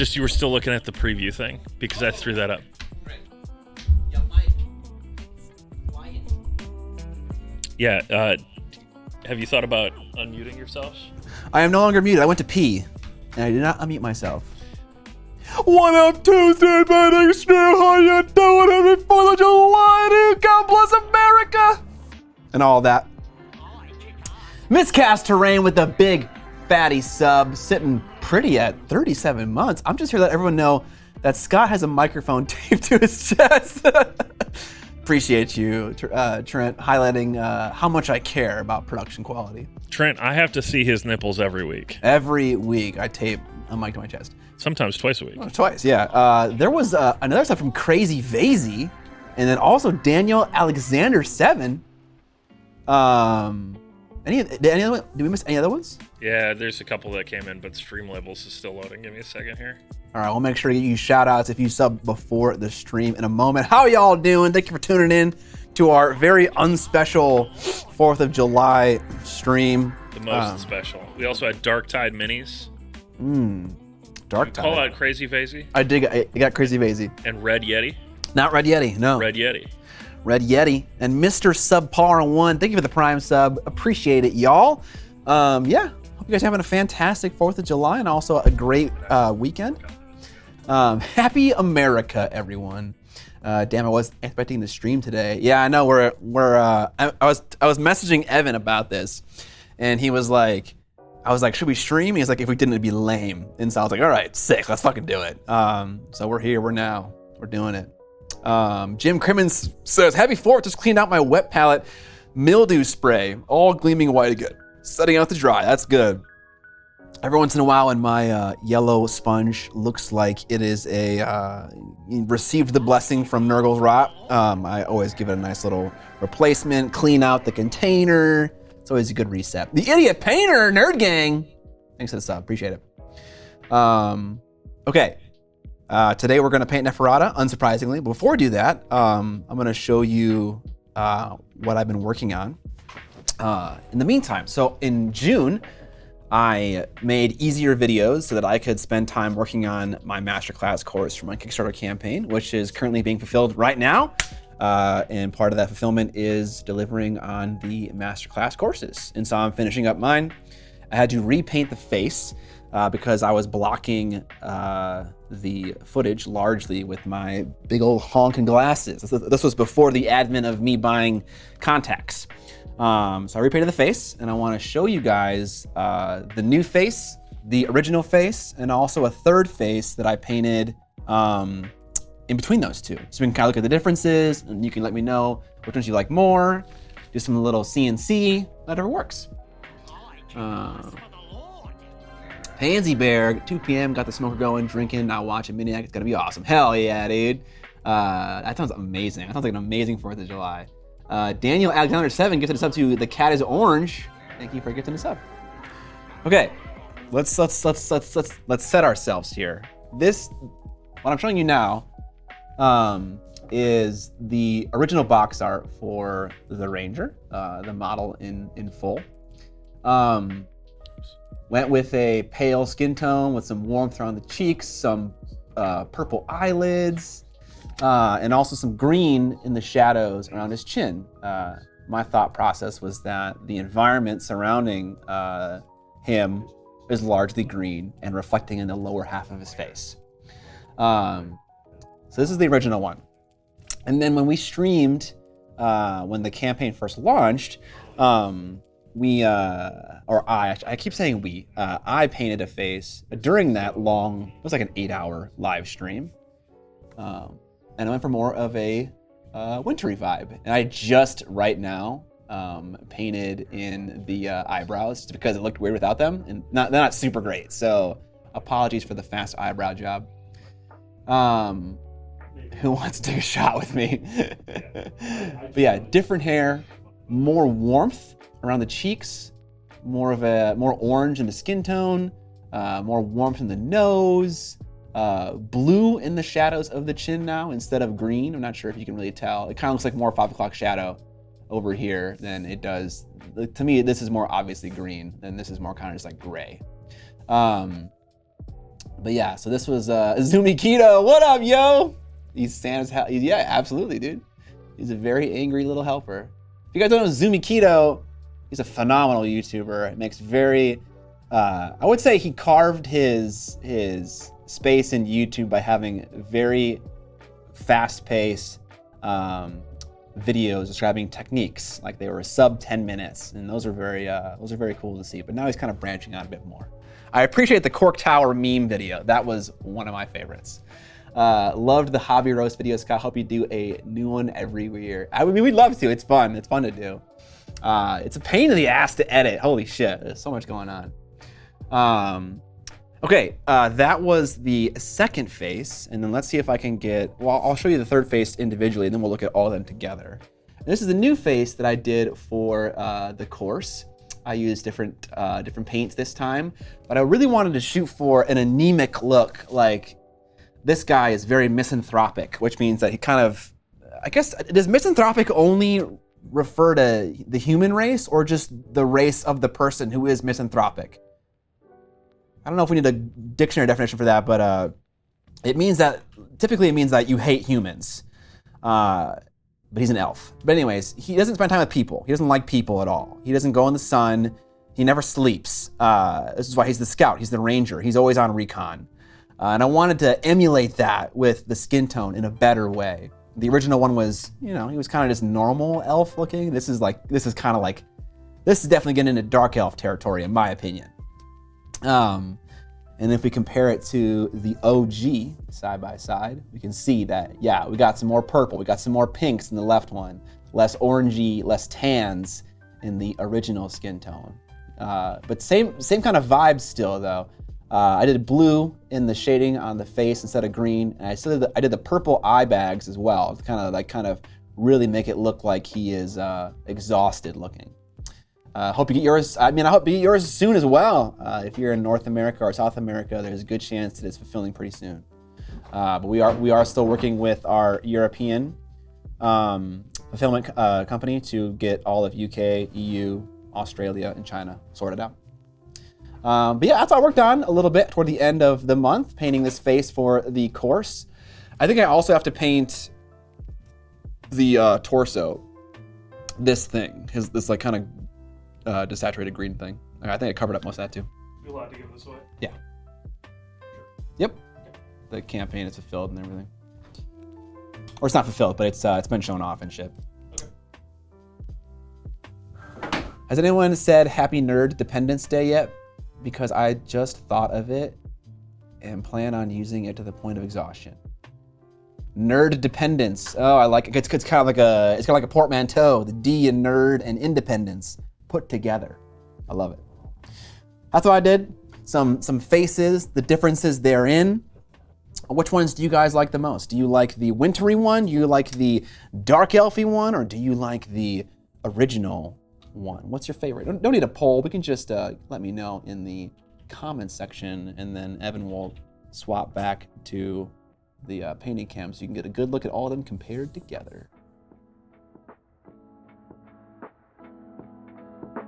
just you were still looking at the preview thing because I threw that up. Yeah, have you thought about unmuting yourself? I am no longer muted. I went to pee, and I did not unmute myself. What up, Tuesday, man? Extreme, how you doing? Happy 4th of July, dude. God bless America. And all that. Miscast Terrain with a big fatty sub, sitting pretty at 37 months. I'm just here to let everyone know that Scott has a microphone taped to his chest. Appreciate you, Trent, highlighting how much I care about production quality. Trent, I have to see his nipples every week. Every week I tape a mic to my chest. Sometimes twice a week. Oh, twice, yeah. There was another stuff from Crazy Vazy, and then also Daniel Alexander 7. Did we miss any other ones? Yeah, there's a couple that came in, but Streamlabels is still loading. Give me a second here. All right, we'll make sure to get you shout outs if you sub before the stream in a moment. How y'all doing? Thank you for tuning in to our very unspecial 4th of July stream. The most special. We also had Dark Tide Minis. Dark Tide. Call out Crazy Vazy. I got Crazy Vazy. And Red Yeti. Not Red Yeti, no. Red Yeti. Red Yeti. And Mr. Subpar1, thank you for the Prime sub. Appreciate it, y'all. Yeah, hope you guys are having a fantastic 4th of July and also a great weekend. Happy America, everyone. Damn, I was expecting the stream today. Yeah, I know. I was messaging Evan about this, and he was like, I was like, should we stream? He's like, if we didn't, it'd be lame. And so I was like, all right, sick, let's fucking do it. So we're here, we're doing it. Jim Crimmins says, happy 4th, just cleaned out my wet palette mildew spray, all gleaming white again. Setting out to dry, that's good. Every once in a while, when my yellow sponge looks like it is received the blessing from Nurgle's Rot, I always give it a nice little replacement, clean out the container. It's always a good reset. The Idiot Painter, Nerd Gang. Thanks for the sub, appreciate it. Okay, today we're gonna paint Neferata, unsurprisingly. But before we do that, I'm gonna show you what I've been working on. In the meantime, so in June, I made easier videos so that I could spend time working on my masterclass course for my Kickstarter campaign, which is currently being fulfilled right now. And part of that fulfillment is delivering on the masterclass courses. And so I'm finishing up mine. I had to repaint the face because I was blocking the footage largely with my big old honking glasses. This was before the advent of me buying contacts. So I repainted the face, and I want to show you guys the new face, the original face, and also a third face that I painted in between those two. So we can kind of look at the differences, and you can let me know which ones you like more. Do some little CNC, whatever works. Pansy Bear, 2 p.m., got the smoker going, drinking, now watching Miniac. It's gonna be awesome. Hell yeah, dude. That sounds amazing. That sounds like an amazing 4th of July. Daniel Alexander 7 gifted us up to The Cat is Orange. Thank you for gifting us up. Okay, let's set ourselves here. What I'm showing you now, is the original box art for the Ranger, the model in full. Went with a pale skin tone with some warmth around the cheeks, some purple eyelids, and also some green in the shadows around his chin. My thought process was that the environment surrounding him is largely green and reflecting in the lower half of his face. So this is the original one. And then when we streamed, when the campaign first launched, I keep saying we, I painted a face during that long, it was like an 8-hour live stream. And I went for more of a wintry vibe. And I just right now painted in the eyebrows just because it looked weird without them, and they're not super great. So apologies for the fast eyebrow job. Who wants to take a shot with me? But yeah, different hair, more warmth around the cheeks, more orange in the skin tone, more warmth in the nose, blue in the shadows of the chin now instead of green. I'm not sure if you can really tell. It kind of looks like more 5 o'clock shadow over here than it does. To me, this is more obviously green, and this is more kind of just like gray. But yeah, so this was Zumi Keto. What up, yo? He's Santa's house. Yeah, absolutely, dude. He's a very angry little helper. If you guys don't know Zumi Keto, he's a phenomenal YouTuber. Makes very, I would say he carved his space in YouTube by having very fast-paced videos describing techniques, like they were sub 10 minutes, and those are very cool to see. But now he's kind of branching out a bit more. I appreciate the Cork Tower meme video. That was one of my favorites. Loved the hobby roast video, Scott. Hope you do a new one every year. I mean, we'd love to. It's fun. It's fun to do. It's a pain in the ass to edit. Holy shit, there's so much going on. Okay, that was the second face, and then let's see if I can get, well, I'll show you the third face individually, and then we'll look at all of them together. And this is the new face that I did for the course. I used different paints this time, but I really wanted to shoot for an anemic look. Like, this guy is very misanthropic, which means that he kind of, I guess, does misanthropic only refer to the human race or just the race of the person who is misanthropic? I don't know if we need a dictionary definition for that, but typically it means that you hate humans. But he's an elf. But anyways, he doesn't spend time with people. He doesn't like people at all. He doesn't go in the sun. He never sleeps. This is why he's the scout. He's the ranger. He's always on recon. And I wanted to emulate that with the skin tone in a better way. The original one was, he was kind of just normal elf looking. This is definitely getting into dark elf territory in my opinion. And if we compare it to the OG side by side, we can see that, yeah, we got some more purple, we got some more pinks in the left one, less orangey, less tans in the original skin tone. But same kind of vibes still though. I did blue in the shading on the face instead of green, and I did the purple eye bags as well, to kind of really make it look like he is exhausted looking. Hope you get yours. I hope you get yours soon as well. If you're in North America or South America, there's a good chance that it's fulfilling pretty soon. But we are still working with our European fulfillment company to get all of UK, EU, Australia, and China sorted out. But yeah, that's all I worked on a little bit toward the end of the month, painting this face for the course. I think I also have to paint the torso. This thing, this like kind of desaturated green thing. I think I covered up most of that too. You allowed to give this away? Yeah. Yep. The campaign is fulfilled and everything. Or it's not fulfilled, but it's been shown off and shit. Okay. Has anyone said Happy Nerd Dependence Day yet? Because I just thought of it and plan on using it to the point of exhaustion. Nerd dependence. Oh, I like it. It's kind of like a portmanteau. The D in nerd and independence put together. I love it. That's what I did. Some faces, the differences therein. Which ones do you guys like the most? Do you like the wintry one? Do you like the dark elfy one? Or do you like the original one? What's your favorite? Don't need a poll. We can just let me know in the comments section, and then Evan will swap back to the painting cam so you can get a good look at all of them compared together.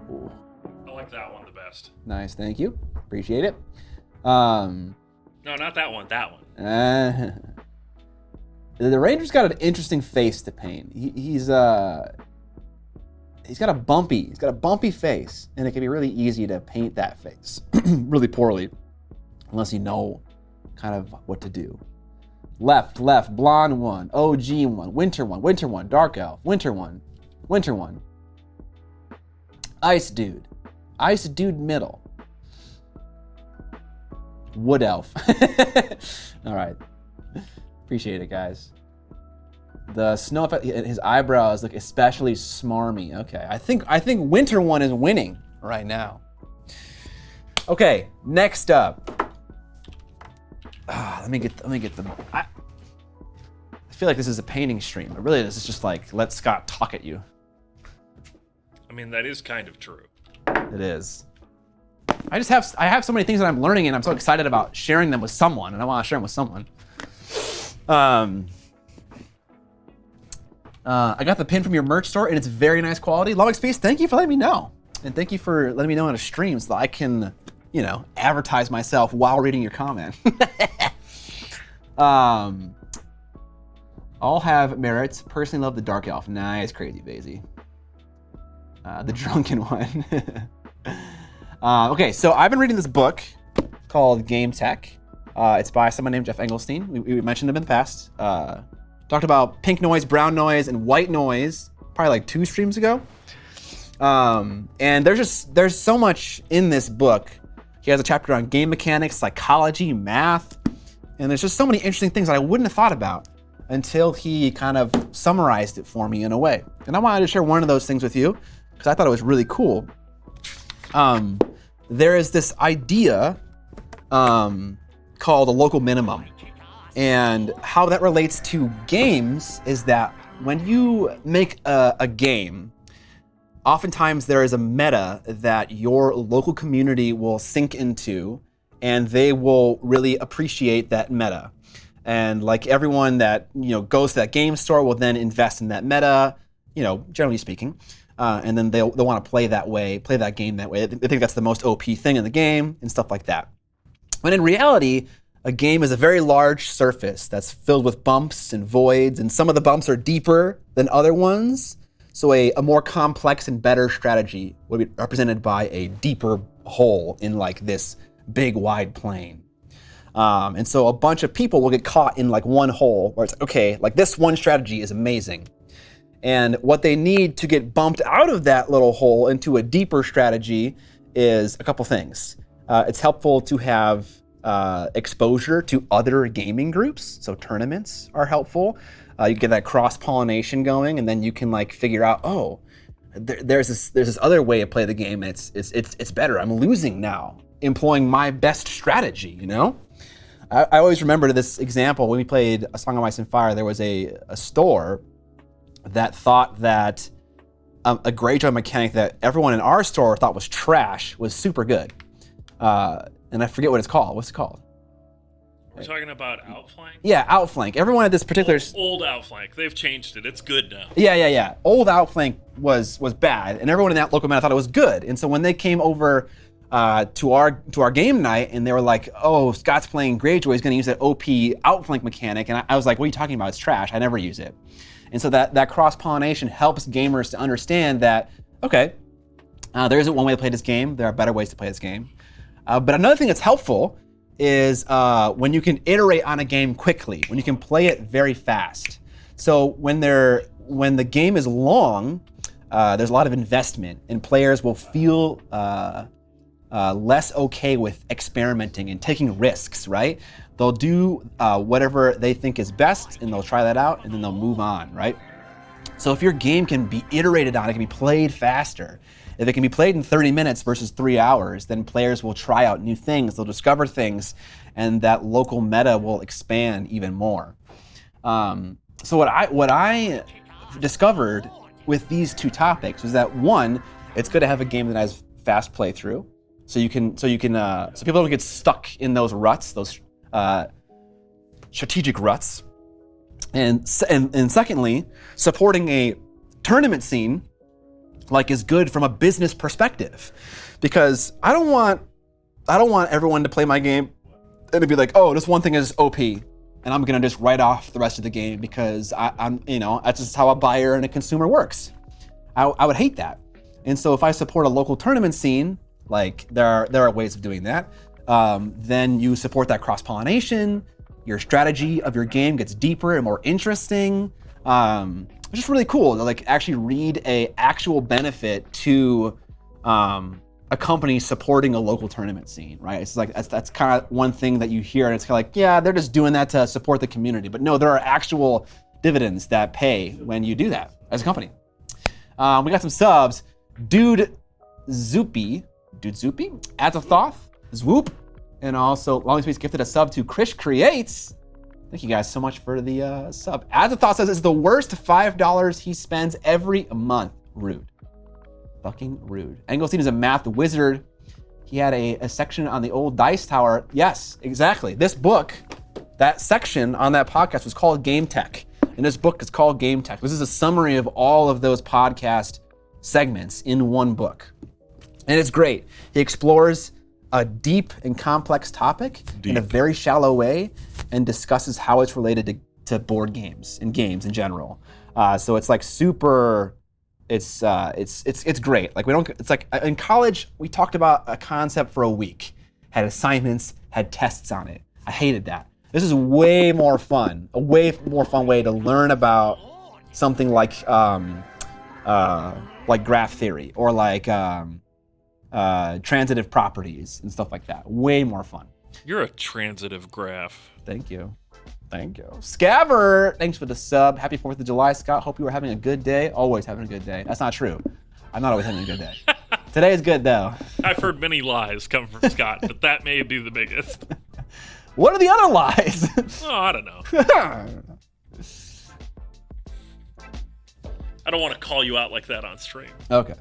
Ooh. I like that one the best. Nice, thank you. Appreciate it. No, not that one. That one. The Ranger's got an interesting face to paint. He's got a bumpy face, and it can be really easy to paint that face really poorly, unless you know kind of what to do. Left, blonde one, OG one, winter one, dark elf, winter one. Ice dude middle. Wood elf. All right, appreciate it, guys. The snow effect, his eyebrows look especially smarmy. Okay, I think winter one is winning right now. Okay, next up. Let me get the. I feel like this is a painting stream, but really this is just like let Scott talk at you. I mean, that is kind of true. It is. I have so many things that I'm learning, and I'm so excited about sharing them with someone, and I want to share them with someone. I got the pin from your merch store, and it's very nice quality. Lomix Peace, thank you for letting me know. And thank you for letting me know on a stream so that I can advertise myself while reading your comment. All have merits. Personally love the Dark Elf. Nice, Crazy Basie. The drunken one. Okay, so I've been reading this book called Game Tech. It's by someone named Jeff Engelstein. We mentioned him in the past. Talked about pink noise, brown noise, and white noise probably like 2 streams ago. And there's so much in this book. He has a chapter on game mechanics, psychology, math, and there's just so many interesting things that I wouldn't have thought about until he kind of summarized it for me in a way. And I wanted to share one of those things with you because I thought it was really cool. There is this idea called a local minimum. And how that relates to games is that when you make a game, oftentimes there is a meta that your local community will sink into, and they will really appreciate that meta. And like everyone that goes to that game store will then invest in that meta, generally speaking, and then they'll want to play that game that way. They think that's the most OP thing in the game and stuff like that. When in reality, a game is a very large surface that's filled with bumps and voids, and some of the bumps are deeper than other ones. So a more complex and better strategy would be represented by a deeper hole in like this big wide plane. And so a bunch of people will get caught in like one hole where it's okay, like this one strategy is amazing. And what they need to get bumped out of that little hole into a deeper strategy is a couple things. It's helpful to have exposure to other gaming groups, so tournaments are helpful. You get that cross-pollination going, and then you can like figure out, there's this other way to play the game. It's better. I'm losing now, employing my best strategy. I always remember this example when we played A Song of Ice and Fire. There was a store that thought that a Greyjoy mechanic that everyone in our store thought was trash was super good. And I forget what it's called. What's it called? We're talking about Outflank? Yeah, Outflank. Everyone at this particular... Old Outflank. They've changed it. It's good now. Yeah. Old Outflank was bad, and everyone in that local meta thought it was good. And so when they came over to our game night, and they were like, oh, Scott's playing Greyjoy, he's going to use that OP Outflank mechanic. And I was like, what are you talking about? It's trash. I never use it. And so that cross-pollination helps gamers to understand that, okay, there isn't one way to play this game. There are better ways to play this game. But another thing that's helpful is when you can iterate on a game quickly, when you can play it very fast. So when the game is long, there's a lot of investment, and players will feel less okay with experimenting and taking risks, right? They'll do whatever they think is best, and they'll try that out, and then they'll move on, right? So if your game can be iterated on, it can be played faster. If it can be played in 30 minutes versus 3 hours, then players will try out new things, they'll discover things, and that local meta will expand even more. So what I discovered with these two topics was that, one, it's good to have a game that has fast playthrough, so people don't get stuck in those ruts, those strategic ruts, and secondly, supporting a tournament scene is good from a business perspective, because I don't want everyone to play my game and to be like, oh, this one thing is OP, and I'm gonna just write off the rest of the game because I'm that's just how a buyer and a consumer works. I would hate that. And so if I support a local tournament scene, like there are ways of doing that, then you support that cross-pollination. Your strategy of your game gets deeper and more interesting. It's just really cool to actually read a actual benefit to a company supporting a local tournament scene, right? It's like that's kind of one thing that you hear, and it's kind of like, yeah, they're just doing that to support the community. But no, there are actual dividends that pay when you do that as a company. We got some subs. Dude Zoopy, Azathoth, Zwoop, and also Long Space gifted a sub to Krish Creates. Thank you guys so much for the sub. Azathoth says it's the worst $5 he spends every month. Rude. Fucking rude. Engelstein is a math wizard. He had a section on the old dice tower. Yes, exactly. This book, that section on that podcast was called Game Tech. And this book is called Game Tech. This is a summary of all of those podcast segments in one book. And it's great. He explores a deep and complex topic in a very shallow way and discusses how it's related to board games and games in general. So it's like super, it's great. Like it's like in college, we talked about a concept for a week, had assignments, had tests on it. I hated that. This is way more fun, a way more fun way to learn about something like graph theory or like transitive properties and stuff like that. Way more fun. You're a transitive graph. Thank you. Scabber, thanks for the sub. Happy 4th of July, Scott. Hope you were having a good day. Always having a good day. That's not true. I'm not always having a good day. Today is good though. I've heard many lies come from Scott, but that may be the biggest. What are the other lies? Oh, I don't know. I don't want to call you out like that on stream. Okay.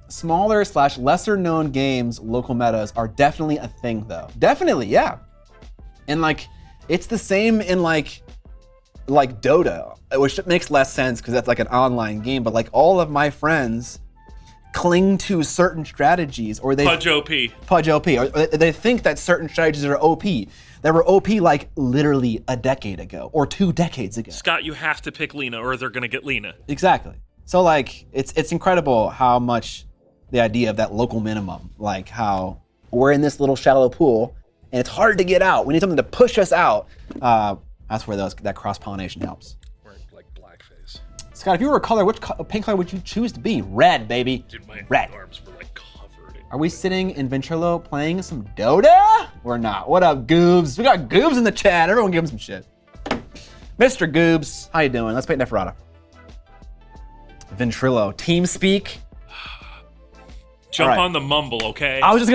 Smaller / lesser known games, local metas are definitely a thing though. Definitely, yeah. And like, it's the same in like Dota, which makes less sense because that's like an online game, but like all of my friends cling to certain strategies or they Pudge OP, or they think that certain strategies are OP. That were OP like literally a decade ago or 2 decades ago. Scott, you have to pick Lena or they're gonna get Lena. Exactly. So like, it's incredible how much the idea of that local minimum, like how we're in this little shallow pool and it's hard to get out. We need something to push us out. That's where that cross-pollination helps. We're like blackface. Scott, if you were a color, which paint color would you choose to be? Red, baby. Dude, my Red. arms were like covered in Are we sitting in Ventrilo playing some Dota? Or not? What up, Goobs? We got Goobs in the chat. Everyone give him some shit. Mr. Goobs, how you doing? Let's paint Neferata. Ventrilo, TeamSpeak. Jump right. on the mumble, okay? I was just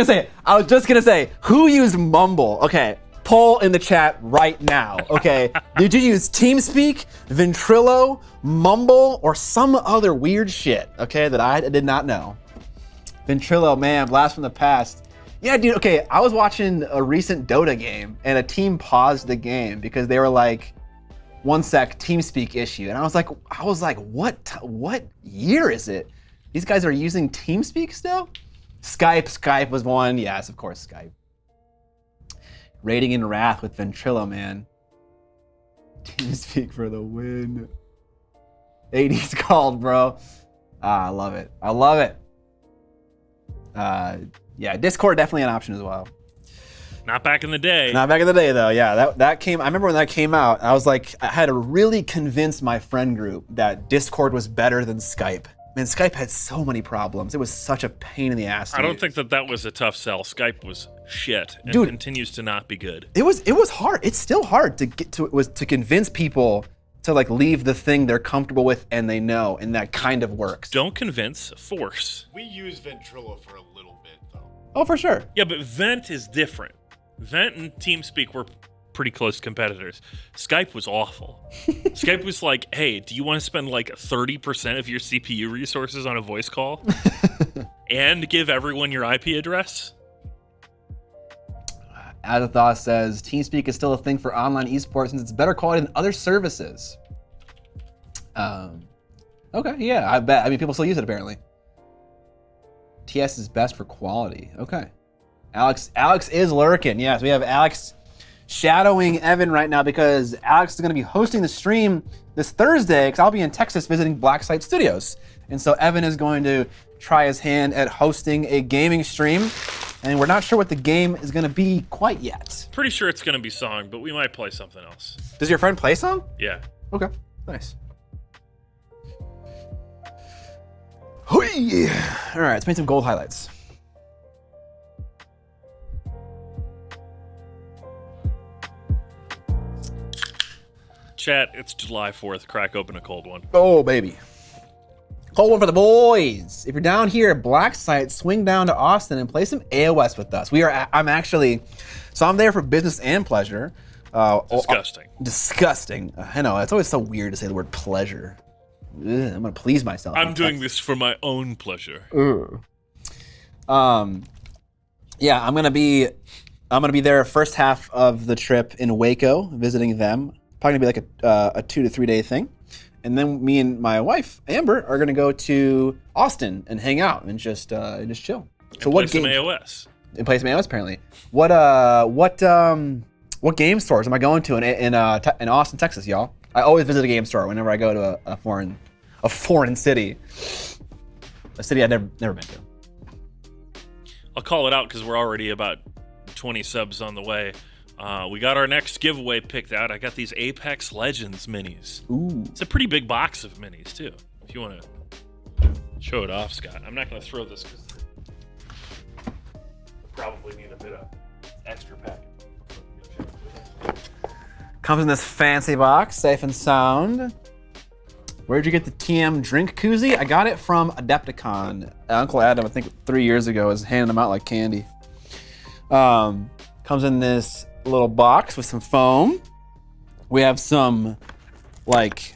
gonna say, who used Mumble? Okay, poll in the chat right now, okay? Did you use TeamSpeak, Ventrilo, Mumble, or some other weird shit, okay, that I did not know? Ventrilo, man, blast from the past. Yeah, dude, okay, I was watching a recent Dota game, and a team paused the game because they were like, 1 sec, TeamSpeak issue. And I was like, what year is it? These guys are using TeamSpeak still? Skype was one. Yes, of course, Skype. Raiding in Wrath with Ventrilo, man. TeamSpeak for the win. 80's called, bro. I love it. Yeah, Discord definitely an option as well. Not back in the day. Not back in the day, though. Yeah, that came. I remember when that came out. I was like, I had to really convince my friend group that Discord was better than Skype. Man, Skype had so many problems. It was such a pain in the ass. I don't think that was a tough sell. Skype was shit and Dude, continues to not be good. It was hard. It's still hard to get to. It was to convince people to like leave the thing they're comfortable with and they know, and that kind of works. Don't convince, force. We use Ventrilo for a little bit, though. Oh, for sure. Yeah, but Vent is different. Vent and TeamSpeak were pretty close competitors. Skype was awful. Skype was like, hey, do you want to spend like 30% of your CPU resources on a voice call and give everyone your IP address? Adathoth says, TeamSpeak is still a thing for online esports since it's better quality than other services. Okay, yeah, I bet. I mean, people still use it apparently. TS is best for quality. Okay. Alex is lurking. Yes, we have Alex shadowing Evan right now because Alex is going to be hosting the stream this Thursday because I'll be in Texas visiting Blacksite Studios. And so Evan is going to try his hand at hosting a gaming stream. And we're not sure what the game is going to be quite yet. Pretty sure it's going to be Song, but we might play something else. Does your friend play Song? Yeah. Okay, nice. Hui! All right, let's paint some gold highlights. Chat, it's July 4th. Crack open a cold one. Oh, baby. Cold one for the boys. If you're down here at Blacksite, swing down to Austin and play some AOS with us. I'm there for business and pleasure. Disgusting. Disgusting. I know, it's always so weird to say the word pleasure. Ugh, I'm gonna please myself. I'm doing this for my own pleasure. Yeah, I'm gonna be there first half of the trip in Waco, visiting them. Probably gonna be like a 2 to 3 day thing. And then me and my wife, Amber, are gonna go to Austin and hang out and just chill. So what game? Some AOS. It plays tomatoes, apparently. What game stores am I going to in Austin, Texas, y'all? I always visit a game store whenever I go to a foreign city. A city I've never been to. I'll call it out because we're already about 20 subs on the way. We got our next giveaway picked out. I got these Apex Legends minis. Ooh. It's a pretty big box of minis, too. If you want to show it off, Scott. I'm not going to throw this because probably need a bit of extra package. Comes in this fancy box, safe and sound. Where'd you get the TM drink koozie? I got it from Adepticon. Uncle Adam, I think 3 years ago, was handing them out like candy. Comes in this little box with some foam. We have some like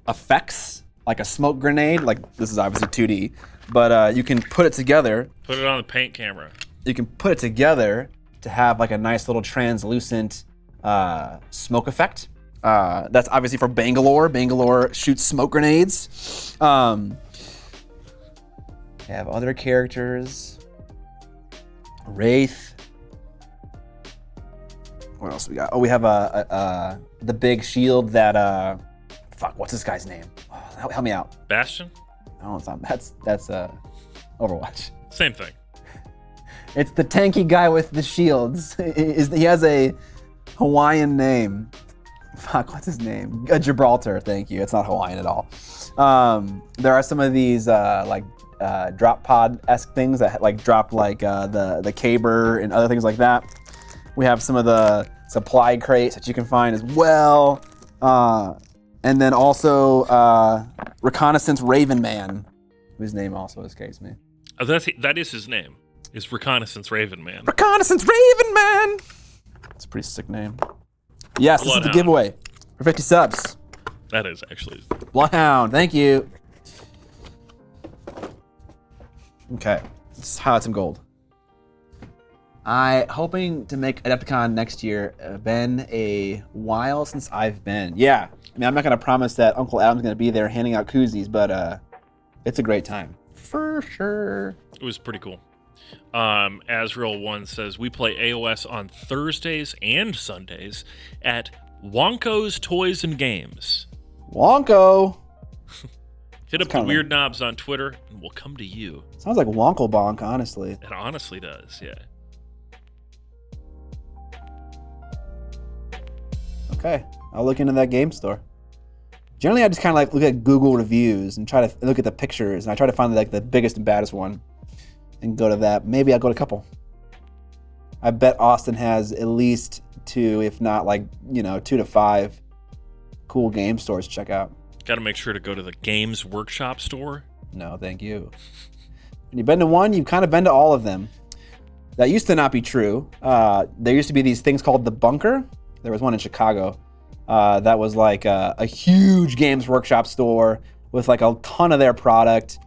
effects, like a smoke grenade. Like this is obviously 2D, but you can put it together. Put it on the paint camera. You can put it together to have like a nice little translucent smoke effect. That's obviously for Bangalore. Bangalore shoots smoke grenades. We have other characters. Wraith. What else we got? Oh, we have the big shield that fuck, what's this guy's name? Oh, help me out. Bastion? No, it's not. That's Overwatch. Same thing. It's the tanky guy with the shields. He has a Hawaiian name. Fuck, what's his name? Gibraltar, thank you. It's not Hawaiian at all. There are some of these drop pod-esque things that like drop like the caber and other things like that. We have some of the supply crates that you can find as well. And then also Reconnaissance Raven Man, whose name also escapes me. Oh, that is his name. Is Reconnaissance Raven Man. Reconnaissance Raven Man! It's a pretty sick name. Yes, this is the giveaway for 50 subs. That is actually. Bloodhound, thank you. Okay, let's highlight some gold. Hoping to make Adepticon next year. Been a while since I've been. Yeah, I mean, I'm not gonna promise that Uncle Adam's gonna be there handing out koozies, but it's a great time. For sure. It was pretty cool. Azrael1 says, we play AOS on Thursdays and Sundays at Wonko's Toys and Games. Wonko! Hit up the Weird Knobs on Twitter and we'll come to you. Sounds like Wonko Bonk, honestly. It honestly does, yeah. Okay, I'll look into that game store. Generally, I just kind of like look at Google reviews and try to look at the pictures, and I try to find like the biggest and baddest one and go to that. Maybe I'll go to a couple. I bet Austin has at least 2, if not like, 2 to 5 cool game stores to check out. Got to make sure to go to the Games Workshop store. No, thank you. When you've been to one, you've kind of been to all of them. That used to not be true. There used to be these things called The Bunker. There was one in Chicago. That was like a huge Games Workshop store with like a ton of their product.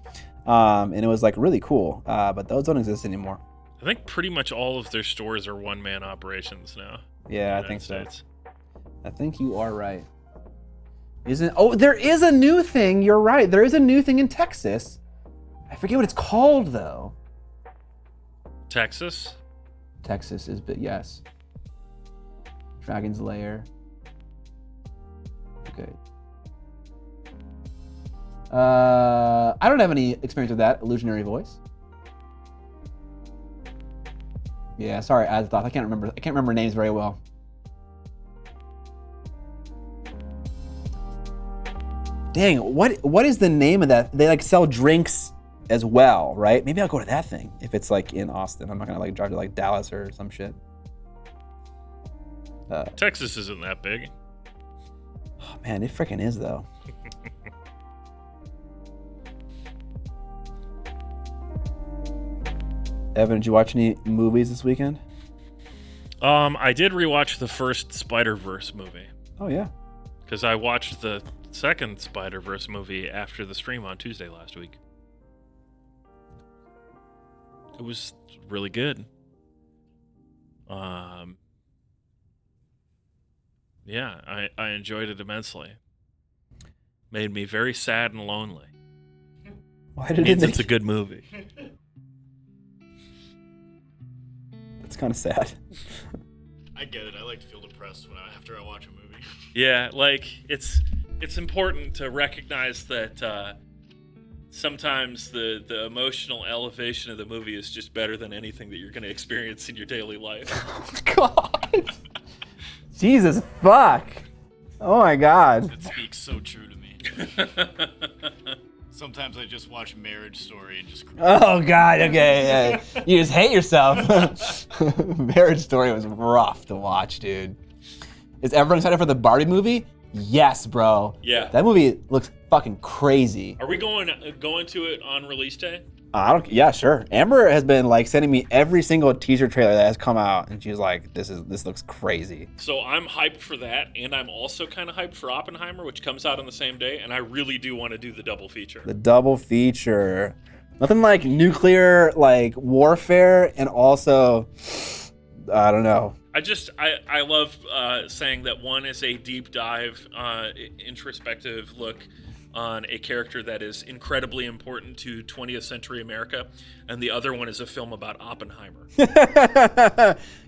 And it was like really cool. But those don't exist anymore. I think pretty much all of their stores are one-man operations now. Yeah, I think so. I think you are right. There is a new thing. You're right. There is a new thing in Texas. I forget what it's called though. Texas? Texas is, but yes. Dragon's Lair. Okay. I don't have any experience with that. Illusionary Voice. Yeah, sorry, Azathoth. I can't remember names very well. Dang, what is the name of that? They like sell drinks as well, right? Maybe I'll go to that thing if it's like in Austin. I'm not gonna like drive to like Dallas or some shit. Texas isn't that big. Oh man, it freaking is though. Evan, did you watch any movies this weekend? I did rewatch the first Spider-Verse movie. Oh yeah. Because I watched the second Spider-Verse movie after the stream on Tuesday last week. It was really good. Yeah, I enjoyed it immensely. Made me very sad and lonely. Why did it means it's a good movie. kind of sad. I get it. I like to feel depressed after I watch a movie. Yeah, like it's important to recognize that sometimes the emotional elevation of the movie is just better than anything that you're going to experience in your daily life. God. Jesus fuck. Oh my God. It speaks so true to me. Sometimes I just watch Marriage Story and just cry. Oh God. Okay. Yeah. You just hate yourself. Marriage Story was rough to watch, dude. Is everyone excited for the Barbie movie? Yes, bro. Yeah. That movie looks fucking crazy. Are we going to it on release day? Yeah, sure. Amber has been like sending me every single teaser trailer that has come out, and she's like, "This looks crazy." So I'm hyped for that, and I'm also kind of hyped for Oppenheimer, which comes out on the same day, and I really do want to do the double feature. The double feature, nothing like nuclear like warfare, and also, I don't know. I love saying that one is a deep dive, introspective look on a character that is incredibly important to 20th century America, and the other one is a film about Oppenheimer.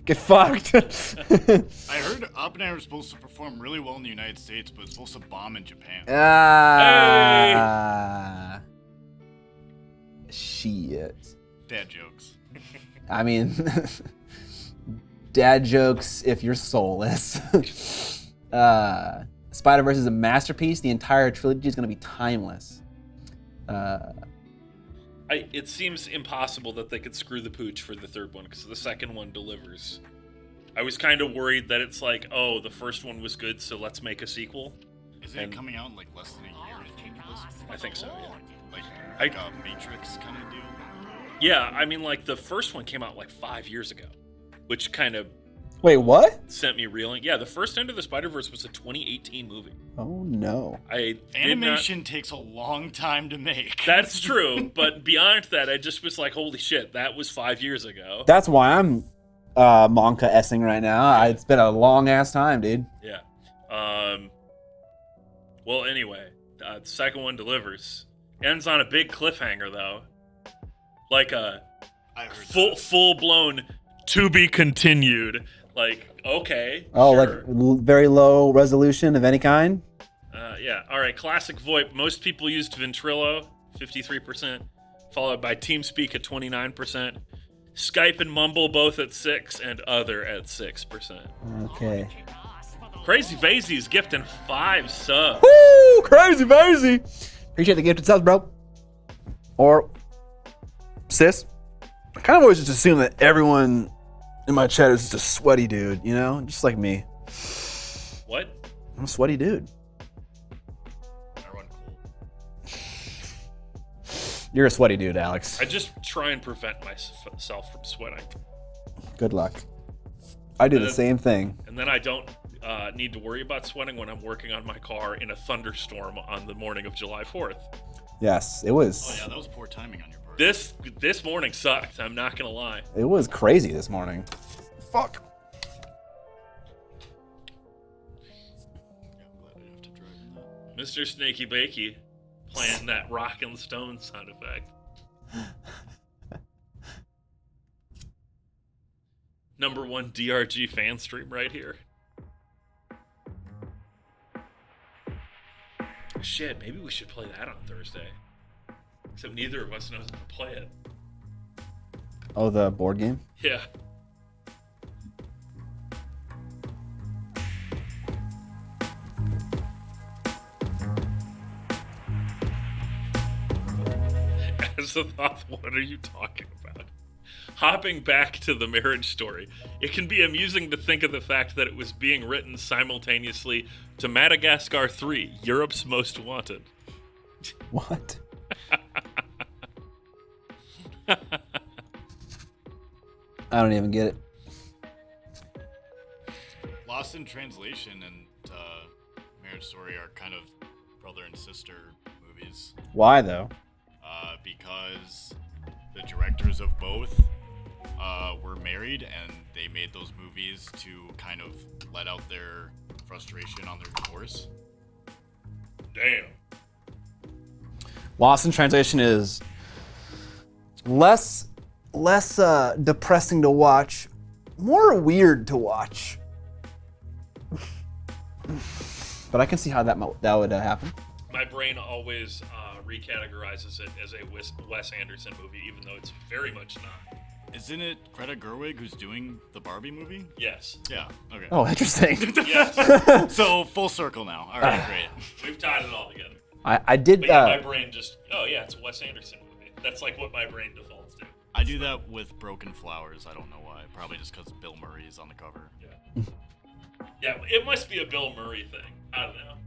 Get fucked. I heard Oppenheimer was supposed to perform really well in the United States, but it's supposed to bomb in Japan. Shit. Dad jokes. I mean, dad jokes if you're soulless. Spider-Verse is a masterpiece. The entire trilogy is going to be timeless. It seems impossible that they could screw the pooch for the third one, because the second one delivers. I was kind of worried that it's like, oh, the first one was good, so let's make a sequel. Is it coming out in like less than a year? I think so, yeah. Like a Matrix kind of deal? Yeah, I mean, like, the first one came out like 5 years ago, which kind of Wait, what? sent me reeling. Yeah, the first Into the Spider-Verse was a 2018 movie. Oh, no. Animation takes a long time to make. That's true, but beyond that, I just was like, holy shit, that was 5 years ago. That's why I'm Monka-essing right now. Yeah. It's been a long-ass time, dude. Yeah. Well, anyway, the second one delivers. Ends on a big cliffhanger, though. Like a I heard full-blown to be continued. Like, okay. Oh, sure. like very low resolution of any kind? Yeah. All right. Classic VoIP. Most people used Ventrilo, 53%, followed by TeamSpeak at 29%. Skype and Mumble both at 6%, and other at 6%. Okay. Crazy Vazy's gifting 5 subs. Woo! Crazy Vazy! Appreciate the gifted subs, bro. Or sis. I kind of always just assume that everyone in my chat is just a sweaty dude, you know? Just like me. What? I'm a sweaty dude. I run cold. You're a sweaty dude, Alex. I just try and prevent myself from sweating. Good luck. I do And the then- same thing. And then I don't need to worry about sweating when I'm working on my car in a thunderstorm on the morning of July 4th. Yes, it was. Oh yeah, that was poor timing on your part. This morning sucked, I'm not going to lie. It was crazy this morning. Fuck. Yeah, I'm glad I didn't have to drive in that. Mr. Snaky Bakey playing that Rockin' Stone sound effect. #1 DRG fan stream right here. Shit, maybe we should play that on Thursday. Except neither of us knows how to play it. Oh, the board game? Yeah. As a thought, what are you talking about? Hopping back to the Marriage Story, it can be amusing to think of the fact that it was being written simultaneously to Madagascar 3, Europe's Most Wanted. What? I don't even get it. Lost in Translation and Marriage Story are kind of brother and sister movies. Why, though? Because the directors of both were married and they made those movies to kind of let out their frustration on their divorce. Damn. Lost in Translation is less depressing to watch more weird to watch. But I can see how that would happen. My brain always recategorizes it as a Wes Anderson movie, even though it's very much not. Isn't it Greta Gerwig who's doing the Barbie movie? Yes. Yeah. Okay. Oh, interesting. Yes. So full circle now. All right, great. We've tied it all together. I did. But yeah, my brain just, oh yeah, it's a Wes Anderson movie. That's like what my brain defaults to. I do that with Broken Flowers. I don't know why. Probably just because Bill Murray is on the cover. Yeah. Yeah, it must be a Bill Murray thing. I don't know.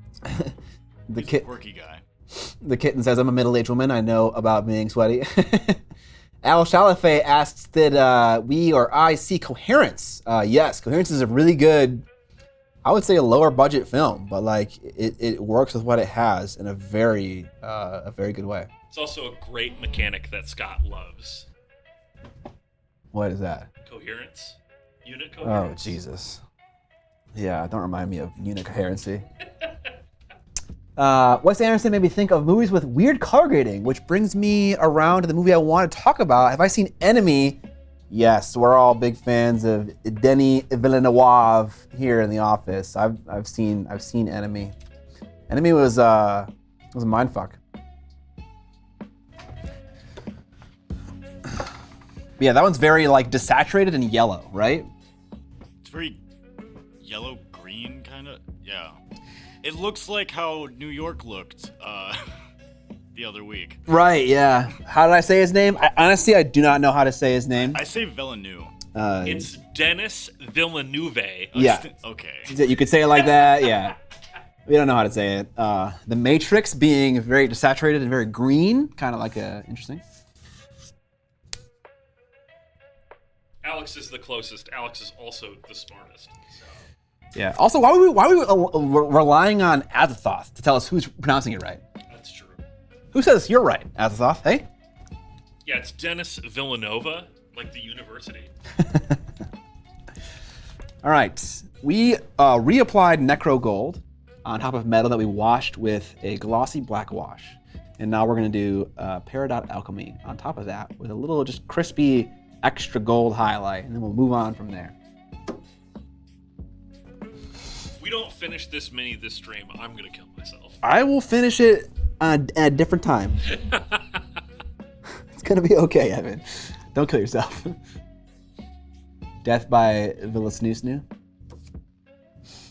He's a quirky guy. The kitten says, I'm a middle-aged woman. I know about being sweaty. Al Shalafe asks, did we or I see Coherence? Yes, Coherence is a really good, I would say a lower budget film, but like it works with what it has in a very good way. It's also a great mechanic that Scott loves. What is that? Coherence. Unit Oh, coherence. Jesus. Yeah, don't remind me of unit coherency. Wes Anderson made me think of movies with weird color grading, which brings me around to the movie I want to talk about. Have I seen Enemy? Yes, we're all big fans of Denis Villeneuve here in the office. I've seen Enemy. Enemy was a mindfuck. Yeah, that one's very like desaturated and yellow, right? It's very yellow-green, kind of. Yeah. It looks like how New York looked the other week. Right, yeah. How did I say his name? Honestly, I do not know how to say his name. I say Villeneuve. It's Denis Villeneuve. Yeah. Okay. You could say it like that, yeah. We don't know how to say it. The Matrix being very desaturated and very green, kind of like interesting. Alex is the closest. Alex is also the smartest. So. Yeah. Also, why are we relying on Azathoth to tell us who's pronouncing it right? That's true. Who says you're right, Azathoth? Hey? Yeah, it's Denis Villanova, like the university. All right. We reapplied Necro Gold on top of metal that we washed with a glossy black wash. And now we're going to do Peridot Alchemy on top of that with a little just crispy extra gold highlight, and then we'll move on from there. If we don't finish this stream, I'm going to kill myself. I will finish it at a different time. It's going to be okay, Evan. Don't kill yourself. Death by Villa Snoo.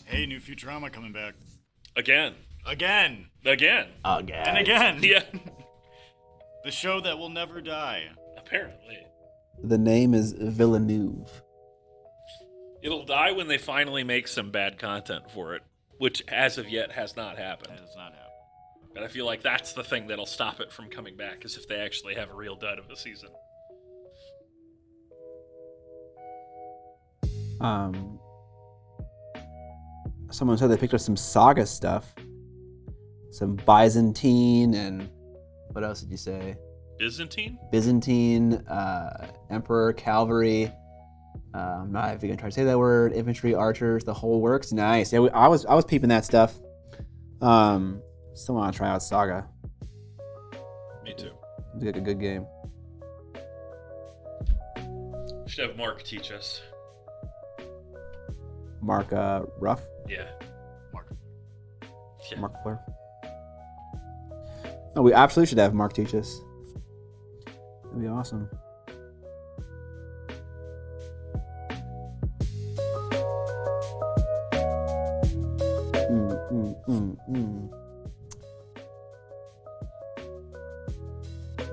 Hey, new Futurama coming back. Again. Again. Again. Again. And again. Yeah. The show that will never die. Apparently. The name is Villeneuve. It'll die when they finally make some bad content for it, which as of yet has not happened. That does not happen. But I feel like that's the thing that'll stop it from coming back, is if they actually have a real dud of a season. Someone said they picked up some Saga stuff. Some Byzantine and what else did you say? Byzantine? Byzantine, Emperor, Cavalry. I'm not even gonna try to say that word. Infantry, archers, the whole works. Nice. Yeah, I was peeping that stuff. Still want to try out Saga. Me too. It's like a good game. Should have Mark teach us. Mark Ruff. Yeah. Mark. Yeah. Mark Blair. No, we absolutely should have Mark teach us. That'd be awesome.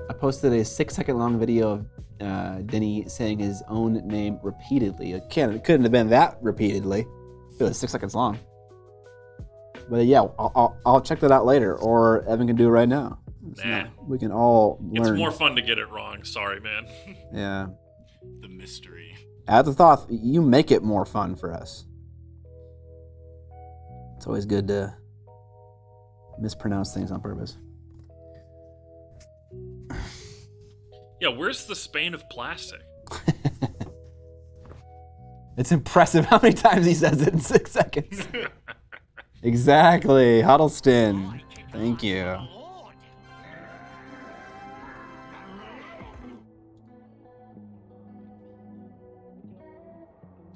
I posted a 6-second long video of Denny saying his own name repeatedly. It couldn't have been that repeatedly. It was 6 seconds long. But yeah, I'll check that out later, or Evan can do it right now. We can all learn. It's more fun to get it wrong. Sorry, man. Yeah. The mystery. Add the thought, you make it more fun for us. It's always good to mispronounce things on purpose. Yeah, where's the Spain of plastic? It's impressive how many times he says it in 6 seconds. Exactly, Huddleston. Thank you.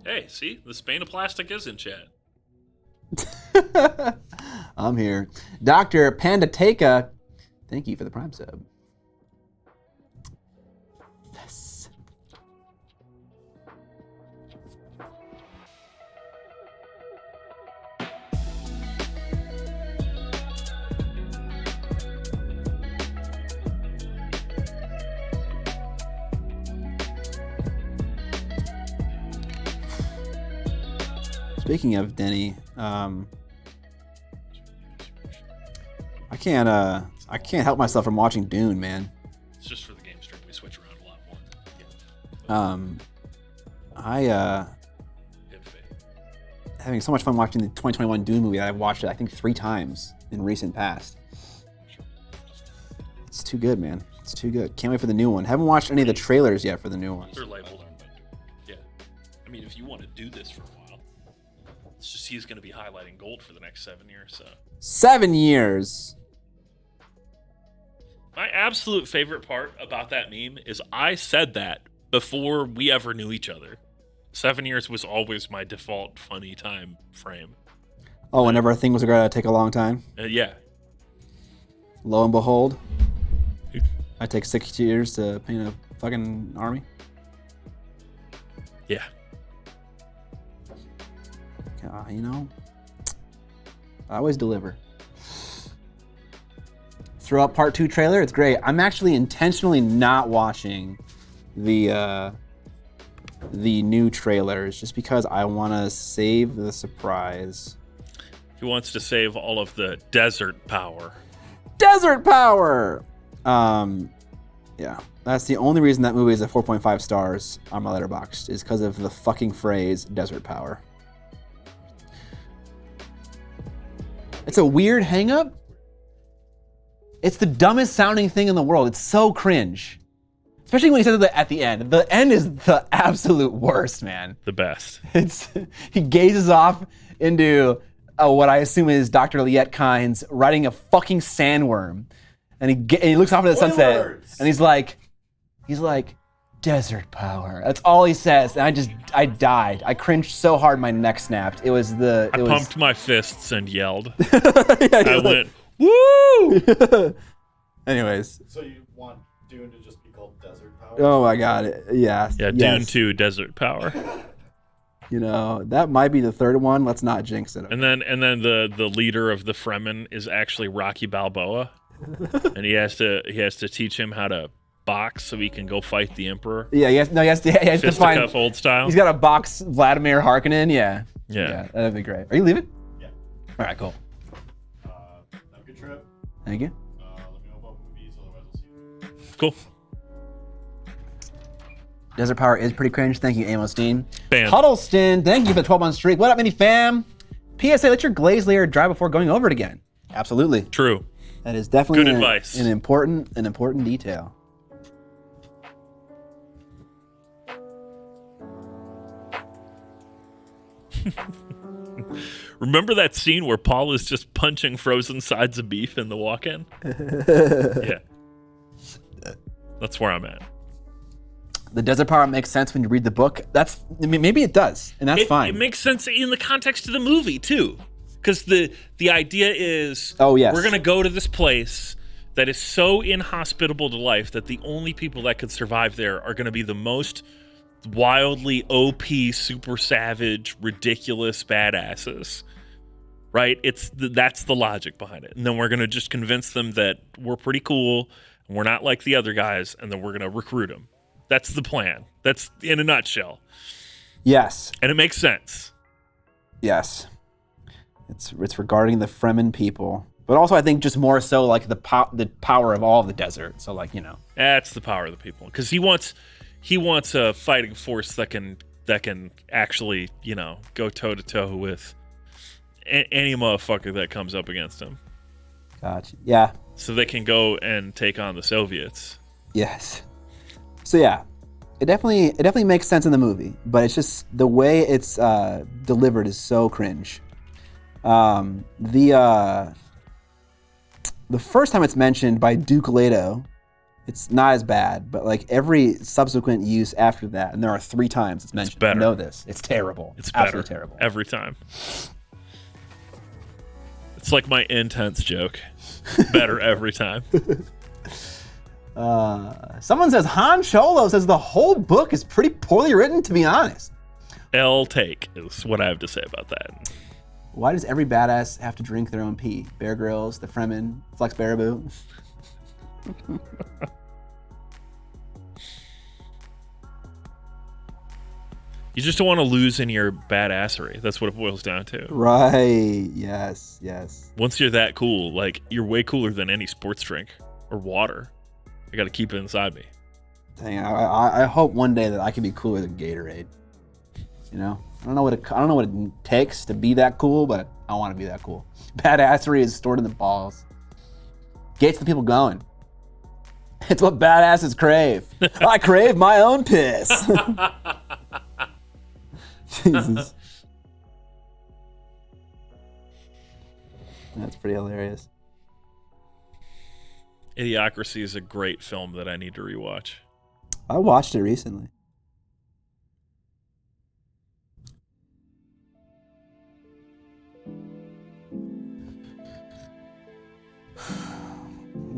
Hey, see? The Spain of Plastic is in chat. I'm here. Dr. Pandateka, thank you for the Prime sub. Yes. Speaking of Denny, I can't help myself from watching Dune, man. It's just for the game stream. We switch around a lot more. Hip fade. Having so much fun watching the 2021 Dune movie. I've watched it, I think, 3 times in recent past. It's too good, man. It's too good. Can't wait for the new one. Haven't watched any of the trailers yet for the new one. They're labeled. Yeah. I mean, if you want to do this for a while, it's just he's going to be highlighting gold for the next 7 years. So 7 years. my absolute favorite part about that meme is I said that before we ever knew each other. 7 years was always my default funny time frame. Oh, whenever a thing was going to take a long time? Yeah. Lo and behold, I take 6 years to paint a fucking army. Yeah. You know, I always deliver. Throw up part 2 trailer. It's great. I'm actually intentionally not watching the new trailers just because I want to save the surprise. He wants to save all of the desert power. Desert power. Yeah, that's the only reason that movie is a 4.5 stars on my Letterboxd is because of the fucking phrase desert power. It's a weird hang-up. It's the dumbest sounding thing in the world. It's so cringe. Especially when he says it at the end. The end is the absolute worst, man. The best. He gazes off into what I assume is Dr. Liet Kynes riding a fucking sandworm. And he looks off into the sunset. And he's like, desert power. That's all he says. And I died. I cringed so hard my neck snapped. I pumped my fists and yelled. Yeah, I went, woo! Anyways. So you want Dune to just be called Desert Power? Oh my god. Yeah. Yeah, Dune 2 Desert Power. You know, that might be the third one. Let's not jinx it. And then the leader of the Fremen is actually Rocky Balboa. And he has to teach him how to box so he can go fight the Emperor. Yeah, he has to find Fisticuff old style. He's got to box Vladimir Harkonnen. Yeah, Yeah. that'd be great. Are you leaving? Yeah. All right, cool. Have a good trip. Thank you. Let me know about movies, otherwise I'll see you. Cool. Desert Power is pretty cringe. Thank you, Amos Dean. Bam. Huddleston, thank you for the 12-month streak. What up, mini fam? PSA, let your glaze layer dry before going over it again. Absolutely. True. That is definitely Good advice. an important detail. Remember that scene where Paul is just punching frozen sides of beef in the walk-in? Yeah. That's where I'm at. The desert power makes sense when you read the book. Maybe it does, and that's fine. It makes sense in the context of the movie too, because the idea is, oh yes, we're gonna go to this place that is so inhospitable to life that the only people that could survive there are gonna be the most wildly OP, super savage, ridiculous badasses. Right? That's the logic behind it, and then we're gonna just convince them that we're pretty cool and we're not like the other guys, and then we're gonna recruit them. That's the plan. That's in a nutshell. Yes. And it makes sense. Yes. It's regarding the Fremen people, but also I think just more so like the power of all of the desert. So like, you know. That's the power of the people, because he wants a fighting force that can actually, you know, go toe to toe with any motherfucker that comes up against him. Gotcha. Yeah. So they can go and take on the Soviets. Yes. So yeah, it definitely makes sense in the movie, but it's just the way it's delivered is so cringe. The first time it's mentioned by Duke Leto It's not as bad, but like every subsequent use after that, and there are 3 times it's mentioned. better. I know this. It's terrible. It's better. Absolutely terrible. Every time. It's like my intense joke. Better every time. Someone says Han Cholo says the whole book is pretty poorly written, to be honest. L take is what I have to say about that. Why does every badass have to drink their own pee? Bear Grylls, the Fremen, Flex Baraboo. You just don't want to lose in your badassery. That's what it boils down to. Right. Yes. Yes. Once you're that cool, like, you're way cooler than any sports drink or water. I got to keep it inside me. Dang, I hope one day that I can be cooler than Gatorade. You know, I don't know what it takes to be that cool, but I want to be that cool. Badassery is stored in the balls. Gets the people going. It's what badasses crave. I crave my own piss. Jesus. That's pretty hilarious. Idiocracy is a great film that I need to rewatch. I watched it recently.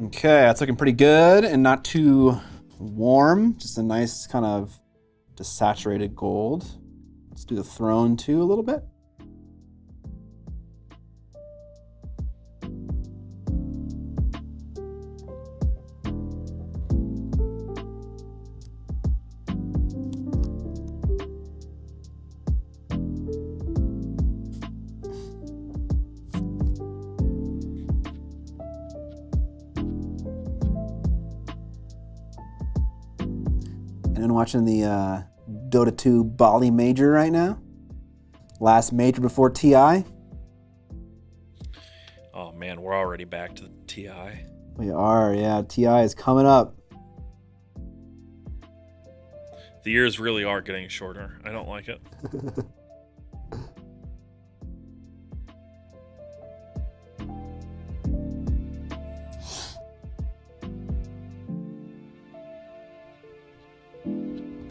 Okay, that's looking pretty good and not too warm. Just a nice kind of desaturated gold. Let's do the throne too a little bit. And watching the Dota 2 Bali Major right now. Last major before TI. Oh man, we're already back to the TI. We are, yeah. TI is coming up. The years really are getting shorter. I don't like it.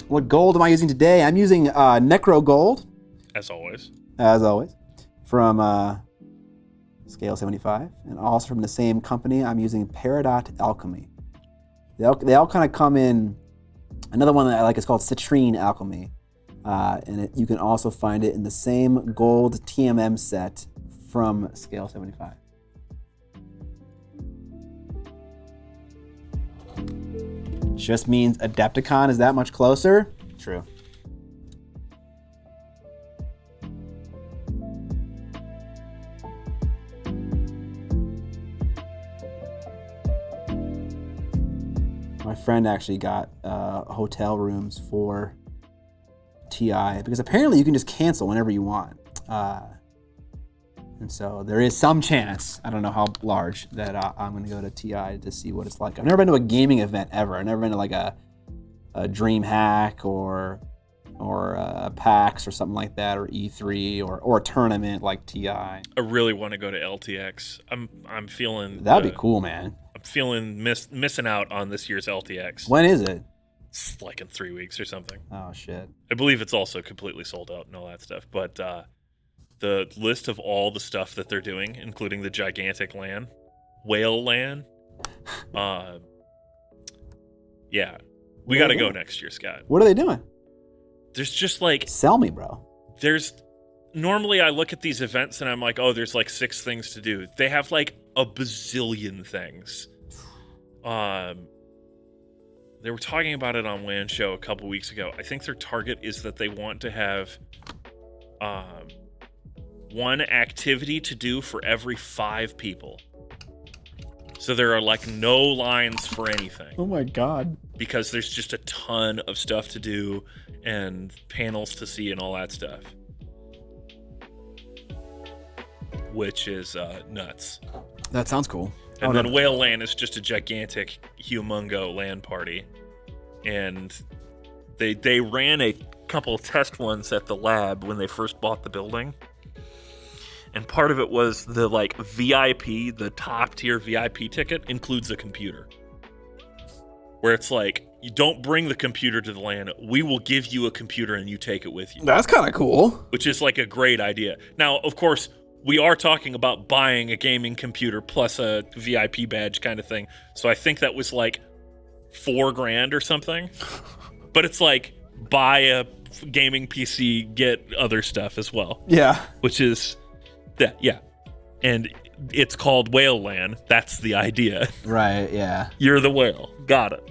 What gold am I using today? I'm using Necro Gold. As always. As always. From Scale 75. And also from the same company, I'm using Peridot Alchemy. They all kind of come in. Another one that I like is called Citrine Alchemy. And you can also find it in the same gold TMM set from Scale 75. Just means Adepticon is that much closer? True. My friend actually got hotel rooms for TI because apparently you can just cancel whenever you want. And so there is some chance, I don't know how large, that I'm going to go to TI to see what it's like. I've never been to a gaming event ever. I've never been to like a DreamHack or a PAX or something like that, or E3 or a tournament like TI. I really want to go to LTX. I'm feeling That'd be cool, man. I'm feeling missing out on this year's LTX. When is it? It's like in 3 weeks or something. Oh shit. I believe it's also completely sold out and all that stuff. But the list of all the stuff that they're doing, including the gigantic LAN, whale LAN, yeah, we got to go next year, Scott. What are they doing? There's just like Sell me, bro. Normally I look at these events and I'm like, oh, there's like 6 things to do. They have like a bazillion things. They were talking about it on WAN Show a couple weeks ago. I think their target is that they want to have one activity to do for every 5 people. So there are like no lines for anything. Oh my god. Because there's just a ton of stuff to do and panels to see and all that stuff. Which is nuts. That sounds cool. And then Whale LAN is just a gigantic, humongo LAN party. And they ran a couple of test ones at the lab when they first bought the building. And part of it was the like VIP, the top tier VIP ticket includes a computer. where it's like, you don't bring the computer to the LAN. We will give you a computer and you take it with you. That's kind of cool. Which is like a great idea. Now, of course, we are talking about buying a gaming computer plus a VIP badge kind of thing. So I think that was like $4,000 or something. But it's like, buy a gaming PC, get other stuff as well. Yeah. Which is, yeah. And it's called Whale LAN. That's the idea. Right, yeah. You're the whale. Got it.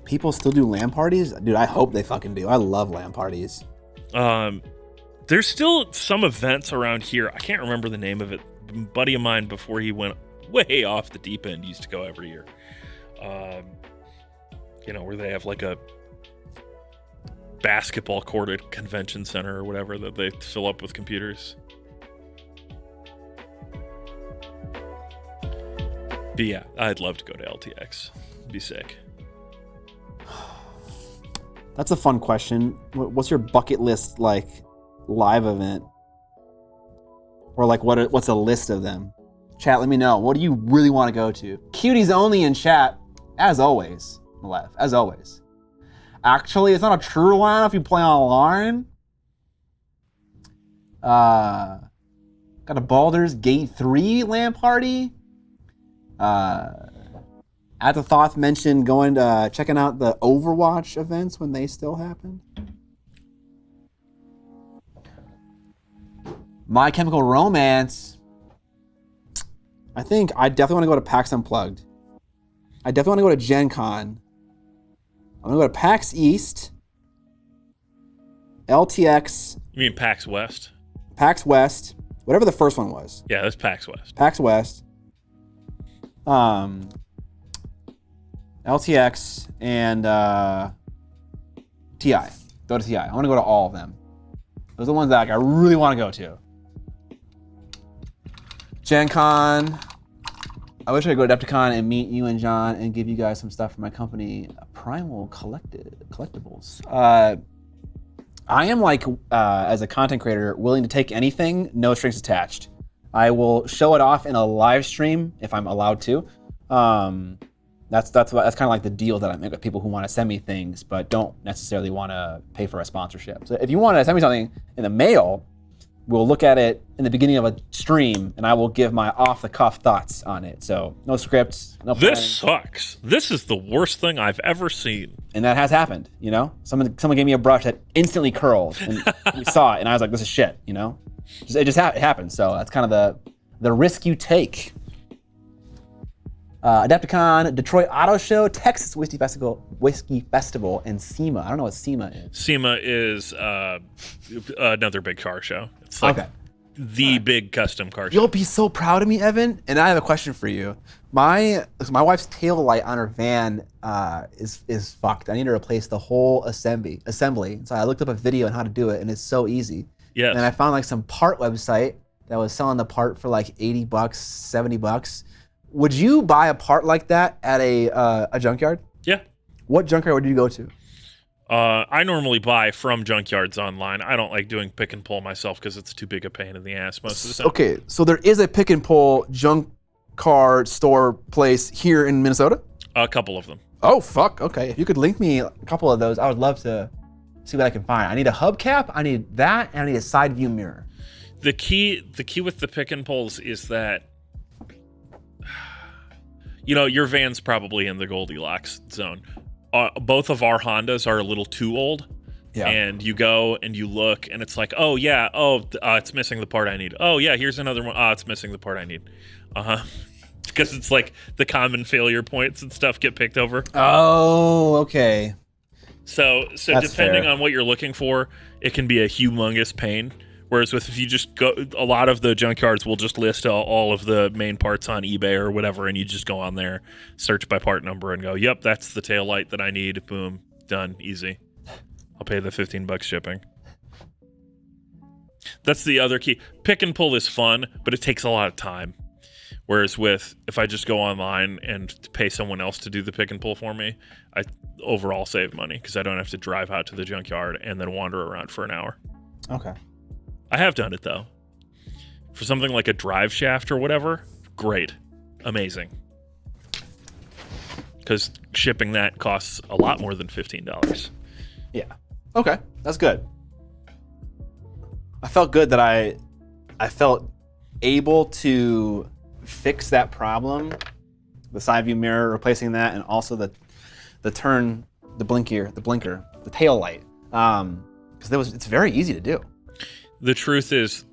People still do LAN parties? Dude, I hope they fucking do. I love LAN parties. There's still some events around here. I can't remember the name of it. A buddy of mine, before he went way off the deep end, used to go every year. Where they have like a basketball court at convention center or whatever that they fill up with computers. But yeah, I'd love to go to LTX. Be sick. That's a fun question. What's your bucket list like live event? Or like what's a list of them? Chat, let me know. What do you really want to go to? Cuties only in chat, as always. Malev, as always. Actually, it's not a true LAN if you play online. Got a Baldur's Gate 3 LAN party. At the Thoth mentioned going to checking out the Overwatch events when they still happened. My Chemical Romance. I think I definitely want to go to PAX Unplugged. I definitely want to go to Gen Con. I'm going to go to PAX East. LTX. You mean PAX West? PAX West. Whatever the first one was. Yeah, that's PAX West. PAX West. LTX and TI. Go to TI. I want to go to all of them. Those are the ones that I really want to go to. Gen Con. I wish I could go to Adepticon and meet you and John and give you guys some stuff for my company, Primal Collectibles. I am like, as a content creator, willing to take anything, no strings attached. I will show it off in a live stream if I'm allowed to. That's kind of like the deal that I make with people who want to send me things, but don't necessarily want to pay for a sponsorship. So if you want to send me something in the mail, we'll look at it in the beginning of a stream, and I will give my off-the-cuff thoughts on it. So no scripts, no planning. This sucks. This is the worst thing I've ever seen. And that has happened, you know? Someone gave me a brush that instantly curled, and we saw it, and I was like, this is shit, you know? It happens, so that's kind of the risk you take. Adepticon, Detroit Auto Show, Texas Whiskey Festival, and SEMA. I don't know what SEMA is. SEMA is another big car show. It's like the big custom car show. You'll be so proud of me, Evan. And I have a question for you. My wife's tail light on her van is fucked. I need to replace the whole assembly. So I looked up a video on how to do it, and it's so easy. Yes. And I found like some part website that was selling the part for like $80, $70. Would you buy a part like that at a junkyard? Yeah. What junkyard would you go to? I normally buy from junkyards online. I don't like doing pick and pull myself because it's too big a pain in the ass most of the time. Okay, so there is a pick and pull junk car store place here in Minnesota? A couple of them. Oh, fuck. Okay. If you could link me a couple of those, I would love to see what I can find. I need a hubcap, I need that, and I need a side view mirror. The key with the pick and pulls is that, you know, your van's probably in the Goldilocks zone. Both of our Hondas are a little too old. Yeah. And you go and you look and it's like, oh yeah, it's missing the part I need. Oh yeah, here's another one. It's missing the part I need. Because it's like the common failure points and stuff get picked over. Oh, okay. So That's depending fair. on what you're looking for, it can be a humongous pain. Whereas if you just go, a lot of the junkyards will just list all of the main parts on eBay or whatever, and you just go on there, search by part number, and go, yep, that's the tail light that I need. Boom, done, easy. I'll pay the $15 shipping. That's the other key. Pick and pull is fun, but it takes a lot of time. Whereas if I just go online and pay someone else to do the pick and pull for me, I overall save money because I don't have to drive out to the junkyard and then wander around for an hour. Okay. I have done it though. For something like a drive shaft or whatever, great. Amazing. because shipping that costs a lot more than $15. Yeah. Okay, that's good. I felt good that I felt able to fix that problem, the side view mirror, replacing that, and also the blinker, the tail light, because it's very easy to do. The truth is,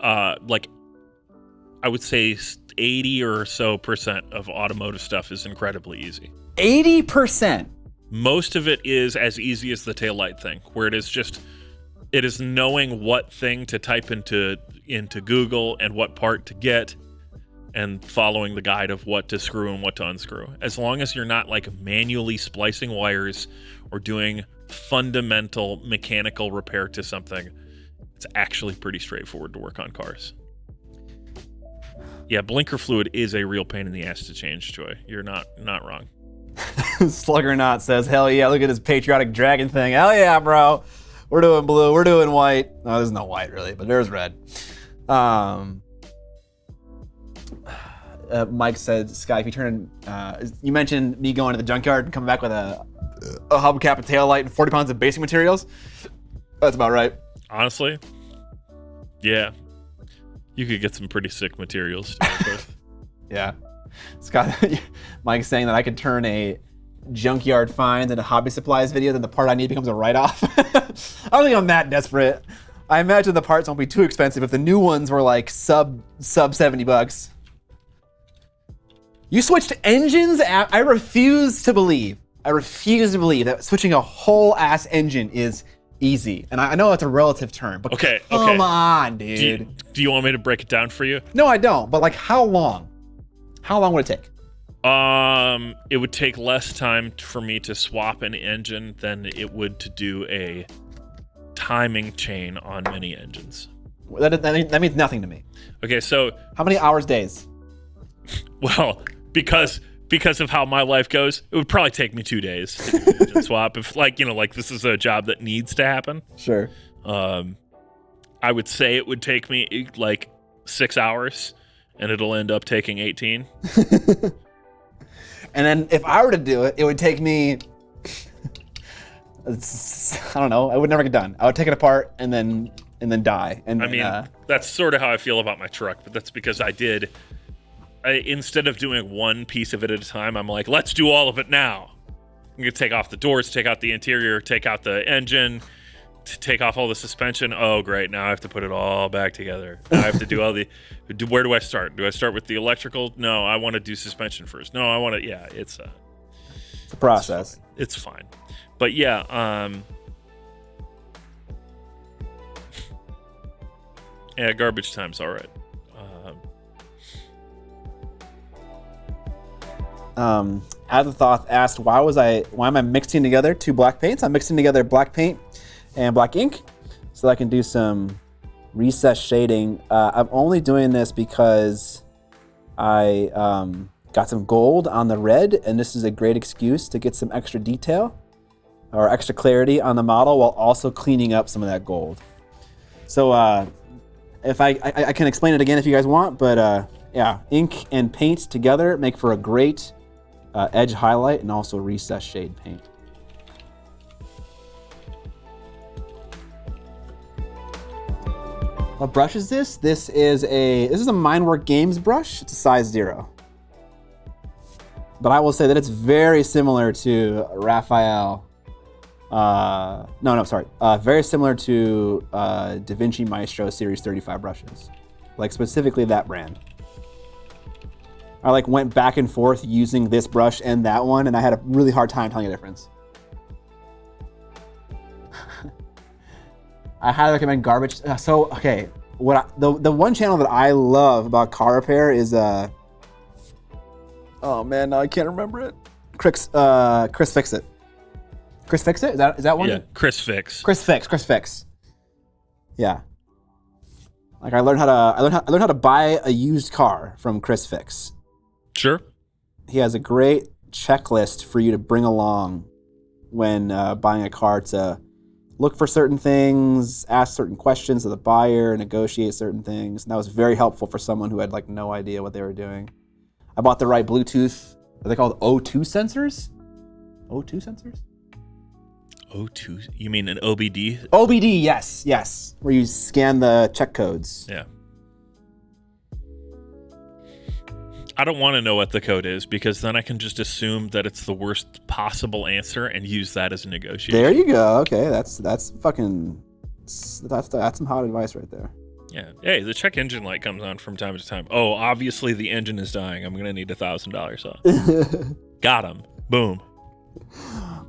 like, I would say 80 or so % of automotive stuff is incredibly easy. 80%. Most of it is as easy as the taillight thing, where it is knowing what thing to type into Google and what part to get, and following the guide of what to screw and what to unscrew. As long as you're not like manually splicing wires or doing fundamental mechanical repair to something, it's actually pretty straightforward to work on cars. Yeah, blinker fluid is a real pain in the ass to change, Joy. You're not wrong. Sluggernaut says, hell yeah, look at this patriotic dragon thing. Hell yeah, bro. We're doing blue, we're doing white. No, there's no white really, but there's red. Mike said, Sky, if you turn, you mentioned me going to the junkyard and coming back with a hubcap, a tail light, and 40 pounds of basic materials. That's about right. Honestly, yeah. You could get some pretty sick materials to work with. Yeah. Scott, Mike's saying that I could turn a junkyard find into hobby supplies video, then the part I need becomes a write-off. I don't think I'm that desperate. I imagine the parts won't be too expensive if the new ones were like sub $70. You switched engines? I refuse to believe that switching a whole ass engine is easy. And I know it's a relative term, but come on, dude. Do you want me to break it down for you? No, I don't. But like, how long? How long would it take? It would take less time for me to swap an engine than it would to do a timing chain on many engines. That means nothing to me. Okay, so how many hours, days? Well, because of how my life goes, it would probably take me 2 days to do an engine swap. If like this is a job that needs to happen. Sure. I would say it would take me like 6 hours, and it'll end up taking 18. And then if I were to do it, it would take me, I don't know, I would never get done. I would take it apart and then die. And I mean, that's sort of how I feel about my truck, but that's because instead of doing one piece of it at a time, I'm like, let's do all of it now. I'm going to take off the doors, take out the interior, take out the engine, take off all the suspension. Oh, great. Now I have to put it all back together. Now I have to do where do I start? Do I start with the electrical? No, I want to do suspension first. No, I want to, yeah, it's a process. It's fine. But yeah, yeah, garbage time's all right. Adathoth asked, why am I mixing together two black paints? I'm mixing together black paint and black ink so that I can do some recessed shading. I'm only doing this because I got some gold on the red, and this is a great excuse to get some extra detail or extra clarity on the model while also cleaning up some of that gold. So if I can explain it again if you guys want, but yeah, ink and paint together make for a great edge highlight and also recessed shade paint. What brush is this? This is a Mindwork Games brush. It's a size 0. But I will say that it's very similar to Raphael. Very similar to DaVinci Maestro Series 35 brushes. Like specifically that brand. I like went back and forth using this brush and that one, and I had a really hard time telling the difference. I highly recommend garbage. Okay, the one channel that I love about car repair is oh man, now I can't remember it. Chris Fix It. Chris Fix It? Is that one? Yeah, Chris Fix. Chris Fix. Yeah. Like I learned how to buy a used car from Chris Fix. Sure. He has a great checklist for you to bring along when buying a car to look for certain things, ask certain questions of the buyer, negotiate certain things. And that was very helpful for someone who had like no idea what they were doing. I bought the right Bluetooth Are they called O2 sensors? O2 sensors? O2? You mean an OBD? OBD, yes. Where you scan the check codes. Yeah. I don't want to know what the code is because then I can just assume that it's the worst possible answer and use that as a negotiation. There you go. Okay, that's some hot advice right there. Yeah. Hey, the check engine light comes on from time to time. Oh, obviously the engine is dying. I'm gonna need $1,000 off. Got him. Boom.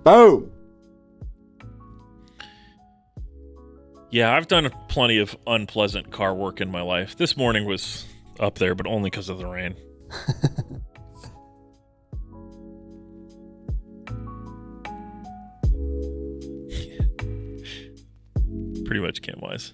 Boom. Yeah, I've done plenty of unpleasant car work in my life. This morning was up there, but only because of the rain. Pretty much Cam-wise.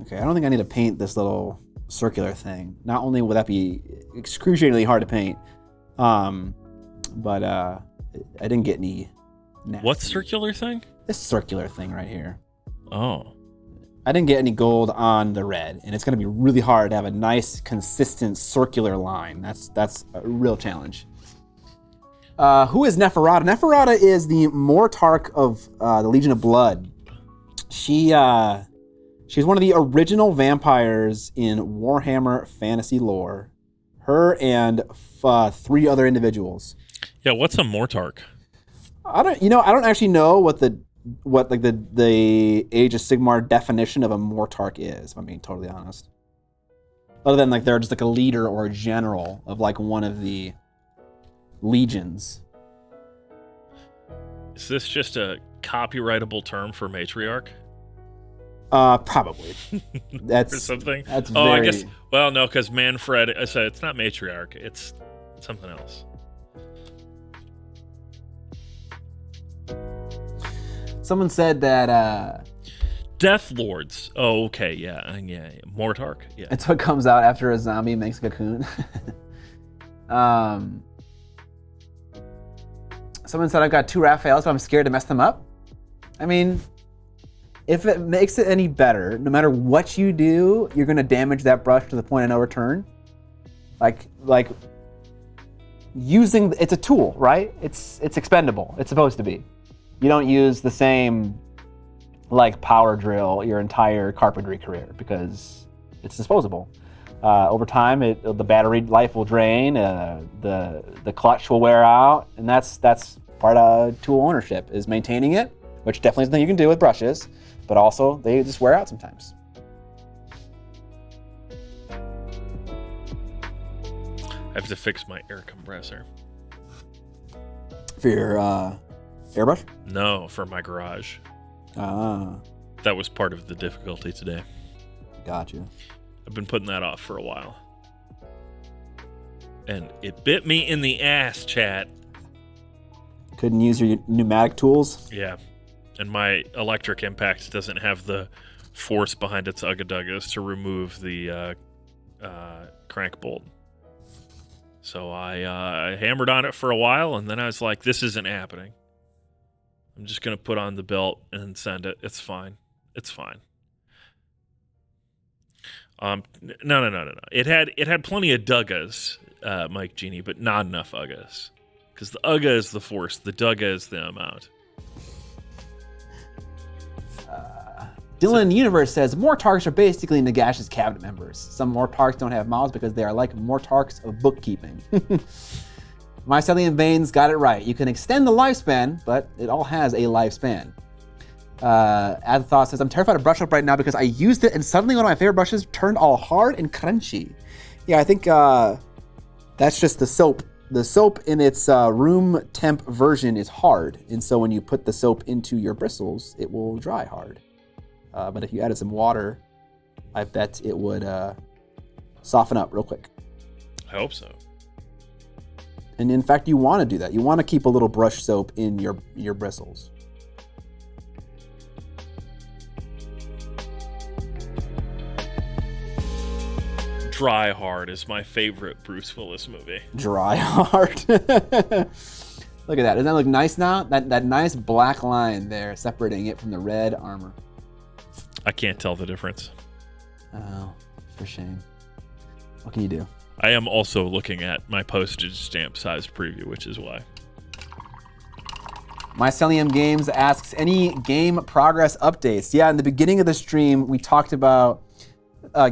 Okay, I don't think I need to paint this little circular thing. Not only will that be excruciatingly hard to paint, but I didn't get any nasty. What circular thing? This circular thing right here. Oh. I didn't get any gold on the red, and it's going to be really hard to have a nice, consistent circular line. That's a real challenge. Who is Neferata? Neferata is the Mortarch of the Legion of Blood. She's one of the original vampires in Warhammer fantasy lore. Her and 3 other individuals. Yeah, what's a Mortarch? I don't actually know what the Age of Sigmar definition of a Mortarch is, if I'm being totally honest. Other than they're just a leader or a general of one of the legions. Is this just a copyrightable term for matriarch? Probably. That's or something. That's I guess. Well, no, because Manfred. I said it's not matriarch. It's something else. Someone said that. Death Lords. Oh, okay, yeah. Mortarch. Yeah. It's what comes out after a zombie makes a cocoon. Someone said I've got 2 Raphaels, but I'm scared to mess them up. I mean, if it makes it any better, no matter what you do, you're going to damage that brush to the point of no return. Like using, it's a tool, right? It's expendable. It's supposed to be. You don't use the same power drill your entire carpentry career because it's disposable. Over time, the battery life will drain, the clutch will wear out, and that's part of tool ownership is maintaining it, which definitely is something you can do with brushes, but also they just wear out sometimes. I have to fix my air compressor. For your airbrush? No, for my garage. Ah. That was part of the difficulty today. Gotcha. I've been putting that off for a while. And it bit me in the ass, chat. Couldn't use your pneumatic tools? Yeah. And my electric impact doesn't have the force behind its ugga-duggas to remove the crank bolt. So I hammered on it for a while, and then I was like, this isn't happening. I'm just going to put on the belt and send it. It's fine. It's fine. No. It had plenty of duggas, Mike Genie, but not enough uggas. Because the ugga is the force, the dugga is the amount. Dylan Universe says, Mortarchs are basically Nagash's cabinet members. Some Mortarchs don't have mouths because they are like Mortarchs of bookkeeping. Mycelium Veins got it right. You can extend the lifespan, but it all has a lifespan. Adthought says, I'm terrified of brush up right now because I used it and suddenly one of my favorite brushes turned all hard and crunchy. Yeah, I think that's just the soap. The soap in its room temp version is hard, and so when you put the soap into your bristles, it will dry hard. But if you added some water, I bet it would soften up real quick. I hope so. And in fact, you want to do that. You want to keep a little brush soap in your bristles. Dry Hard is my favorite Bruce Willis movie. Dry Hard. Look at that. Doesn't that look nice now? That nice black line there separating it from the red armor. I can't tell the difference. Oh, for shame. What can you do? I am also looking at my postage stamp sized preview, which is why. Mycelium Games asks, any game progress updates? Yeah, in the beginning of the stream, we talked about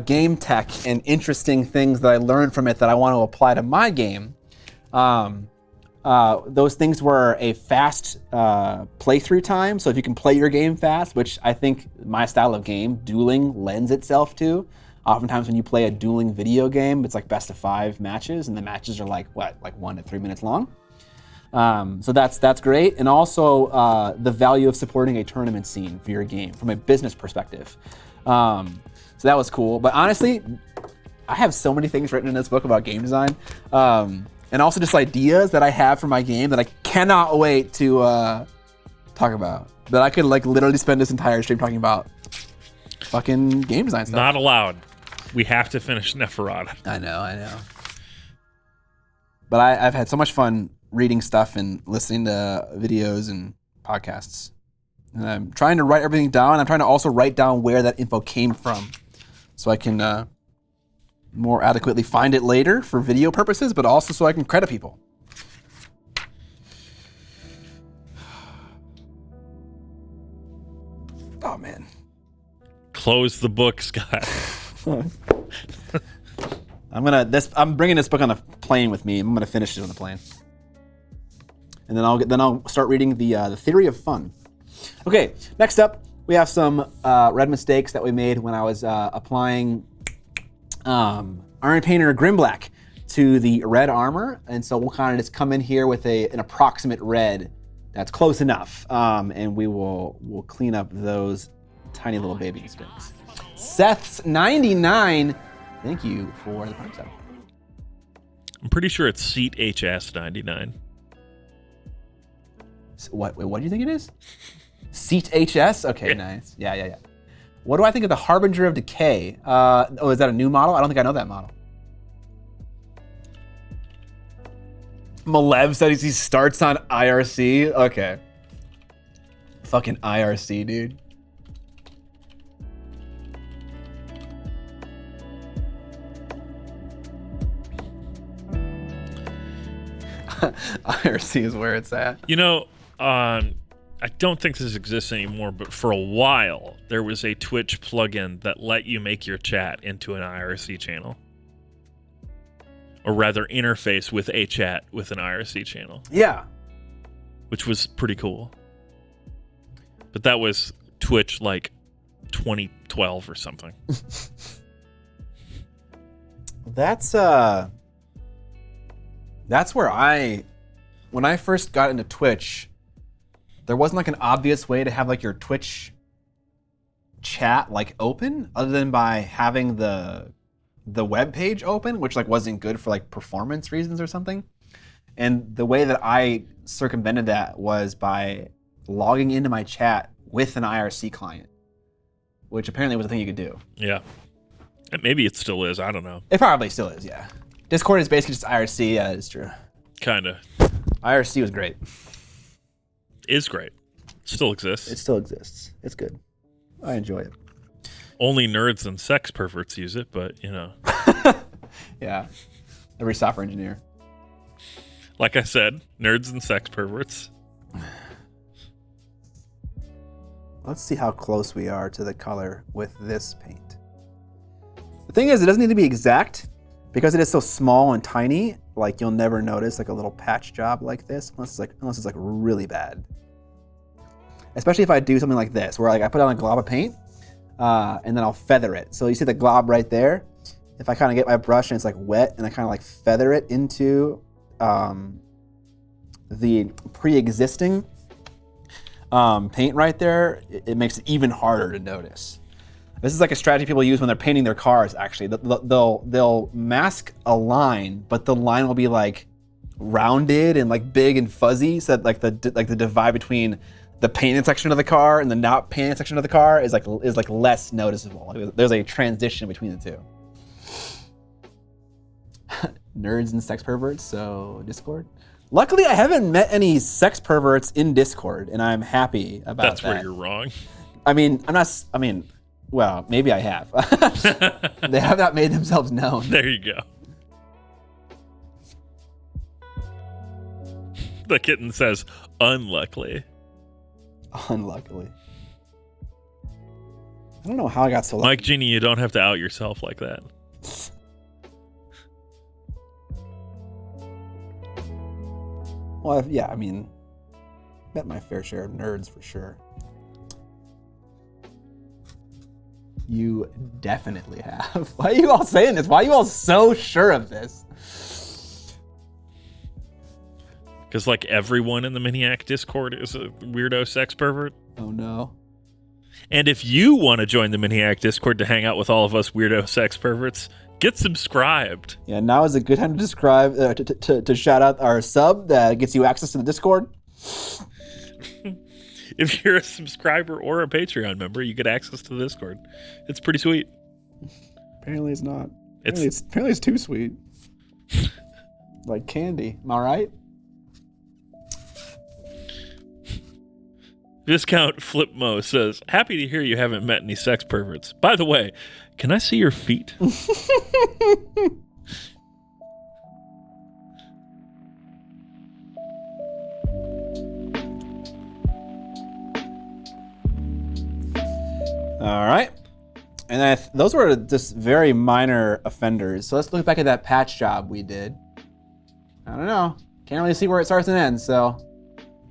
game tech and interesting things that I learned from it that I want to apply to my game. Those things were a fast playthrough time. So if you can play your game fast, which I think my style of game, dueling, lends itself to. Oftentimes when you play a dueling video game, it's like best of 5 matches, and the matches are like 1 to 3 minutes long. So that's great. And also the value of supporting a tournament scene for your game from a business perspective. So that was cool. But honestly, I have so many things written in this book about game design. And also just ideas that I have for my game that I cannot wait to talk about. That I could like literally spend this entire stream talking about fucking game design stuff. Not allowed. We have to finish Neferata. I know. But I've had so much fun reading stuff and listening to videos and podcasts. And I'm trying to write everything down. I'm trying to also write down where that info came from so I can more adequately find it later for video purposes, but also so I can credit people. Oh, man. Close the book, Scott. I'm bringing this book on the plane with me. I'm gonna finish it on the plane, and then I'll start reading the Theory of Fun. Okay, next up we have some red mistakes that we made when I was applying Iron Painter Grimblack to the red armor, and so we'll kind of just come in here with an approximate red that's close enough, and we'll clean up those tiny little baby mistakes. Seth's 99. Thank you for the prime sub. I'm pretty sure it's Seat HS 99. What do you think it is? Seat HS? Okay, Yeah. Nice. Yeah. What do I think of the Harbinger of Decay? Is that a new model? I don't think I know that model. Malev said he starts on IRC. Okay. Fucking IRC, dude. IRC is where it's at. You know, I don't think this exists anymore, but for a while, there was a Twitch plugin that let you make your chat into an IRC channel. Or rather, interface with a chat with an IRC channel. Yeah. Which was pretty cool. But that was Twitch like 2012 or something. That's where when I first got into Twitch, there wasn't like an obvious way to have like your Twitch chat like open other than by having the web page open, which like wasn't good for like performance reasons or something. And the way that I circumvented that was by logging into my chat with an IRC client, which apparently was a thing you could do. Yeah. And maybe it still is. I don't know. It probably still is, yeah. Discord is basically just IRC. Yeah, it's true. Kinda. IRC was great. Is great. Still exists. It still exists. It's good. I enjoy it. Only nerds and sex perverts use it, but you know. Yeah. Every software engineer. Like I said, nerds and sex perverts. Let's see how close we are to the color with this paint. The thing is, it doesn't need to be exact. Because it is so small and tiny, like you'll never notice like a little patch job like this unless it's like really bad. Especially if I do something like this, where like I put on a glob of paint and then I'll feather it. So you see the glob right there. If I kind of get my brush and it's like wet and I kind of like feather it into the pre-existing paint right there, it makes it even harder to notice. This is like a strategy people use when they're painting their cars, actually. They'll mask a line, but the line will be like rounded and like big and fuzzy, so that like the divide between the painted section of the car and the not painted section of the car is like less noticeable. There's a transition between the two. nerds and sex perverts, so Discord. Luckily, I haven't met any sex perverts in Discord, and I'm happy about That's that. where you're wrong. I mean, well, maybe I have. They have not made themselves known. There you go. The kitten says, unluckily. Unluckily. I don't know how I got so lucky. Mike Genie, you don't have to out yourself like that. Well, yeah, I mean, met my fair share of nerds for sure. You definitely have. Why are you all saying this? Why are you all so sure of this? Because, like, everyone in the Miniac Discord is a weirdo sex pervert. Oh, no. And if you want to join the Miniac Discord to hang out with all of us weirdo sex perverts, get subscribed. Yeah, now is a good time to describe, to shout out our sub that gets you access to the Discord. If you're a subscriber or a Patreon member, you get access to the Discord. It's pretty sweet. Apparently it's not. Apparently it's too sweet. Like candy. Am I right? Viscount Flipmo says, happy to hear you haven't met any sex perverts. By the way, can I see your feet? All right. And those were just very minor offenders. So let's look back at that patch job we did. I don't know. Can't really see where it starts and ends, so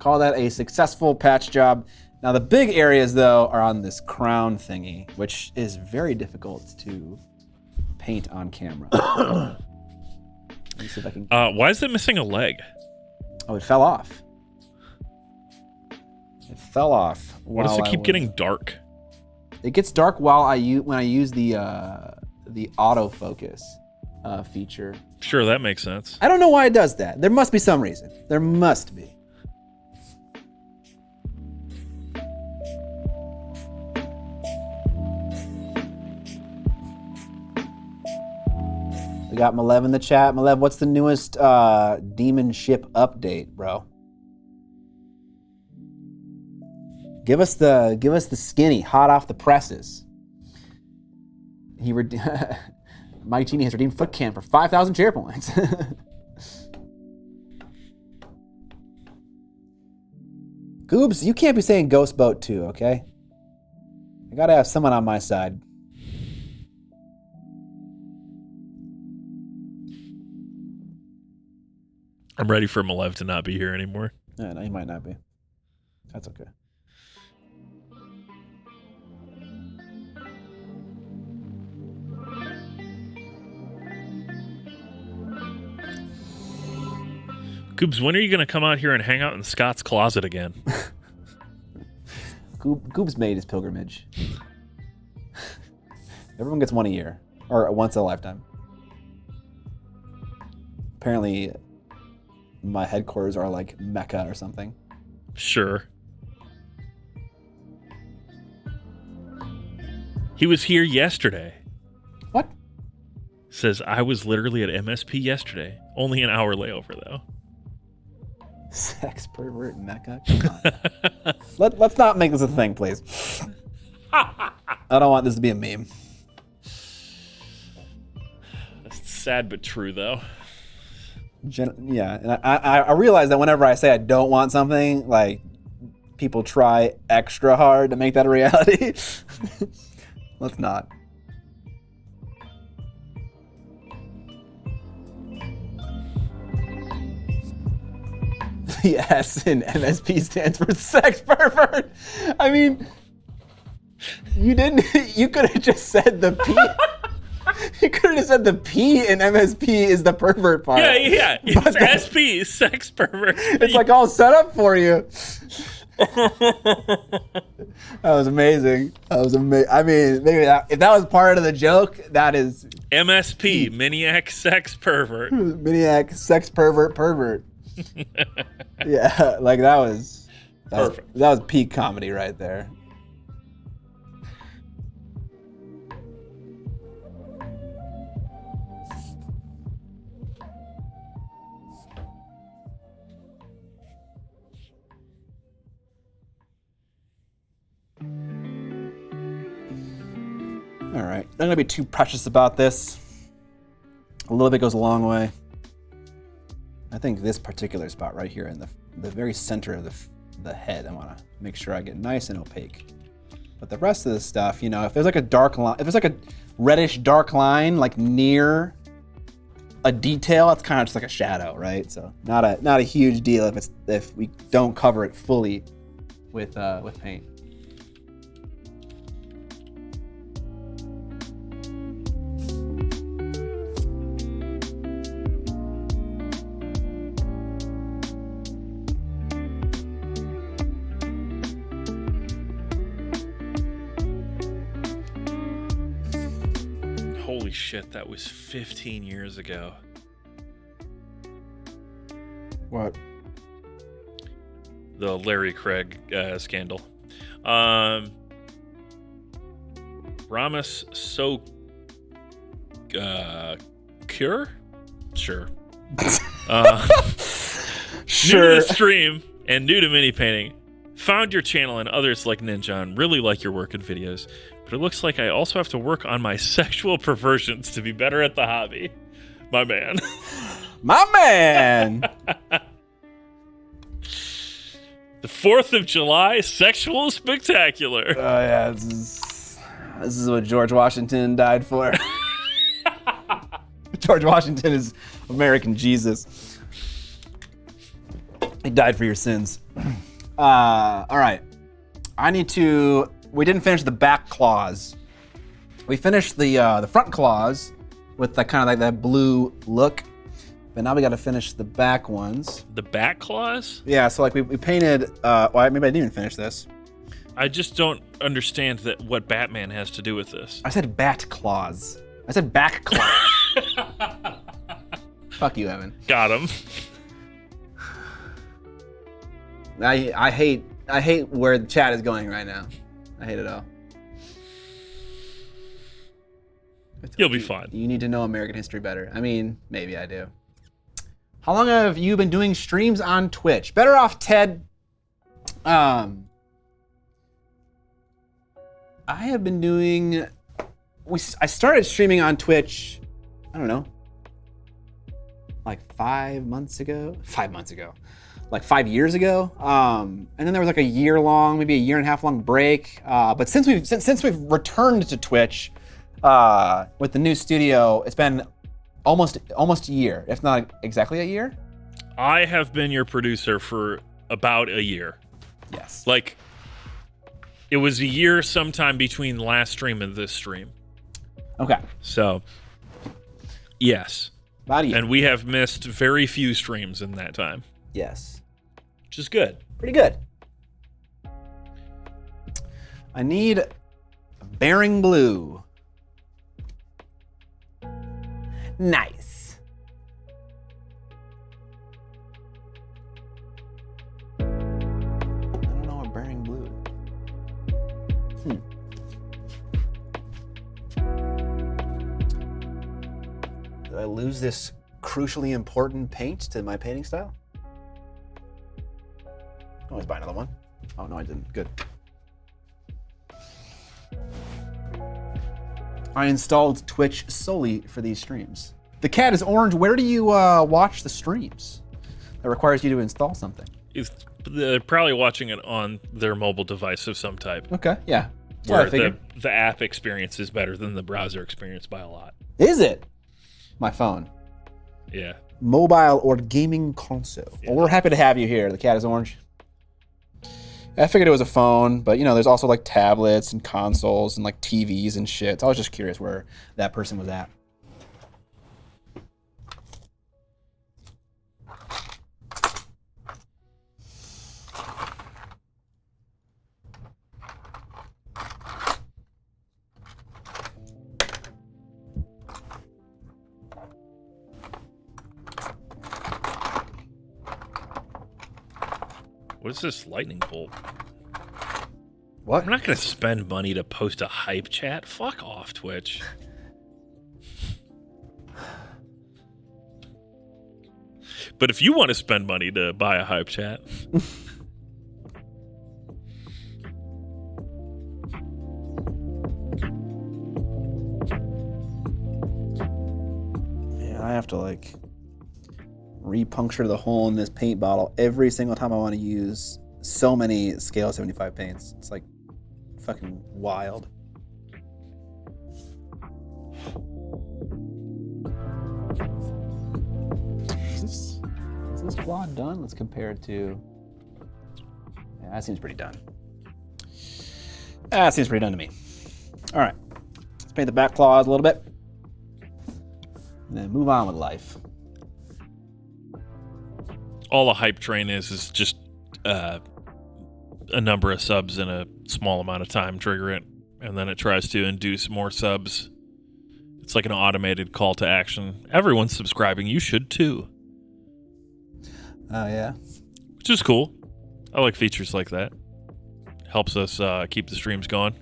call that a successful patch job. Now the big areas though are on this crown thingy, which is very difficult to paint on camera. Let me see if I can. Why is it missing a leg? Oh, it fell off. It fell off. Why does it keep getting dark? It gets dark when I use the autofocus feature. Sure, that makes sense. I don't know why it does that. There must be some reason. There must be. We got Malev in the chat. Malev, what's the newest demon ship update, bro? Give us the skinny, hot off the presses. Mike Genie has redeemed Foot Cam for 5,000 chair points. Goobs, you can't be saying Ghost Boat too, okay? I gotta have someone on my side. I'm ready for Malev to not be here anymore. No, he might not be. That's okay. Goobs, when are you going to come out here and hang out in Scott's closet again? Goobs made his pilgrimage. Everyone gets one a year, or once in a lifetime. Apparently, my headquarters are like Mecca or something. Sure. He was here yesterday. What? Says, I was literally at MSP yesterday. Only an hour layover, though. Sex pervert Mecca? Come on. Let's not make this a thing, please. I don't want this to be a meme. That's sad but true, though. Yeah, and I realize that whenever I say I don't want something, like, people try extra hard to make that a reality. Let's not. The S in MSP stands for sex pervert. I mean, you could have just said the P. You could have just said the P in MSP is the pervert part. Yeah. It's SP, sex pervert. It's like all set up for you. That was amazing. I mean, maybe if that was part of the joke, that is MSP, Miniac sex pervert. Miniac sex pervert. Yeah, like that was peak comedy right there. All right. I'm gonna be too precious about this. A little bit goes a long way. I think this particular spot right here in the very center of the head, I want to make sure I get nice and opaque. But the rest of the stuff, you know, if there's like a dark line, if there's like a reddish dark line like near a detail, it's kind of just like a shadow, right? So not a huge deal if we don't cover it fully with paint. Holy shit, that was 15 years ago. What? The Larry Craig scandal. Ramas so cure? Sure. Sure. New to the stream and new to mini painting. Found your channel and others like Ninja and really like your work and videos. But it looks like I also have to work on my sexual perversions to be better at the hobby. My man. My man! The 4th of July Sexual Spectacular. Oh yeah, this is what George Washington died for. George Washington is American Jesus. He died for your sins. All right. We didn't finish the back claws. We finished the front claws with the kind of like that blue look, but now we got to finish the back ones. The back claws? Yeah, so like we painted. Well, maybe I didn't even finish this. I just don't understand what Batman has to do with this. I said bat claws. I said back claws. Fuck you, Evan. Got him. I hate where the chat is going right now. I hate it all. You'll be fine. You need to know American history better. I mean, maybe I do. How long have you been doing streams on Twitch? Better off Ted. I have been doing. I started streaming on Twitch. I don't know. Like 5 months ago. 5 months ago. Like 5 years ago, and then there was like a year long, maybe a year and a half long break. But since we've returned to Twitch with the new studio, it's been almost a year, if not exactly a year. I have been your producer for about a year. Yes. Like, it was a year sometime between last stream and this stream. Okay. So, yes. About a year. And we have missed very few streams in that time. Yes. Which is good. Pretty good. I need bearing blue. Nice. I don't know what bearing blue is. Did I lose this crucially important paint to my painting style? Always buy another one. Oh, no, I didn't. Good. I installed Twitch solely for these streams. The cat is orange. Where do you watch the streams? That requires you to install something. They're probably watching it on their mobile device of some type. Okay, yeah. That's what I Where figured. the app experience is better than the browser experience by a lot. Is it? My phone. Yeah. Mobile or gaming console. Yeah. Well, we're happy to have you here. The cat is orange. I figured it was a phone, but you know, there's also like tablets and consoles and like TVs and shit. So I was just curious where that person was at. What is this lightning bolt? What? I'm not going to spend money to post a hype chat. Fuck off, Twitch. But if you want to spend money to buy a hype chat, have to like re-puncture the hole in this paint bottle every single time I want to use so many scale 75 paints. It's like fucking wild. Is this quad done? Let's compare it to... Yeah, that seems pretty done. That seems pretty done to me. All right, let's paint the back claws a little bit, and then move on with life. All a hype train is just a number of subs in a small amount of time, trigger it, and then it tries to induce more subs. It's like an automated call to action. Everyone's subscribing. You should too. Oh, yeah. Which is cool. I like features like that. Helps us keep the streams going.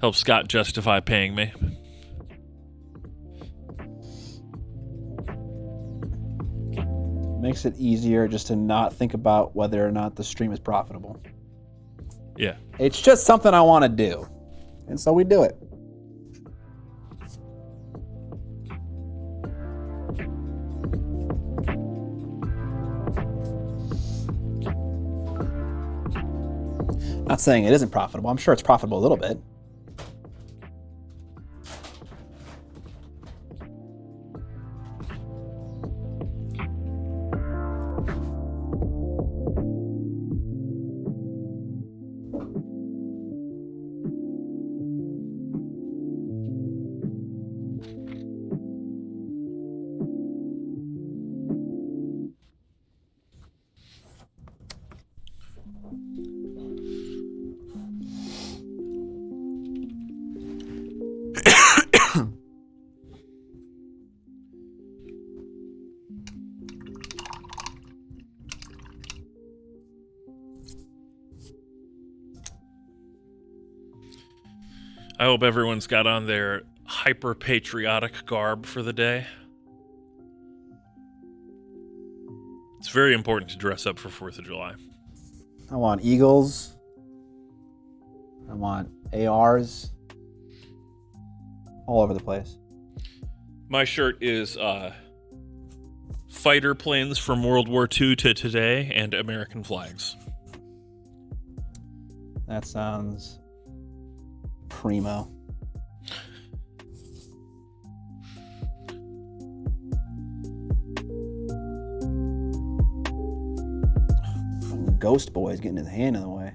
Helps Scott justify paying me. Makes it easier just to not think about whether or not the stream is profitable. Yeah. It's just something I want to do. And so we do it. Not saying it isn't profitable. I'm sure it's profitable a little bit. I hope everyone's got on their hyper-patriotic garb for the day. It's very important to dress up for 4th of July. I want eagles. I want ARs. All over the place. My shirt is fighter planes from World War II to today and American flags. That sounds primo. Ghost Boy's getting his hand in the way.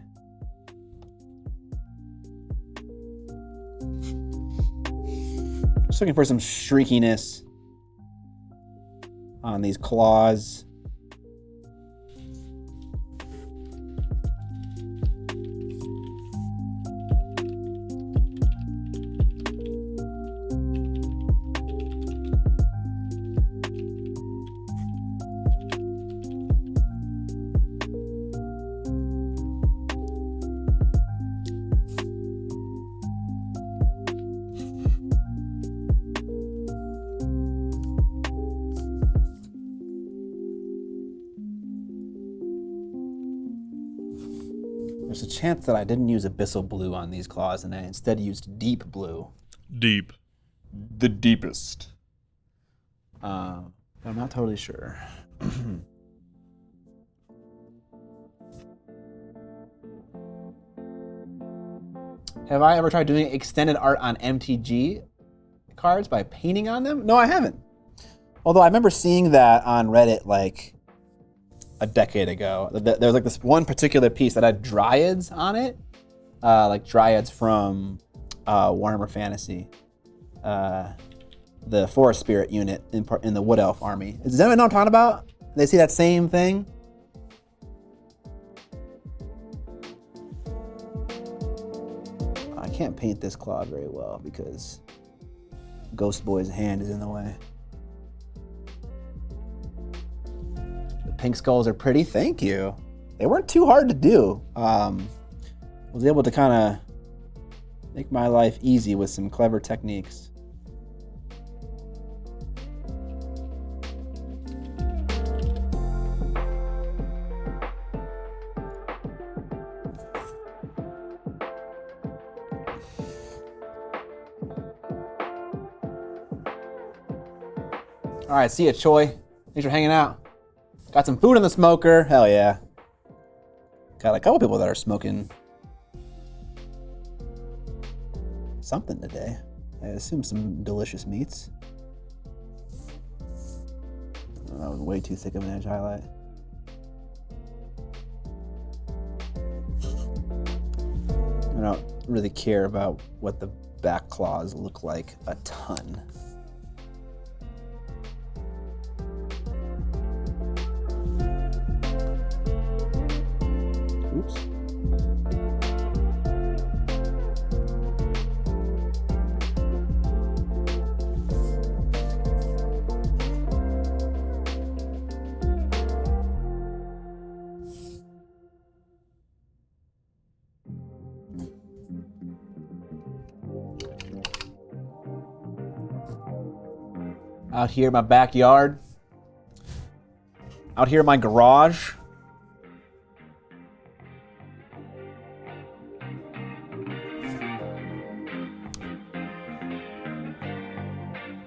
Just looking for some streakiness on these claws. There's a chance that I didn't use Abyssal Blue on these claws and I instead used Deep Blue. Deep. The deepest. But I'm not totally sure. Have I ever tried doing extended art on MTG cards by painting on them? No, I haven't. Although I remember seeing that on Reddit like a decade ago. There was like this one particular piece that had dryads on it, like dryads from Warhammer Fantasy, the Forest Spirit unit in the Wood Elf army. Does anyone know what I'm talking about? They see that same thing? I can't paint this claw very well because Ghost Boy's hand is in the way. Pink skulls are pretty, thank you. They weren't too hard to do. Was able to kind of make my life easy with some clever techniques. All right, see ya, Choi. Thanks for hanging out. Got some food in the smoker. Hell yeah. Got a couple people that are smoking something today. I assume some delicious meats. Oh, that was way too thick of an edge highlight. I don't really care about what the back claws look like a ton. Oops. Out here in my backyard. Out here in my garage.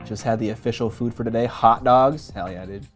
Just had the official food for today, hot dogs. Hell yeah, dude.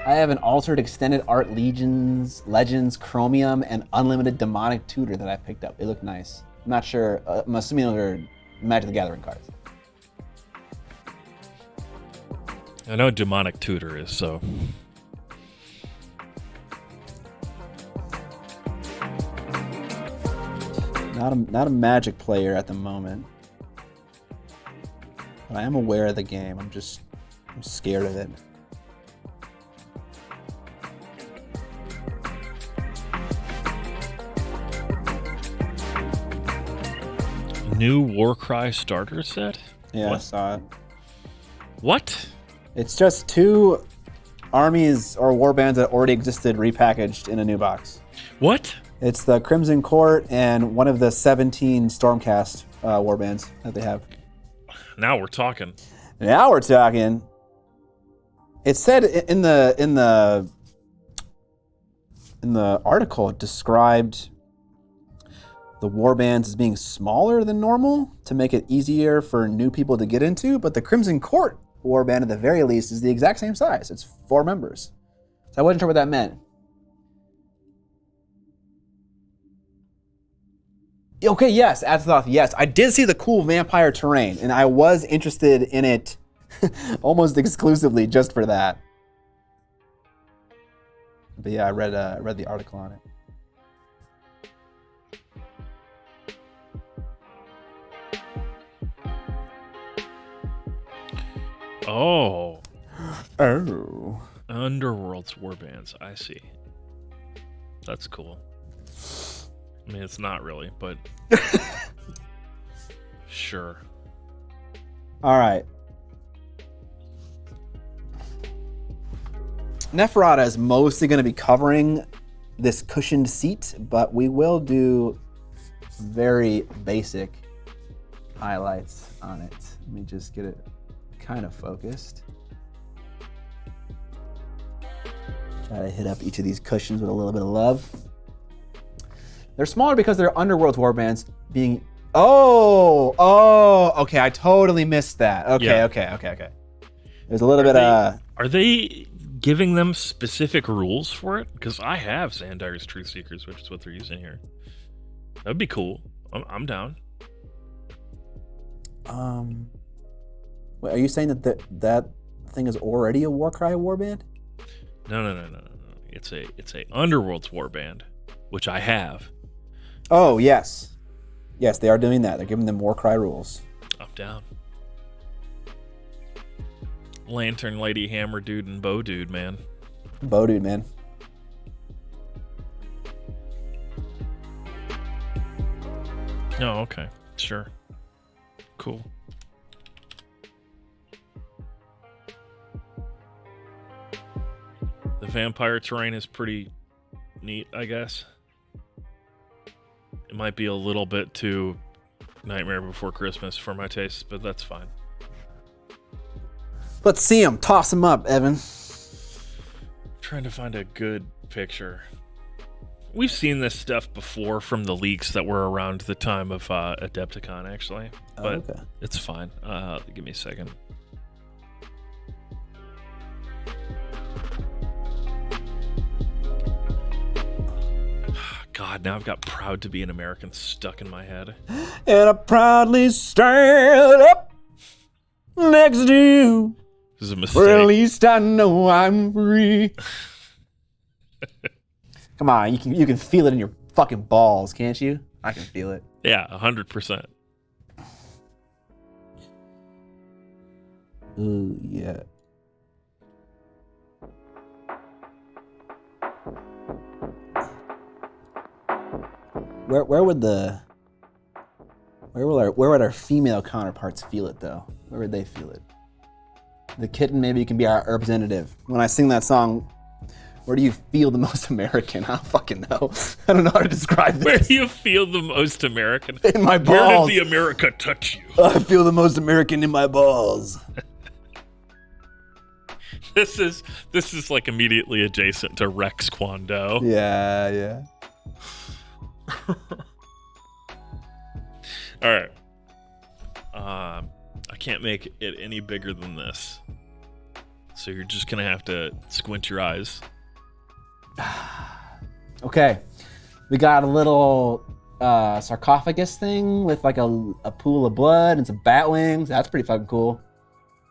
I have an altered extended art legends chromium and unlimited demonic tutor that I picked up. They look nice. I'm not sure. I'm assuming those are Magic the Gathering cards. I know demonic tutor is, so. Not a Magic player at the moment, but I am aware of the game. I'm scared of it. New Warcry starter set? Yeah, What? I saw it. What? It's just 2 armies or warbands that already existed repackaged in a new box. What? It's the Crimson Court and one of the 17 Stormcast warbands that they have. Now we're talking. Now we're talking. It said in the article, it described the warbands as being smaller than normal to make it easier for new people to get into, but the Crimson Court warband at the very least is the exact same size. It's 4 members. So I wasn't sure what that meant. Okay, yes, Azathoth, yes. I did see the cool vampire terrain, and I was interested in it almost exclusively just for that. But yeah, I read the article on it. Oh. Oh. Underworld's warbands. I see. That's cool. I mean, it's not really, but sure. All right. Neferata is mostly going to be covering this cushioned seat, but we will do very basic highlights on it. Let me just get it kind of focused. Try to hit up each of these cushions with a little bit of love. They're smaller because they're Underworld warbands being... Oh, okay, I totally missed that. Okay. There's a little bit of... Are they giving them specific rules for it? Because I have Xandar's Truth Seekers, which is what they're using here. That'd be cool. I'm down. Wait, are you saying that thing is already a Warcry warband? No. It's a Underworld's warband, which I have. Oh, yes. Yes, they are doing that. They're giving them Warcry rules. I'm down. Lantern Lady, Hammer Dude, and Bow Dude, man. Bow Dude, man. Oh, okay. Sure. Cool. The vampire terrain is pretty neat, I guess. It might be a little bit too Nightmare Before Christmas for my taste, but that's fine. Let's see them. Toss them up, Evan. Trying to find a good picture. We've seen this stuff before from the leaks that were around the time of Adepticon, actually. But okay. It's fine. Give me a second. God, now I've got Proud to Be an American stuck in my head. And I proudly stand up next to you. This is a mistake. Or at least I know I'm free. Come on, you can feel it in your fucking balls, can't you? I can feel it. Yeah, 100%. Ooh, yeah. Where would our female counterparts feel it though? Where would they feel it? The kitten maybe can be our representative. When I sing that song, where do you feel the most American? I don't fucking know. I don't know how to describe this. Where do you feel the most American? In my Where balls. did the America touch you? I feel the most American in my balls. This is like immediately adjacent to Rex Kwando. Yeah. All right. I can't make it any bigger than this. So you're just going to have to squint your eyes. Okay. We got a little sarcophagus thing with like a pool of blood and some bat wings. That's pretty fucking cool.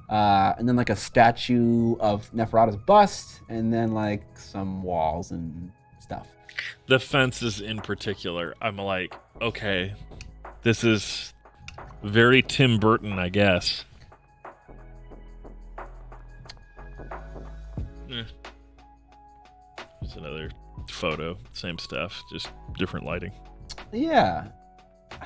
And then like a statue of Neferata's bust, and then like some walls and stuff. The fences in particular, I'm like, okay, this is very Tim Burton, I guess. There's another photo, same stuff, just different lighting. Yeah.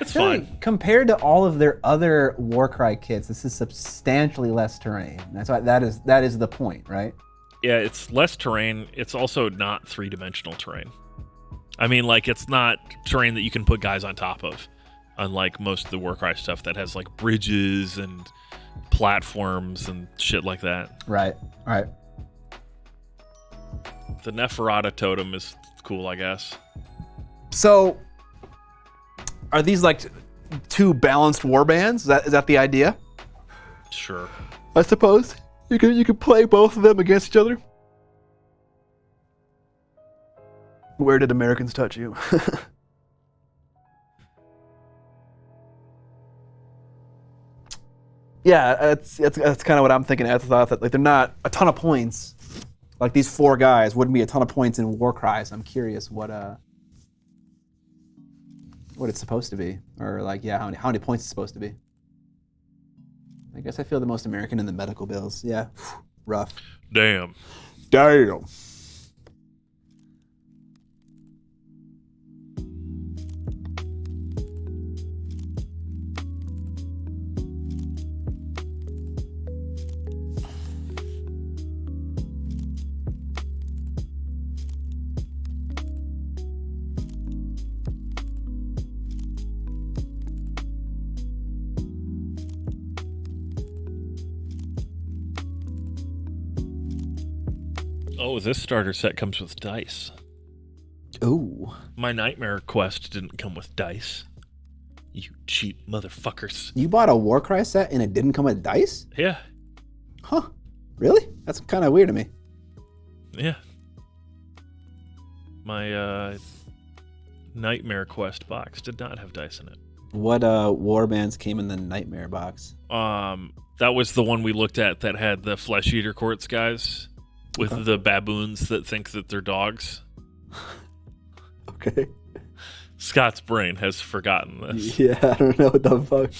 It's I feel fine. like compared to all of their other Warcry kits, this is substantially less terrain. That's why that is the point, right? Yeah, it's less terrain. It's also not three-dimensional terrain. I mean, like, it's not terrain that you can put guys on top of, unlike most of the Warcry stuff that has, like, bridges and platforms and shit like that. Right. The Neferata totem is cool, I guess. So, are these like two balanced warbands? Is that the idea? Sure. I suppose you could play both of them against each other. Where did Americans touch you? Yeah, that's kind of what I'm thinking. I thought that like they're not a ton of points. Like these four guys wouldn't be a ton of points in Warcry. So I'm curious what it's supposed to be, or like how many points it's supposed to be. I guess I feel the most American in the medical bills. Yeah, rough. Damn. Oh, this starter set comes with dice. Ooh. My Nightmare Quest didn't come with dice. You cheap motherfuckers. You bought a Warcry set and it didn't come with dice? Yeah. Huh. Really? That's kind of weird to me. Yeah. My Nightmare Quest box did not have dice in it. What warbands came in the Nightmare box? That was the one we looked at that had the Flesh Eater Courts guys. with the baboons that think that they're dogs. Okay. Scott's brain has forgotten this. Yeah, I don't know what the fuck.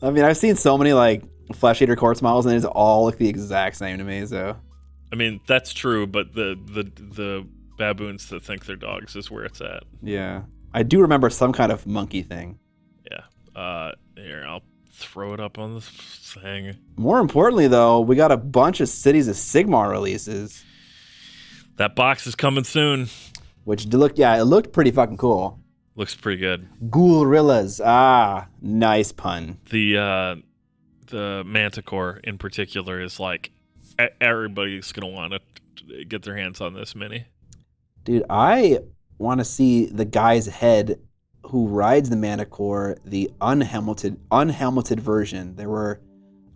I mean, I've seen so many like flesh eater corpse models, and they just all look the exact same to me. So I mean, that's true, but the baboons that think they're dogs is where it's at. yeah, I do remember some kind of monkey thing. Yeah. Here, I'll throw it up on the thing. More importantly, though, we got a bunch of Cities of Sigmar releases, That box is coming soon. which it looked pretty fucking cool. Looks pretty good. Ghoulrillas. Ah, nice pun. The Manticore in particular is like everybody's gonna want to get their hands on this mini. Dude, I want to see the guy's head who rides the Manticore, the unhelmeted version. There were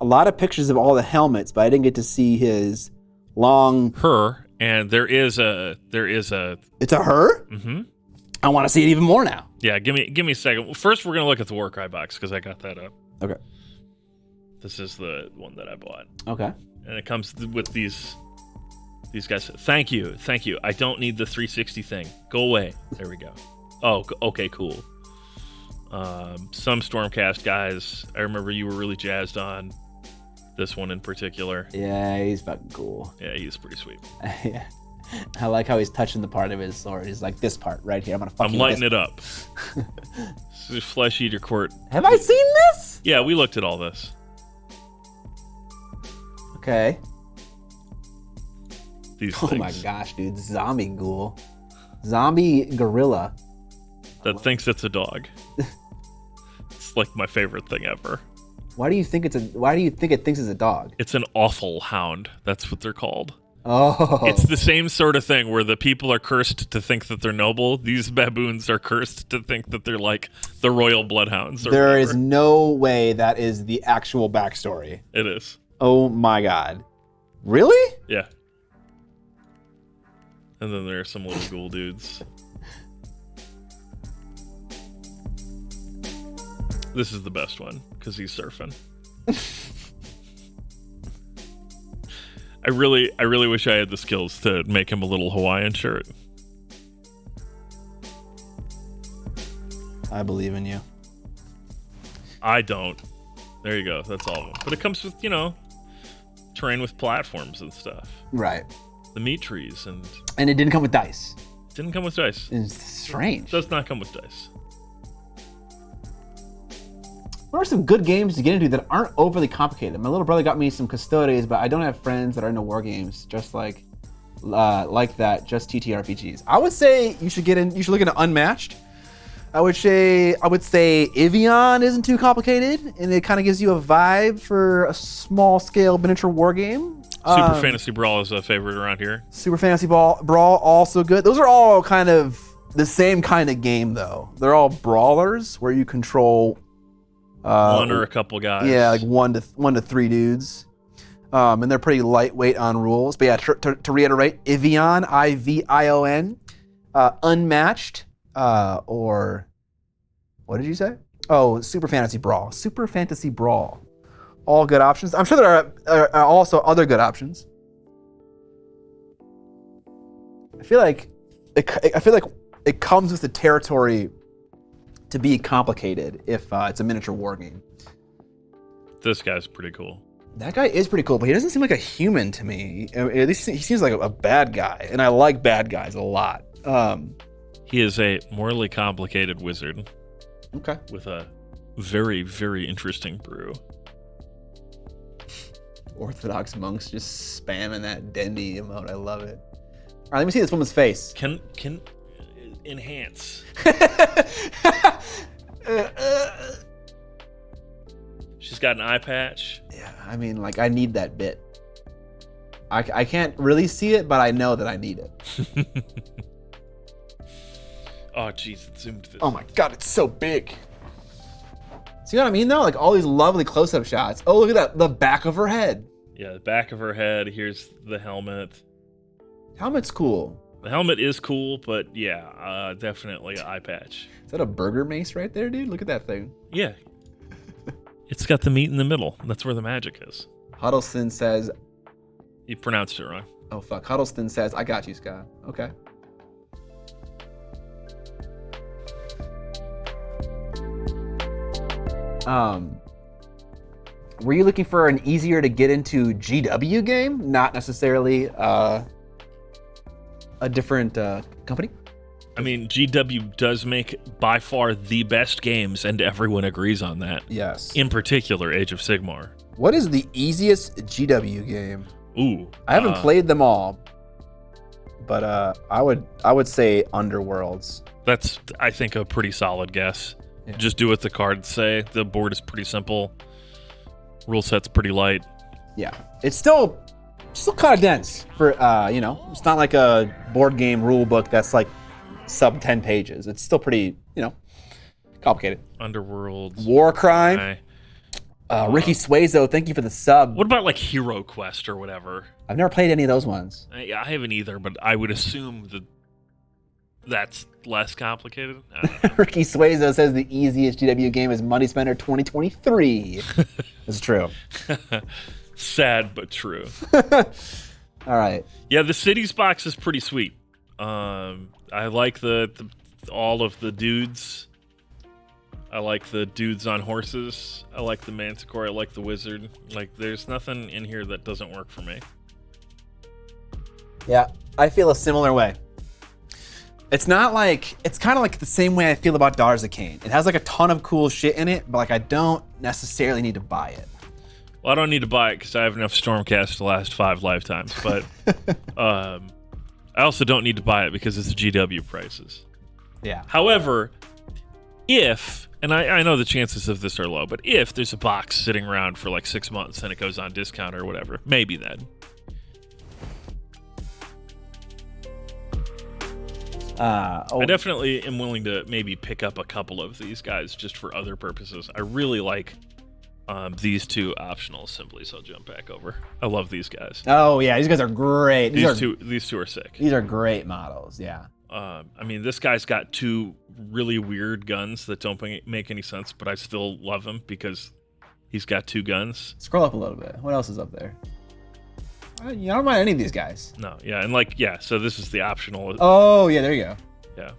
a lot of pictures of all the helmets, but I didn't get to see his long. Her, and there is a. It's a her? Mm-hmm. I want to see it even more now. Yeah, give me a second. Well, first, we're gonna look at the Warcry box because I got that up. Okay. This is the one that I bought, Okay. and it comes with these guys. Thank you. I don't need the 360 thing. Go away. There we go. Oh, okay, cool. Some Stormcast guys, I remember you were really jazzed on this one in particular. Yeah, he's fucking cool. Yeah, he's pretty sweet. Yeah. I like how he's touching the part of his sword. He's like, this part right here. I'm lighting it up. This is Flesh Eater Court. Have I seen this? Yeah, we looked at all this. Okay. These Oh things my gosh, dude. Zombie ghoul. Zombie gorilla. that thinks it's a dog. It's like my favorite thing ever. Why do you think it thinks it's a dog? It's an awful hound. That's what they're called. Oh. It's the same sort of thing where the people are cursed to think that they're noble. These baboons are cursed to think that they're like the royal bloodhounds. Or There whatever. is no way that is the actual backstory. It is. Oh my god. Really? Yeah. And then there are some little ghoul dudes. This is the best one because he's surfing. I really wish I had the skills to make him a little Hawaiian shirt. I believe in you. I don't. There you go. That's all of them. But it comes with, terrain with platforms and stuff. Right. The meat trees and And it didn't come with dice. didn't come with dice. It's strange. Does not come with dice. What are some good games to get into that aren't overly complicated? My little brother got me some Custodes, but I don't have friends that are into war games just like that, just TTRPGs. I would say you should look into Unmatched. I would say Evian isn't too complicated, and it kind of gives you a vibe for a small scale miniature war game. Super Fantasy Brawl is a favorite around here. Super Fantasy Brawl also good. Those are all kind of the same kind of game though. They're all brawlers where you control One or a couple guys. Yeah, like one to three dudes. And they're pretty lightweight on rules. But yeah, to reiterate, Evian, Ivion, Unmatched, or what did you say? Oh, Super Fantasy Brawl. Super Fantasy Brawl. All good options. I'm sure there are also other good options. I feel like it comes with the territory to be complicated if it's a miniature war game. This guy's pretty cool. That guy is pretty cool, but he doesn't seem like a human to me. At least he seems like a bad guy, and I like bad guys a lot. He is a morally complicated wizard Okay. with a very, very interesting brew. Orthodox monks just spamming that Dendi emote. I love it. All right, let me see this woman's face. Can enhance. She's got an eye patch. Yeah, I mean, like, I need that bit. I can't really see it, but I know that I need it. Oh, jeez, it zoomed this. Oh my god, it's so big. See what I mean, though? Like, all these lovely close-up shots. Oh, look at that, the back of her head. Yeah, the back of her head. Here's the helmet. Helmet's cool. The helmet is cool, but yeah, definitely an eye patch. Is that a burger mace right there, dude? Look at that thing. Yeah. It's got the meat in the middle. That's where the magic is. Huddleston says, You pronounced it wrong. Oh, fuck. Huddleston says, I got you, Scott. Okay. Were you looking for an easier to get into GW game? Not necessarily a different company? I mean, GW does make by far the best games, and everyone agrees on that. Yes. In particular, Age of Sigmar. What is the easiest GW game? Ooh. I haven't played them all, but I would say Underworlds. That's, I think, a pretty solid guess. Yeah. Just do what the cards say. The board is pretty simple. Rule set's pretty light. Yeah, it's still kind of dense for it's not like a board game rule book that's like sub 10 pages. It's still pretty complicated. Underworld. War Crime. Ricky Suazo, thank you for the sub. What about like Hero Quest or whatever? I've never played any of those ones. I haven't either, but I would assume that's less complicated. I don't know. Ricky Suazo says the easiest GW game is Money Spender 2023. It's true. Sad but true. All right. Yeah, the cities box is pretty sweet. I like the all of the dudes. I like the dudes on horses. I like the manticore. I like the wizard. Like, there's nothing in here that doesn't work for me. Yeah, I feel a similar way. It's not like, it's kind of like the same way I feel about Daughters of Cain. It has like a ton of cool shit in it, but like I don't necessarily need to buy it. Well, I don't need to buy it because I have enough Stormcast to last 5 lifetimes. But I also don't need to buy it because it's GW prices. Yeah. However, if, and I know the chances of this are low, but if there's a box sitting around for like 6 months and it goes on discount or whatever, maybe then. I definitely am willing to maybe pick up a couple of these guys just for other purposes. I really like these 2 optional assemblies I'll jump back over. I love these guys. Oh yeah, these guys are great. These two are sick. These are great models, yeah. I mean, this guy's got 2 really weird guns that don't make any sense, but I still love him because he's got 2 guns. Scroll up a little bit. What else is up there? I don't mind any of these guys. No, yeah, and like, yeah, so this is the optional. Oh, yeah, there you go. Yeah.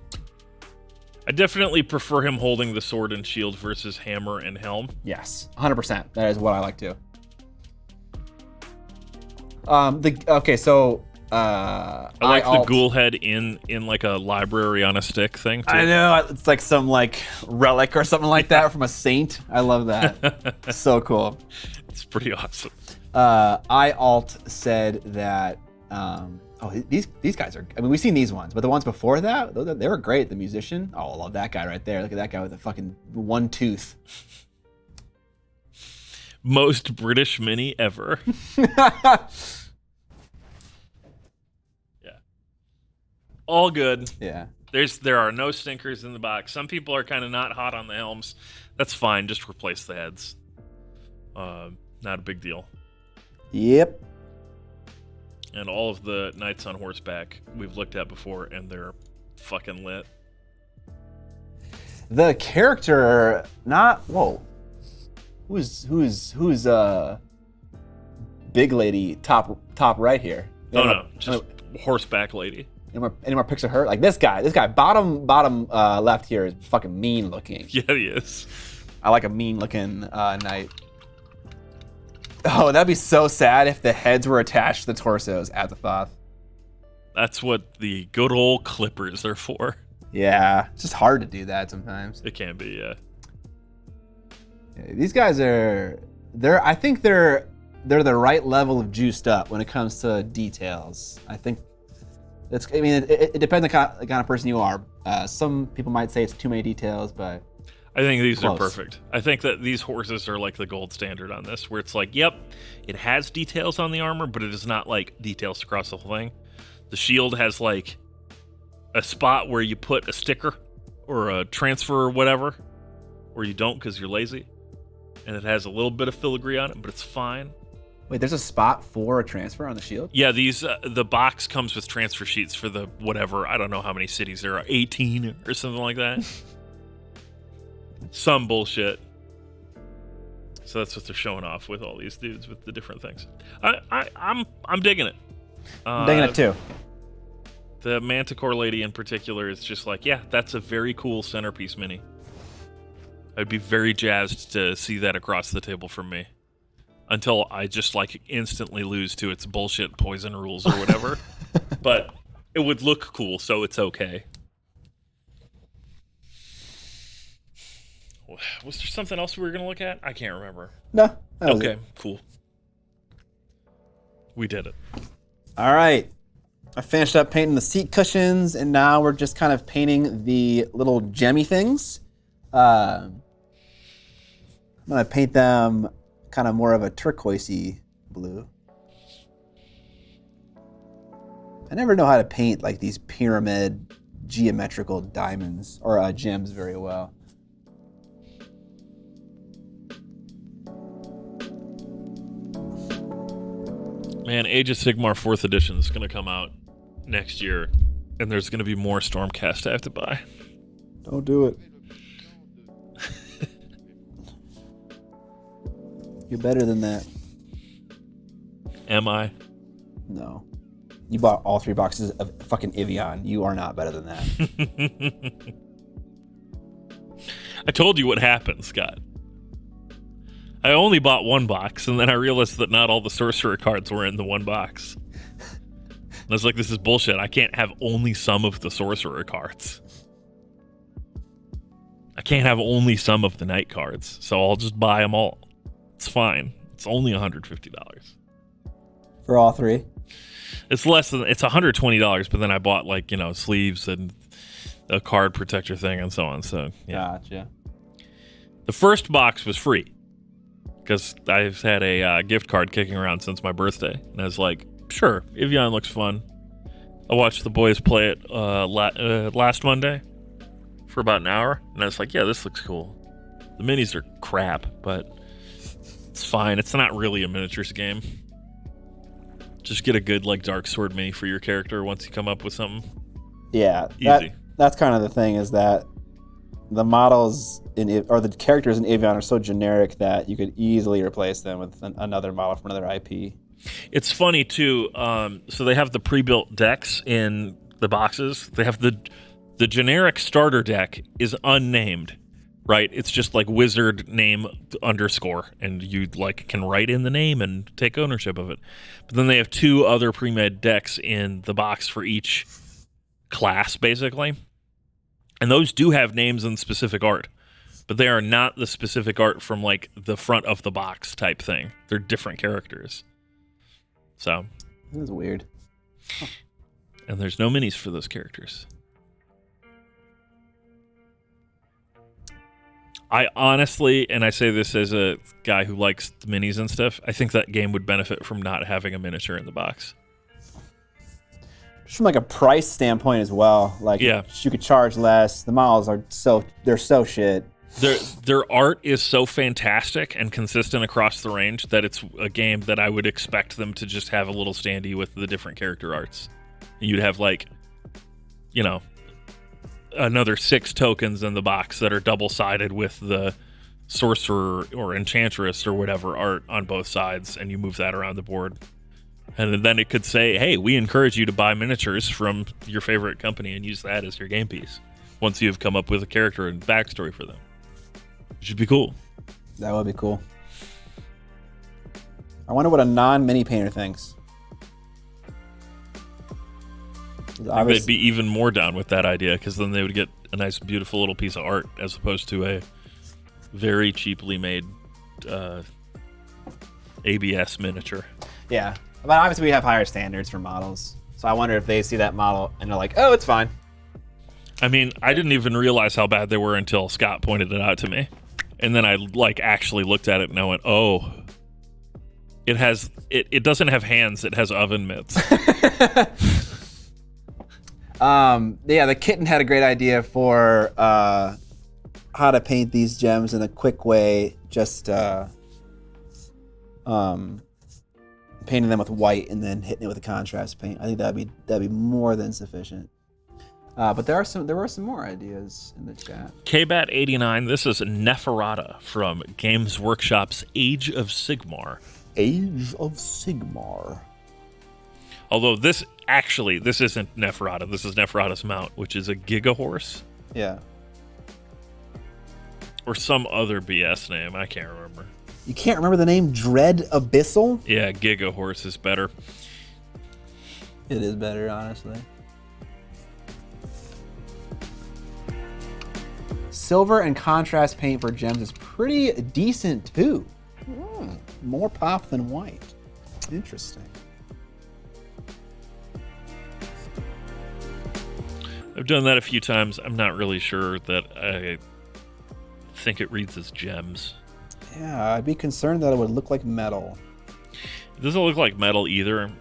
I definitely prefer him holding the sword and shield versus hammer and helm. Yes, 100%. That is what I like too. Okay, so I like the ghoul head in like a library on a stick thing too. I know, it's like some like relic or something like that from a saint. I love that. So cool. It's pretty awesome. Alt said that these guys are, I mean, we've seen these ones, but the ones before that, they were great. The musician, I love that guy right there. Look at that guy with a fucking 1 tooth. Most British mini ever. Yeah. All good. Yeah. There are no stinkers in the box. Some people are kind of not hot on the helms. That's fine. Just replace the heads. Not a big deal. Yep. And all of the knights on horseback we've looked at before, and they're fucking lit. The character, who's big lady top right here? No, just horseback lady. Any more pics of her? Like this guy, bottom left here is fucking mean looking. Yeah, he is. I like a mean looking knight. Oh, that'd be so sad if the heads were attached to the torsos as a Thoth. That's what the good old clippers are for. Yeah, it's just hard to do that sometimes. It can be, yeah. These guys I think they're the right level of juiced up when it comes to details. I think it depends on the kind of person you are. Some people might say it's too many details, but I think these close. are perfect. I think that these horses are like the gold standard on this, where it's like, yep, it has details on the armor, but it is not like details across the whole thing. The shield has like a spot where you put a sticker or a transfer or whatever, or you don't because you're lazy. And it has a little bit of filigree on it, but it's fine. Wait, there's a spot for a transfer on the shield? Yeah, these the box comes with transfer sheets for the whatever. I don't know how many cities there are, 18 or something like that. Some bullshit. So that's what they're showing off with all these dudes with the different things. I'm digging it. I'm digging it too. The Manticore lady in particular is just like, yeah, that's a very cool centerpiece mini. I'd be very jazzed to see that across the table from me. Until I just like instantly lose to its bullshit poison rules or whatever. But it would look cool, so it's okay. Was there something else we were going to look at? I can't remember. No. Okay, cool. We did it. All right. I finished up painting the seat cushions, and now we're just kind of painting the little gemmy things. I'm going to paint them kind of more of a turquoisey blue. I never know how to paint like these pyramid geometrical diamonds or gems very well. Man, Age of Sigmar 4th edition is going to come out next year, and there's going to be more Stormcast I have to buy. Don't do it. You're better than that. Am I? No. You bought all 3 boxes of fucking Evian. You are not better than that. I told you what happened, Scott. I only bought 1 box, and then I realized that not all the sorcerer cards were in the 1 box. And I was like, this is bullshit. I can't have only some of the sorcerer cards. I can't have only some of the knight cards, so I'll just buy them all. It's fine. It's only $150. For all 3? It's less than, it's $120, but then I bought like, sleeves and a card protector thing and so on. So yeah. Gotcha. The first box was free because I've had a gift card kicking around since my birthday, and I was like, sure, Evian looks fun. I watched the boys play it last Monday for about an hour, and I was like, yeah, this looks cool. The minis are crap, but it's fine. It's not really a miniatures game. Just get a good like Dark Sword mini for your character once you come up with something. Yeah, easy. That's kind of the thing, is that the models or the characters in Evian are so generic that you could easily replace them with another model from another IP. It's funny too. So they have the pre-built decks in the boxes. They have the generic starter deck is unnamed, right? It's just like wizard name _ and you like can write in the name and take ownership of it. But then they have 2 other pre-made decks in the box for each class, basically. And those do have names and specific art, but they are not the specific art from like the front of the box type thing. They're different characters. So That is weird. And there's no minis for those characters. I honestly, and I say this as a guy who likes the minis and stuff, I think that game would benefit from not having a miniature in the box. Just from like a price standpoint as well. Like, yeah, you could charge less. The models are they're so shit. Their art is so fantastic and consistent across the range that it's a game that I would expect them to just have a little standee with the different character arts. You'd have like, another 6 tokens in the box that are double-sided with the sorcerer or enchantress or whatever art on both sides, and you move that around the board. And then it could say, hey, we encourage you to buy miniatures from your favorite company and use that as your game piece once you've come up with a character and backstory for them. Which would be cool. That would be cool. I wonder what a non-mini painter thinks. I think they'd be even more down with that idea, because then they would get a nice, beautiful little piece of art as opposed to a very cheaply made ABS miniature. Yeah, but obviously we have higher standards for models. So I wonder if they see that model and they're like, oh, it's fine. I mean, I didn't even realize how bad they were until Scott pointed it out to me. And then I actually looked at it and I went, oh, it doesn't have hands, it has oven mitts. Yeah, the kitten had a great idea for how to paint these gems in a quick way, just painting them with white and then hitting it with a contrast paint. I think that'd be more than sufficient. But there were some more ideas in the chat. KBat89, this is Neferata from Games Workshop's Age of Sigmar. Age of Sigmar. Although this isn't Neferata. This is Neferata's mount, which is a Giga Horse. Yeah. Or some other BS name. I can't remember. You can't remember the name Dread Abyssal? Yeah, Giga Horse is better. It is better, honestly. Silver and contrast paint for gems is pretty decent too. More pop than white. Interesting. I've done that a few times. I'm not really sure that I think it reads as gems. Yeah, I'd be concerned that it would look like metal. It doesn't look like metal either.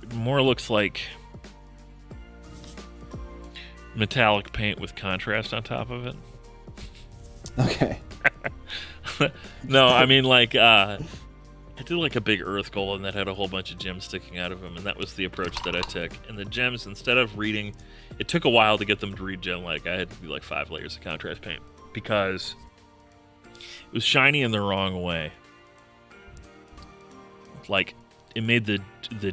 It more looks like metallic paint with contrast on top of it. Okay. No, I mean like I did like a big earth golem that had a whole bunch of gems sticking out of them, and that was the approach that I took. And the gems, instead of reading, it took a while to get them to read gem-like. I had to do like 5 layers of contrast paint because it was shiny in the wrong way. Like it made the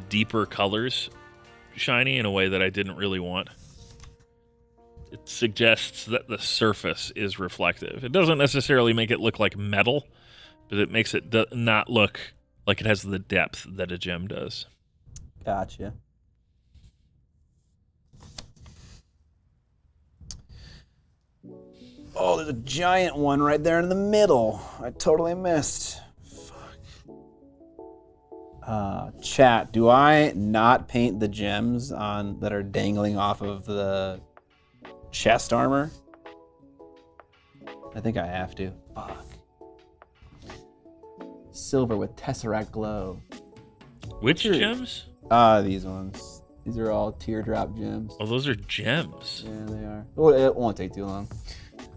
deeper colors shiny in a way that I didn't really want. It suggests that the surface is reflective. It doesn't necessarily make it look like metal, but it makes it not look like it has the depth that a gem does. Gotcha. Oh, there's a giant one right there in the middle. I totally missed. Fuck. Chat, do I not paint the gems on that are dangling off of the chest armor? I think I have to. Fuck. Silver with Tesseract glow. Which gems? These ones. These are all teardrop gems. Oh, those are gems. Yeah, they are. Well, it won't take too long.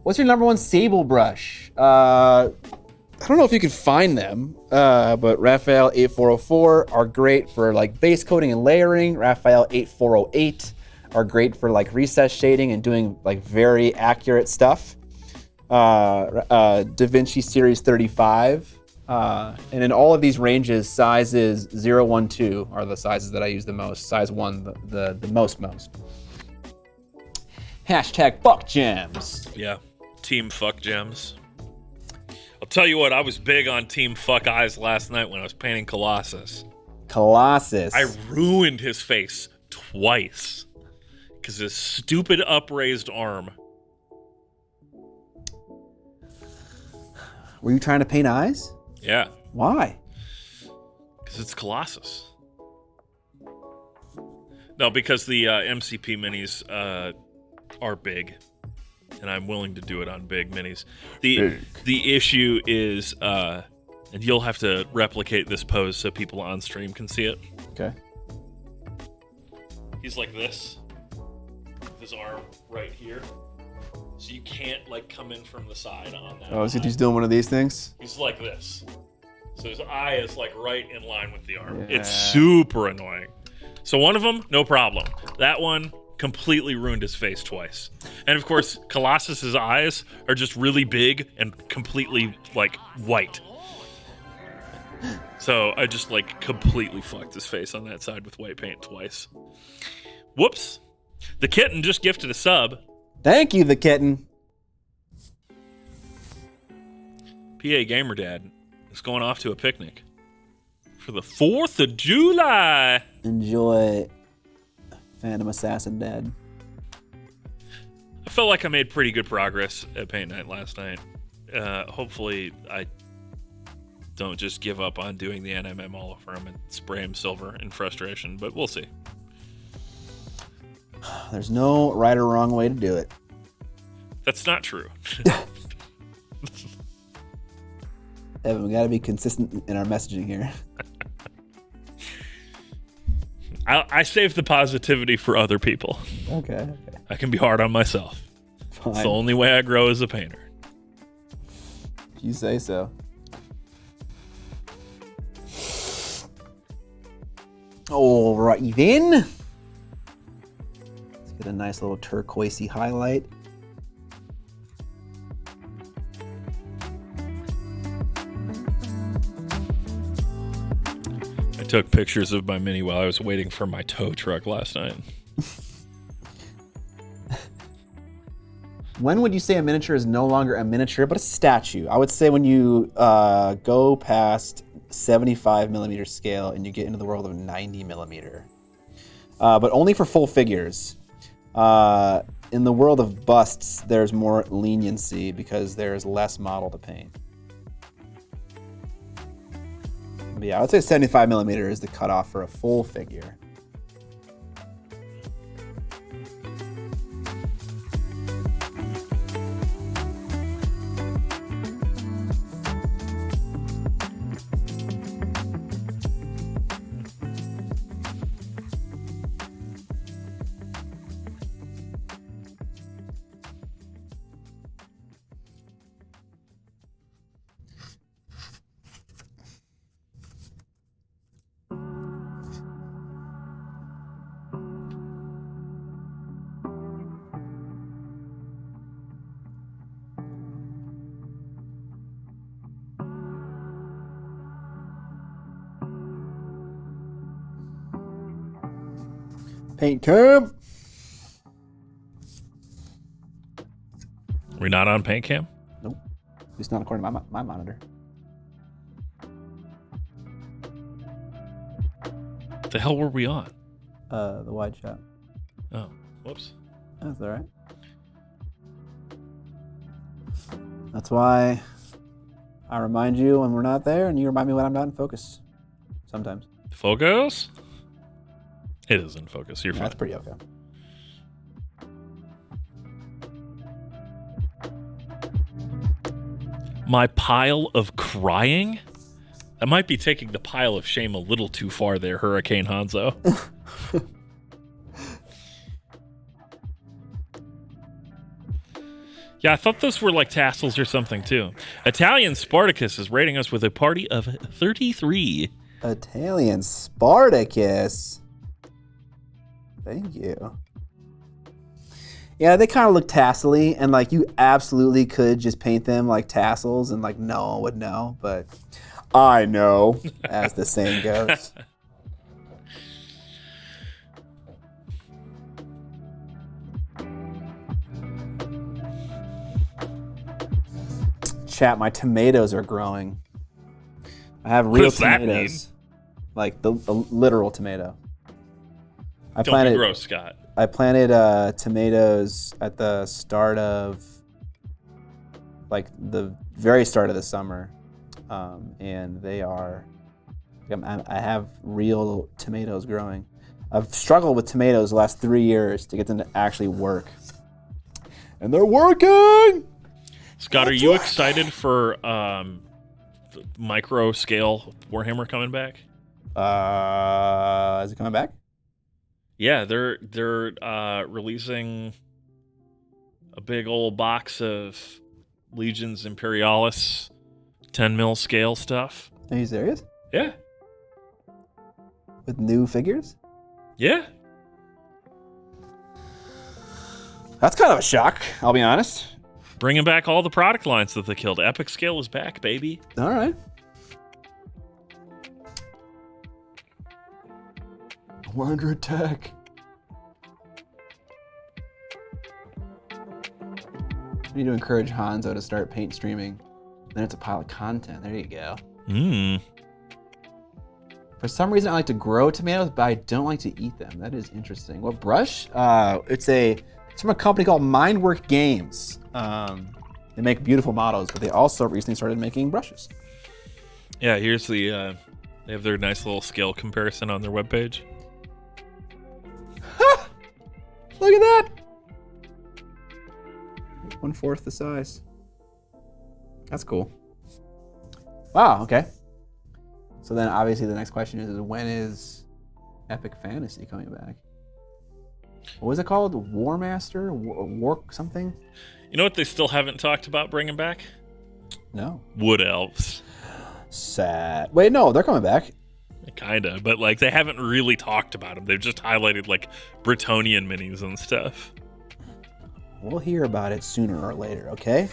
What's your number one sable brush? I don't know if you can find them, but Raphael 8404 are great for like base coating and layering. Raphael 8408 are great for like recess shading and doing like very accurate stuff. Da Vinci Series 35. And in all of these ranges, sizes 0, 1, 2 are the sizes that I use the most. Size 1, the most. Hashtag fuck gems. Yeah. Team fuck gems. I'll tell you what, I was big on Team fuck eyes last night when I was painting Colossus. Colossus. I ruined his face twice because his stupid upraised arm. Were you trying to paint eyes? Yeah. Why? Because it's Colossus. No, because the MCP minis are big, and I'm willing to do it on big minis. The issue is, and you'll have to replicate this pose so people on stream can see it. Okay. He's like this, with his arm right here, so you can't like come in from the side on that. Oh, is he just doing one of these things? He's like this, so his eye is like right in line with the arm. Yeah. It's super annoying. So one of them, no problem. That one completely ruined his face twice. And of course, Colossus's eyes are just really big and completely like white. So I just like completely fucked his face on that side with white paint twice. Whoops. The kitten just gifted a sub. Thank you, the kitten. PA Gamer Dad is going off to a picnic for the 4th of July. Enjoy Phantom Assassin Dead. I felt like I made pretty good progress at Paint Night last night. Hopefully I don't just give up on doing the NMM all over him and spray him silver in frustration, but we'll see. There's no right or wrong way to do it. That's not true. Evan, we gotta be consistent in our messaging here. I save the positivity for other people. Okay. I can be hard on myself. Fine. It's the only way I grow as a painter. If you say so. All right, then. Let's get Get a nice little turquoisey highlight. I took pictures of my Mini while I was waiting for my tow truck last night. When would you say a miniature is no longer a miniature but a statue? I would say when you go past 75 millimeter scale and you get into the world of 90 millimeter. But only for full figures. In the world of busts, there's more leniency because there's less model to paint. But yeah, I would say 75 millimeter is the cutoff for a full figure. Paint cam. We're not on paint cam? Nope. At least not according to my monitor. What the hell were we on? The wide shot. Oh, whoops. That's all right. That's why I remind you when we're not there, and you remind me when I'm not in focus. Sometimes. Focus? It is in focus. You're fine. That's pretty okay. My pile of crying? That might be taking the pile of shame a little too far there, Hurricane Hanzo. Yeah, I thought those were like tassels or something too. Italian Spartacus is rating us with a party of 33. Italian Spartacus. Thank you. Yeah, they kind of look tassely, and like you absolutely could just paint them like tassels, and like no one would know, but I know, as the saying goes. Chat, my tomatoes are growing. I have real does that tomatoes. Like the literal tomato. Don't be gross, Scott. I planted tomatoes at the start of, like the very start of the summer, and they are, I have real tomatoes growing. I've struggled with tomatoes the last 3 years to get them to actually work. And they're working! Scott, are you excited for micro scale Warhammer coming back? Is it coming back? Yeah, they're releasing a big old box of Legions Imperialis 10 mil scale stuff. Are you serious? Yeah. With new figures? Yeah. That's kind of a shock, I'll be honest. Bringing back all the product lines that they killed. Epic Scale is back, baby. All right. We're under attack. We need to encourage Hanzo to start paint streaming. Then it's a pile of content. There you go. For some reason, I like to grow tomatoes, but I don't like to eat them. That is interesting. What brush? It's from a company called Mindwork Games. They make beautiful models, but they also recently started making brushes. Yeah, here's the. They have their nice little scale comparison on their webpage. Look at that! 1/4 the size. That's cool. Wow, okay. So then obviously the next question is when is Epic Fantasy coming back? What was it called? War Master? War something? You know what they still haven't talked about bringing back? No. Wood Elves. Sad. Wait, no, they're coming back. Kinda, but like they haven't really talked about them. They've just highlighted like Bretonian minis and stuff. We'll hear about it sooner or later, okay?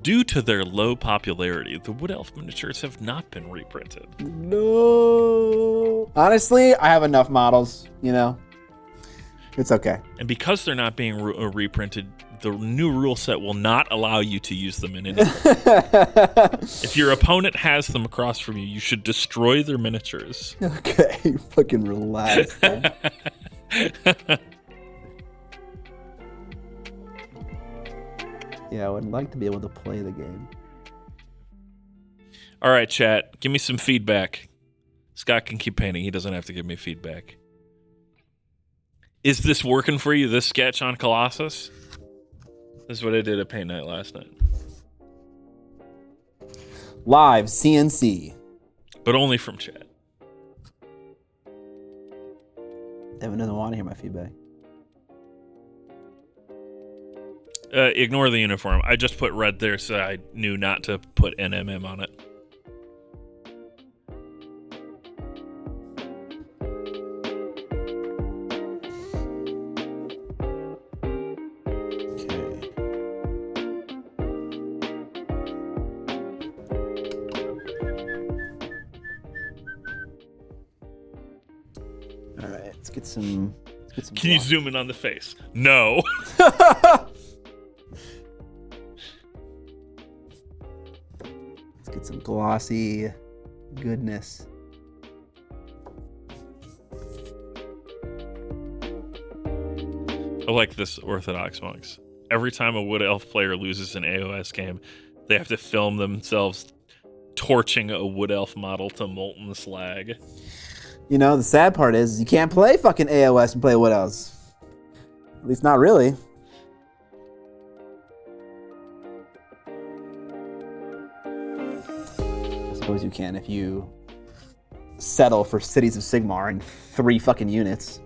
Due to their low popularity, the Wood Elf miniatures have not been reprinted. No. Honestly, I have enough models, you know? It's okay. And because they're not being reprinted, the new rule set will not allow you to use them in any. If your opponent has them across from you, you should destroy their miniatures. Okay, fucking relax, man. Yeah, I would like to be able to play the game. All right, chat, give me some feedback. Scott can keep painting. He doesn't have to give me feedback. Is this working for you, this sketch on Colossus? This is what I did at paint night last night. Live CNC. But only from chat. Evan doesn't want to hear my feedback. Ignore the uniform. I just put red there so I knew not to put NMM on it. All right, let's get some. Can you zoom in on the face? No. Let's get some glossy goodness. I like this Orthodox monks. Every time a Wood Elf player loses an AOS game, they have to film themselves torching a Wood Elf model to molten slag. You know, the sad part is you can't play fucking AOS and play what else? At least not really. I suppose you can if you settle for Cities of Sigmar in 3 fucking units.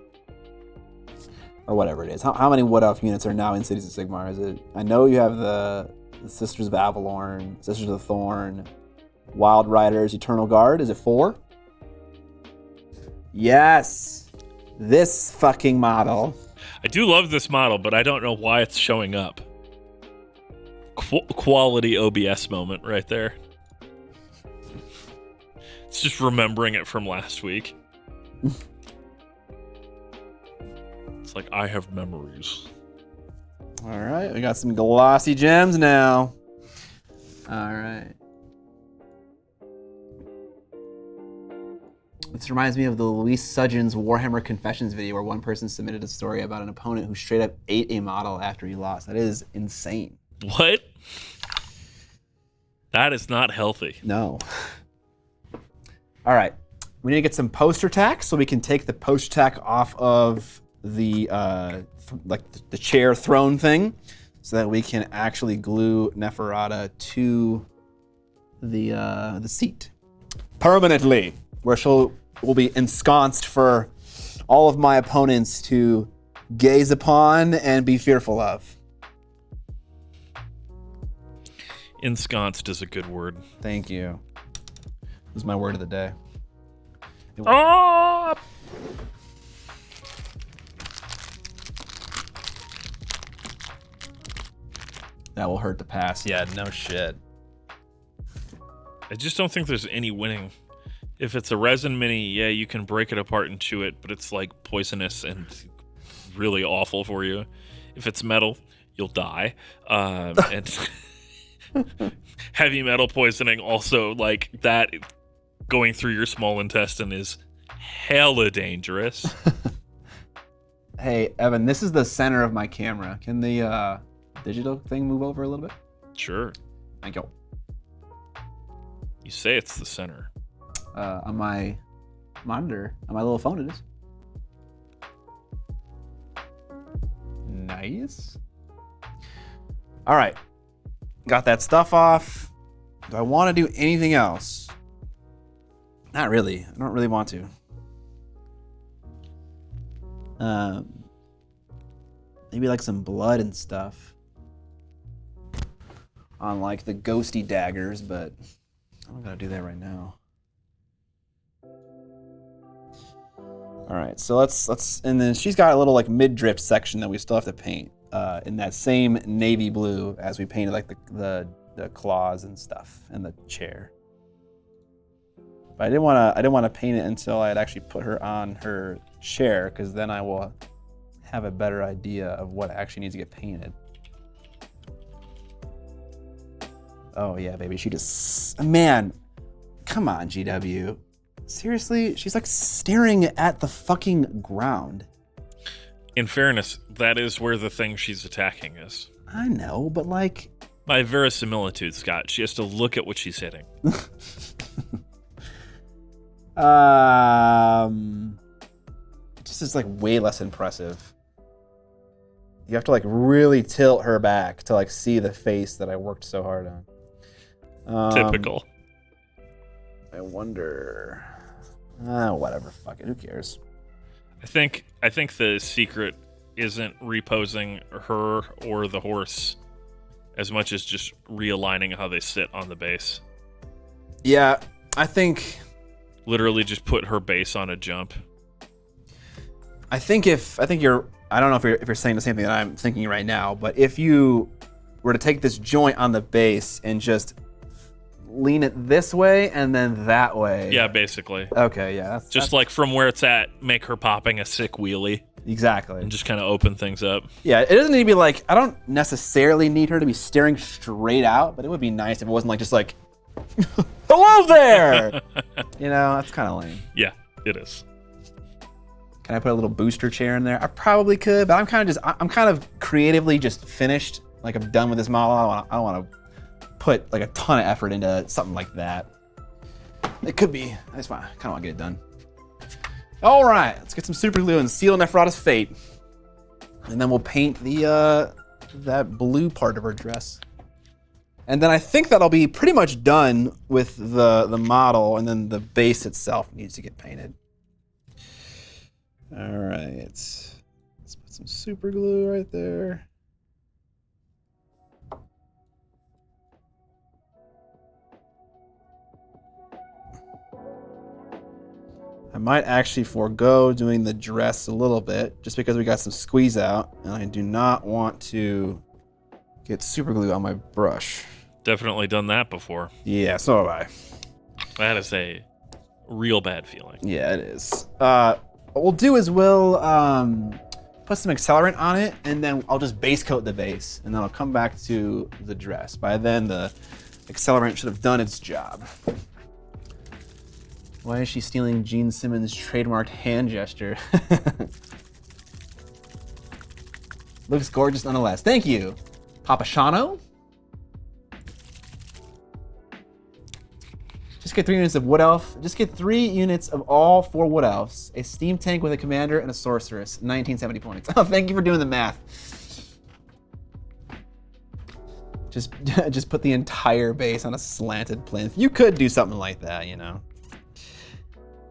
Or whatever it is. How many Wood Elf units are now in Cities of Sigmar? Is it? I know you have the Sisters of Avalorn, Sisters of the Thorn, Wild Riders, Eternal Guard. Is it 4? Yes! This fucking model. I do love this model, but I don't know why it's showing up. Quality OBS moment right there. It's just remembering it from last week. It's like, I have memories. All right, we got some glossy gems now. All right. This reminds me of the Luis Sudgeon's Warhammer Confessions video where one person submitted a story about an opponent who straight up ate a model after he lost. That is insane. What? That is not healthy. No. All right. We need to get some poster tack so we can take the poster tack off of the the chair throne thing so that we can actually glue Neferata to the seat permanently, where she'll will be ensconced for all of my opponents to gaze upon and be fearful of. Ensconced is a good word. Thank you. This is my word of the day. Oh! That will hurt to pass. Yeah, no shit. I just don't think there's any winning. If it's a resin mini, yeah, you can break it apart and chew it, but it's like poisonous and really awful for you. If it's metal, you'll die. And heavy metal poisoning also, like that going through your small intestine is hella dangerous. Hey, Evan, this is the center of my camera. Can the digital thing move over a little bit? Sure. Thank you. You say it's the center. On my monitor, on my little phone it is. Nice. All right. Got that stuff off. Do I want to do anything else? Not really. I don't really want to. Maybe like some blood and stuff on like the ghosty daggers, but I'm not gonna do that right now. All right, so let's, and then she's got a little like mid-drift section that we still have to paint in that same navy blue as we painted like the claws and stuff and the chair. But I didn't want to paint it until I had actually put her on her chair, because then I will have a better idea of what actually needs to get painted. Oh yeah, baby, she just, man, come on, GW. Seriously, she's like staring at the fucking ground. In fairness, that is where the thing she's attacking is. I know, but like... By verisimilitude, Scott, she has to look at what she's hitting. This is like way less impressive. You have to like really tilt her back to like see the face that I worked so hard on. Typical. I wonder... whatever, fuck it, who cares? I think the secret isn't reposing her or the horse as much as just realigning how they sit on the base. Yeah, I think... Literally just put her base on a jump. I think you're... I don't know if you're saying the same thing that I'm thinking right now, but if you were to take this joint on the base and just lean it this way and then that way. Yeah, basically. Okay, yeah. Just like from where it's at, make her popping a sick wheelie. Exactly. And just kind of open things up. Yeah, it doesn't need to be like, I don't necessarily need her to be staring straight out, but it would be nice if it wasn't like just like, hello there! You know, that's kind of lame. Yeah, it is. Can I put a little booster chair in there? I probably could, but I'm kind of creatively just finished. Like, I'm done with this model. I don't want to put like a ton of effort into something like that. It could be. I just kind of want to get it done. All right, let's get some super glue and seal Neferata's fate, and then we'll paint the that blue part of her dress. And then I think that'll be pretty much done with the model, and then the base itself needs to get painted. All right, let's put some super glue right there. I might actually forego doing the dress a little bit just because we got some squeeze out, and I do not want to get super glue on my brush. Definitely done that before. Yeah, so have I. That is a real bad feeling. Yeah, it is. What we'll do is we'll put some accelerant on it, and then I'll just base coat the base, and then I'll come back to the dress. By then, the accelerant should have done its job. Why is she stealing Gene Simmons' trademarked hand gesture? Looks gorgeous nonetheless. Thank you, Papa Shano. Just get 3 units of Wood Elf. Just get 3 units of all 4 Wood Elves. A steam tank with a commander and a sorceress. 1970 points. Oh, thank you for doing the math. Just put the entire base on a slanted plinth. You could do something like that, you know.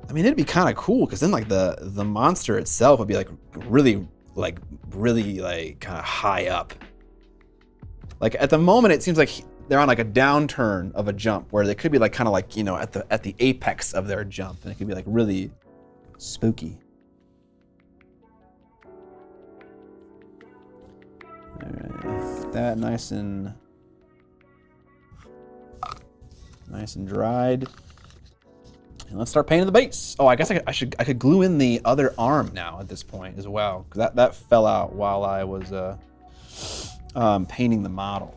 I mean, it'd be kind of cool because then like the monster itself would be like really kind of high up. Like at the moment, it seems like they're on like a downturn of a jump where they could be like kind of like, you know, at the apex of their jump, and it could be like really spooky. All right, get that nice and dried. And let's start painting the base. Oh, I guess I could glue in the other arm now at this point as well, because that fell out while I was painting the model.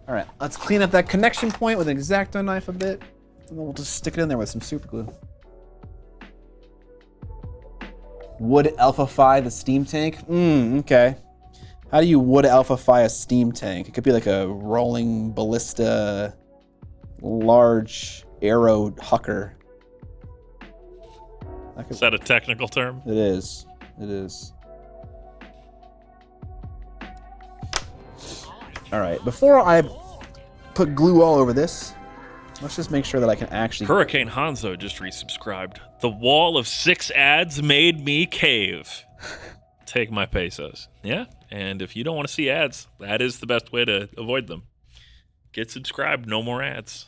All right, let's clean up that connection point with an X-Acto knife a bit, and then we'll just stick it in there with some super glue. Wood Alphafy the steam tank? Okay. How do you Wood Alphafy a steam tank? It could be like a rolling ballista, large arrow hucker. Is that a technical term? It is. It is. All right, before I put glue all over this, let's just make sure that I can actually... Hurricane Hanzo just resubscribed. The wall of 6 ads made me cave. Take my pesos. Yeah, and if you don't want to see ads, that is the best way to avoid them. Get subscribed, no more ads.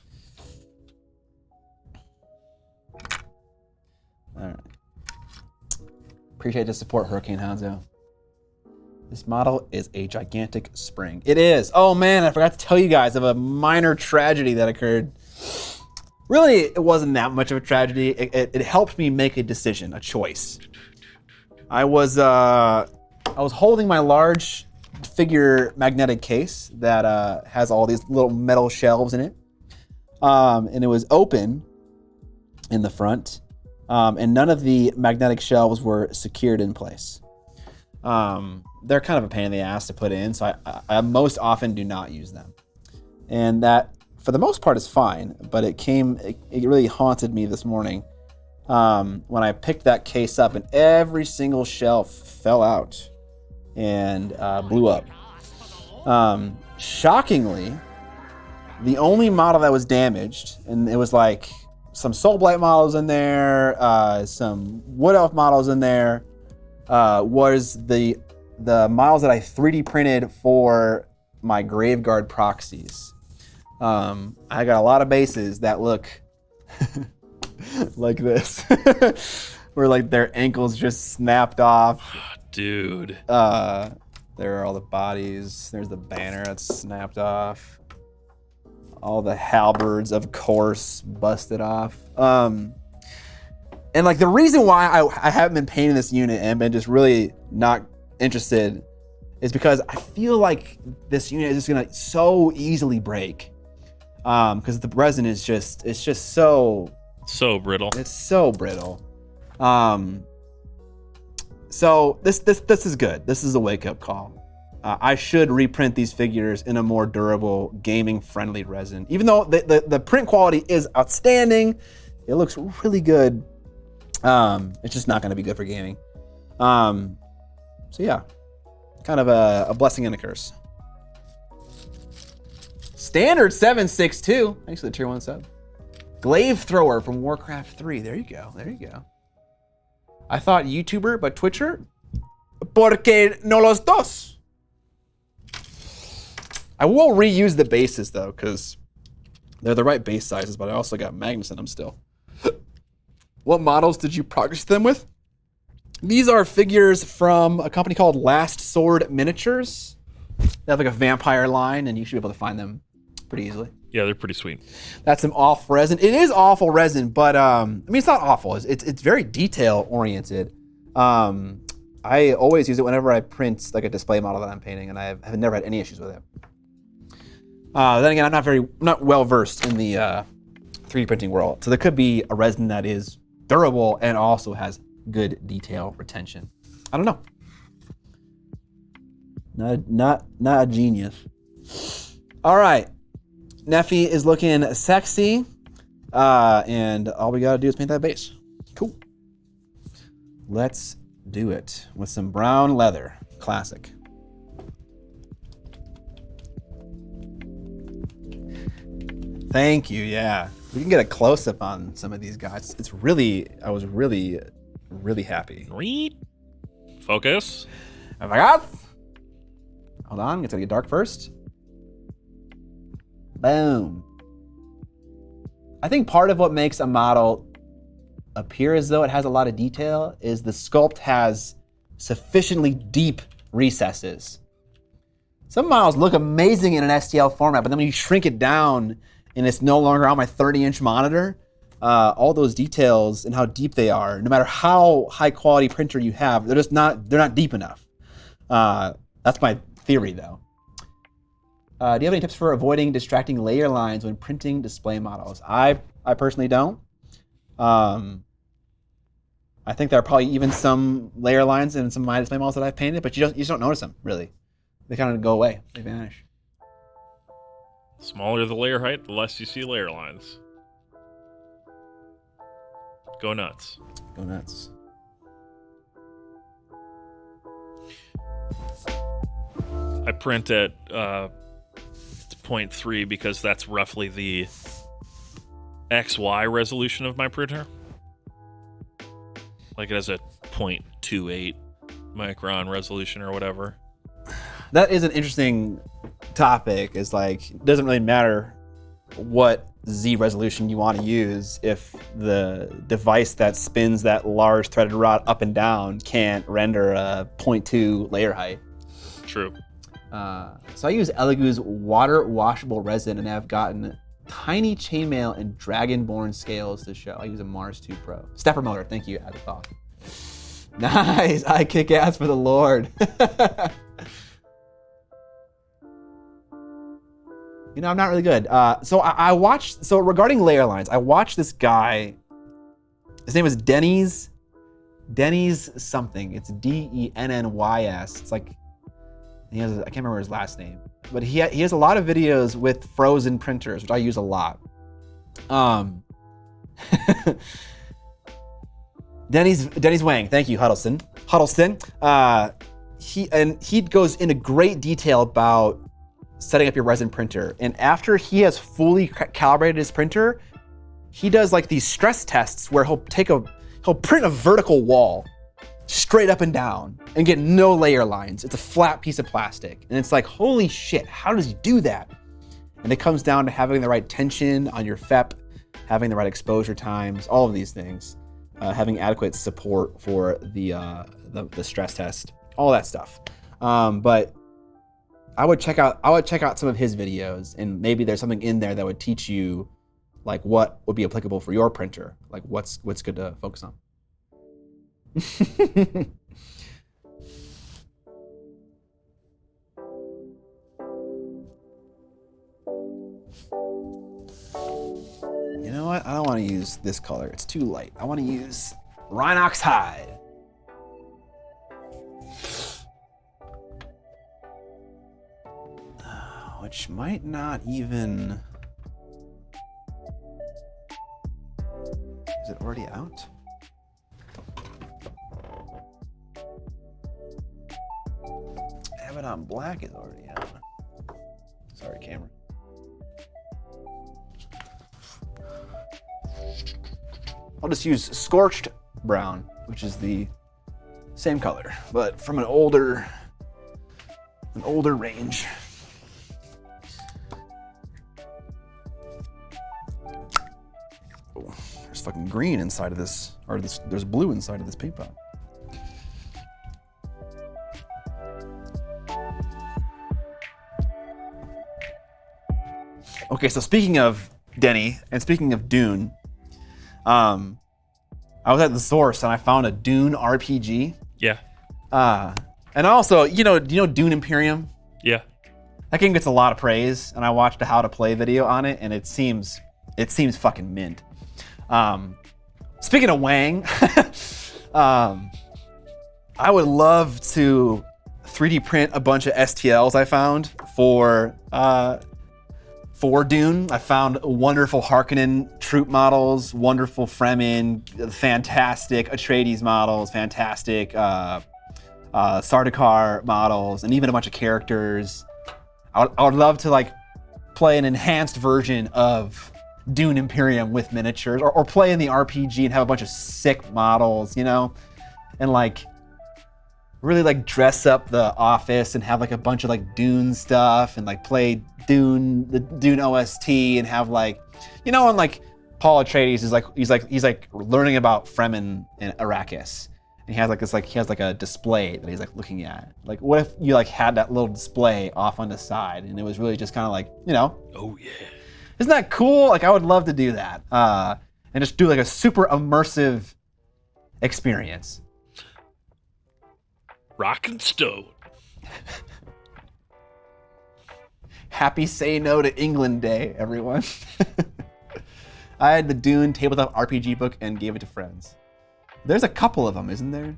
All right. Appreciate the support, Hurricane Hanzo. This model is a gigantic spring. It is. Oh man, I forgot to tell you guys of a minor tragedy that occurred. Really, it wasn't that much of a tragedy. It helped me make a decision, a choice. I was holding my large figure magnetic case that has all these little metal shelves in it, and it was open in the front, and none of the magnetic shelves were secured in place. They're kind of a pain in the ass to put in, so I most often do not use them. And that, for the most part, is fine, but it really haunted me this morning when I picked that case up and every single shelf fell out and blew up. Shockingly, the only model that was damaged, and it was like some Soul Blight models in there, some Wood Elf models in there, was the models that I 3D printed for my Graveguard proxies. I got a lot of bases that look like this, where like their ankles just snapped off. Dude. There are all the bodies. There's the banner that's snapped off. All the halberds, of course, busted off. And like the reason why I haven't been painting this unit and been just really not interested is because I feel like this unit is just gonna so easily break. Because the resin is just so brittle. It's so brittle. So this is good. This is a wake-up call. I should reprint these figures in a more durable, gaming-friendly resin. Even though the print quality is outstanding, it looks really good. It's just not going to be good for gaming. So yeah, kind of a blessing and a curse. Standard 762. Thanks for the tier 1 sub. Glaive Thrower from Warcraft 3. There you go. There you go. I thought YouTuber, but Twitcher? Porque no los dos. I will reuse the bases though, because they're the right base sizes, but I also got Magnus in them still. What models did you progress them with? These are figures from a company called Last Sword Miniatures. They have like a vampire line, and you should be able to find them pretty easily. Yeah, they're pretty sweet. That's some awful resin. It is awful resin, but I mean, it's not awful. It's very detail oriented. I always use it whenever I print like a display model that I'm painting, and I have never had any issues with it. Then again, I'm not well versed in the 3D printing world, so there could be a resin that is durable and also has good detail retention. I don't know. Not a genius. All right. Neffy is looking sexy, and all we gotta do is paint that base. Cool. Let's do it with some brown leather. Classic. Thank you, yeah. We can get a close-up on some of these guys. I was really happy. Focus. Oh my God. Hold on, it's gonna get dark first. Boom. I think part of what makes a model appear as though it has a lot of detail is the sculpt has sufficiently deep recesses. Some models look amazing in an STL format, but then when you shrink it down and it's no longer on my 30-inch monitor, all those details and how deep they are, no matter how high quality printer you have, they're not deep enough. That's my theory though. Do you have any tips for avoiding distracting layer lines when printing display models? I personally don't. I think there are probably even some layer lines in some of my display models that I've painted, but you just don't notice them, really. They kind of go away. They vanish. Smaller the layer height, the less you see layer lines. Go nuts. Go nuts. I print at 0.3 because that's roughly the XY resolution of my printer. Like it has a 0.28 micron resolution or whatever. That is an interesting topic. It's like, it doesn't really matter what Z resolution you want to use if the device that spins that large threaded rod up and down can't render a 0.2 layer height. True. So I use Elegoo's water washable resin and have gotten tiny chainmail and dragonborn scales to show. I use a Mars 2 Pro. Stepper motor, thank you, Agathoth. Nice, I kick ass for the Lord. You know, I'm not really good. So I watched, so regarding layer lines, I watched this guy, his name is Denny's something. It's Dennys. It's like, I can't remember his last name, but he has a lot of videos with frozen printers, which I use a lot. Denny's Wang, thank you, Huddleston. He goes into great detail about setting up your resin printer, and after he has fully calibrated his printer, he does like these stress tests where he'll print a vertical wall straight up and down and get no layer lines. It's a flat piece of plastic. And it's like, holy shit, how does he do that? And it comes down to having the right tension on your FEP, having the right exposure times, all of these things, having adequate support for the stress test, all that stuff. But I would check out some of his videos, and maybe there's something in there that would teach you like what would be applicable for your printer, like what's good to focus on. You know what? I don't want to use this color. It's too light. I want to use Rhinox Hide. Which might not even... Is it already out? Have it on black is already out. Sorry, camera. I'll just use Scorched Brown, which is the same color, but from an older range. Oh, there's fucking green inside of this, or there's blue inside of this paint pot. Okay, so speaking of Denny and speaking of Dune, I was at the source and I found a Dune RPG. Yeah. And also, you know Dune Imperium? Yeah. That game gets a lot of praise, and I watched a how to play video on it, and it seems fucking mint. Speaking of Wang, I would love to 3D print a bunch of STLs I found for Dune. I found wonderful Harkonnen troop models, wonderful Fremen, fantastic Atreides models, fantastic Sardaukar models, and even a bunch of characters. I would love to like play an enhanced version of Dune Imperium with miniatures, or play in the RPG and have a bunch of sick models, you know, and like really like dress up the office and have like a bunch of like Dune stuff and like play the Dune OST and have like, you know, and like Paul Atreides is like he's like learning about Fremen and Arrakis, and he has like a display that he's like looking at. Like, what if you like had that little display off on the side and it was really just kind of like, you know? Oh yeah. Isn't that cool? Like, I would love to do that, and just do like a super immersive experience. Rock and stone. Happy Say No to England Day, everyone. I had the Dune tabletop RPG book and gave it to friends. There's a couple of them, isn't there?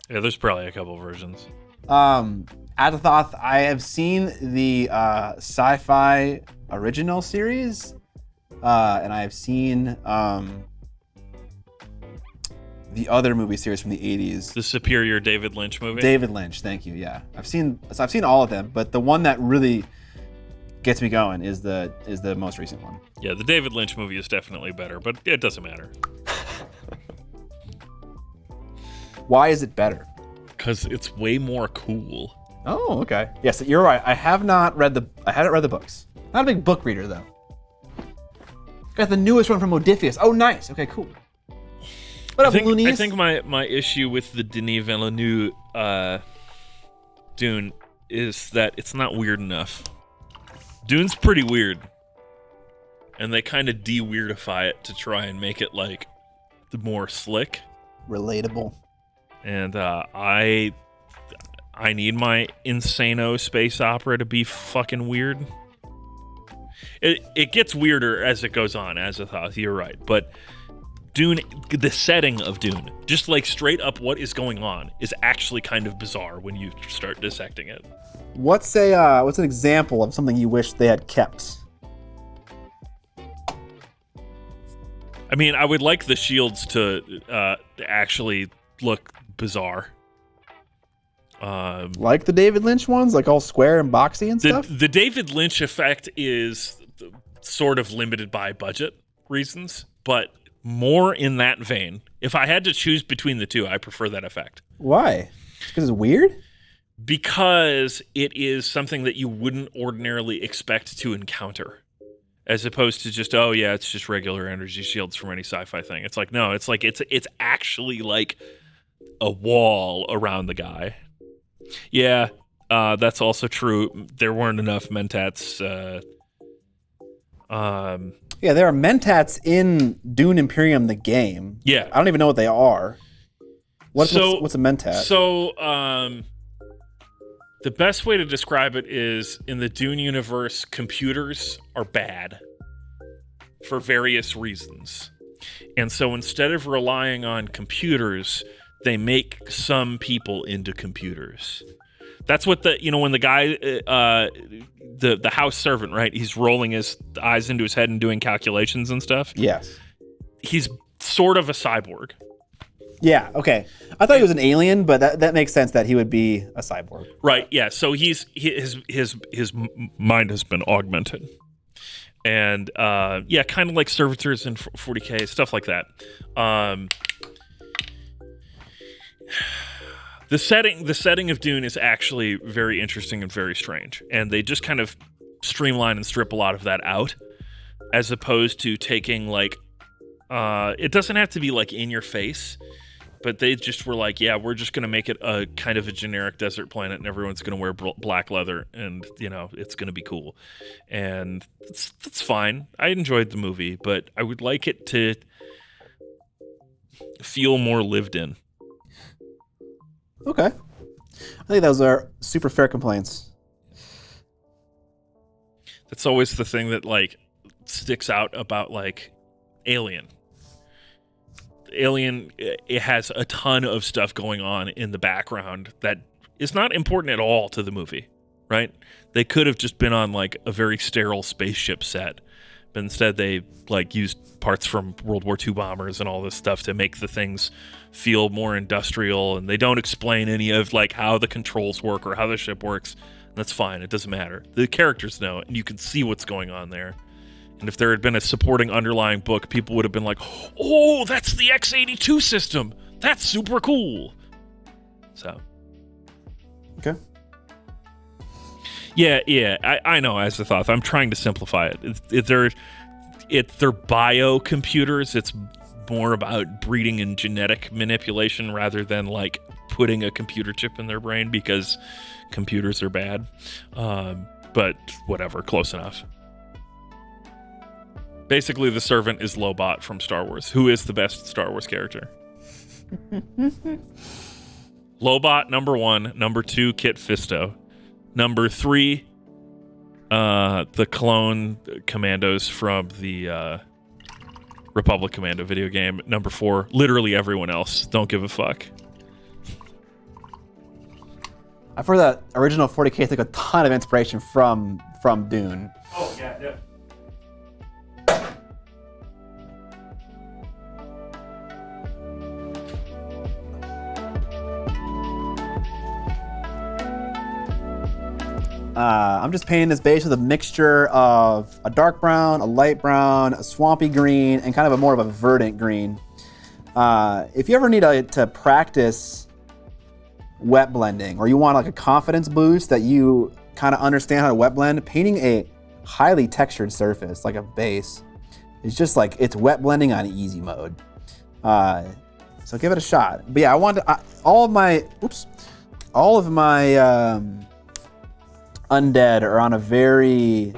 Yeah, there's probably a couple versions. Adathoth, I have seen the sci-fi original series, and I have seen the other movie series from the 80s. The superior David Lynch movie? David Lynch, thank you, yeah. I've seen all of them, but the one that really gets me going is the most recent one. Yeah, the David Lynch movie is definitely better, but it doesn't matter. Why is it better? Because it's way more cool. Oh, okay. Yes, you're right. I haven't read the books. Not a big book reader, though. Got the newest one from Modiphius. Oh, nice. Okay, cool. What up, Loonies? I think my issue with the Denis Villeneuve Dune is that it's not weird enough. Dune's pretty weird, and they kind of de-weirdify it to try and make it like the more slick, relatable. And I need my Insano space opera to be fucking weird. It gets weirder as it goes on, Azathoth, you're right. But Dune, the setting of Dune, just like straight up what is going on, is actually kind of bizarre when you start dissecting it. What's an example of something you wish they had kept? I mean, I would like the shields to actually look bizarre. Like the David Lynch ones, like all square and boxy and stuff? The David Lynch effect is sort of limited by budget reasons, but more in that vein. If I had to choose between the two, I prefer that effect. Why? Because it's weird? Because it is something that you wouldn't ordinarily expect to encounter. As opposed to just, oh yeah, it's just regular energy shields from any sci-fi thing. It's like, no, it's like it's actually like a wall around the guy. Yeah, that's also true. There weren't enough Mentats. Yeah, there are Mentats in Dune Imperium, the game. Yeah. I don't even know what they are. What's a Mentat? So, the best way to describe it is, in the Dune universe, computers are bad for various reasons. And so instead of relying on computers, they make some people into computers. That's what when the guy, the house servant, right? He's rolling his eyes into his head and doing calculations and stuff. Yes. He's sort of a cyborg. Yeah, okay. I thought he was an alien, but that makes sense that he would be a cyborg. Right, yeah. So his mind has been augmented. And yeah, kind of like servitors in 40K, stuff like that. The setting of Dune is actually very interesting and very strange, and they just kind of streamline and strip a lot of that out, as opposed to taking like, it doesn't have to be like in your face, but they just were like, yeah, we're just gonna make it a kind of a generic desert planet, and everyone's gonna wear black leather, and it's gonna be cool, and that's fine. I enjoyed the movie, but I would like it to feel more lived in. Okay. I think those are super fair complaints. That's always the thing that like sticks out about like Alien. Alien, it has a ton of stuff going on in the background that is not important at all to the movie, right? They could have just been on like a very sterile spaceship set, but instead they like used parts from World War II bombers and all this stuff to make the things feel more industrial, and they don't explain any of like how the controls work or how the ship works. And that's fine. It doesn't matter. The characters know it, and you can see what's going on there. And if there had been a supporting underlying book, people would have been like, oh, that's the X-82 system. That's super cool. So. Okay. Yeah, I know, Azathoth. I'm trying to simplify it. They're bio-computers. It's more about breeding and genetic manipulation rather than like putting a computer chip in their brain, because computers are bad. But whatever, close enough. Basically, the servant is Lobot from Star Wars. Who is the best Star Wars character? Lobot, number 1. Number 2, Kit Fisto. Number 3, the clone commandos from the Republic Commando video game. Number 4, literally everyone else. Don't give a fuck. I've heard that original 40K took a ton of inspiration from Dune. Oh, yeah. I'm just painting this base with a mixture of a dark brown, a light brown, a swampy green, and kind of a more of a verdant green. If you ever need to practice wet blending, or you want like a confidence boost that you kind of understand how to wet blend, painting a highly textured surface like a base It's just like, it's wet blending on easy mode. So give it a shot. But yeah, I want to, all of my undead are on a very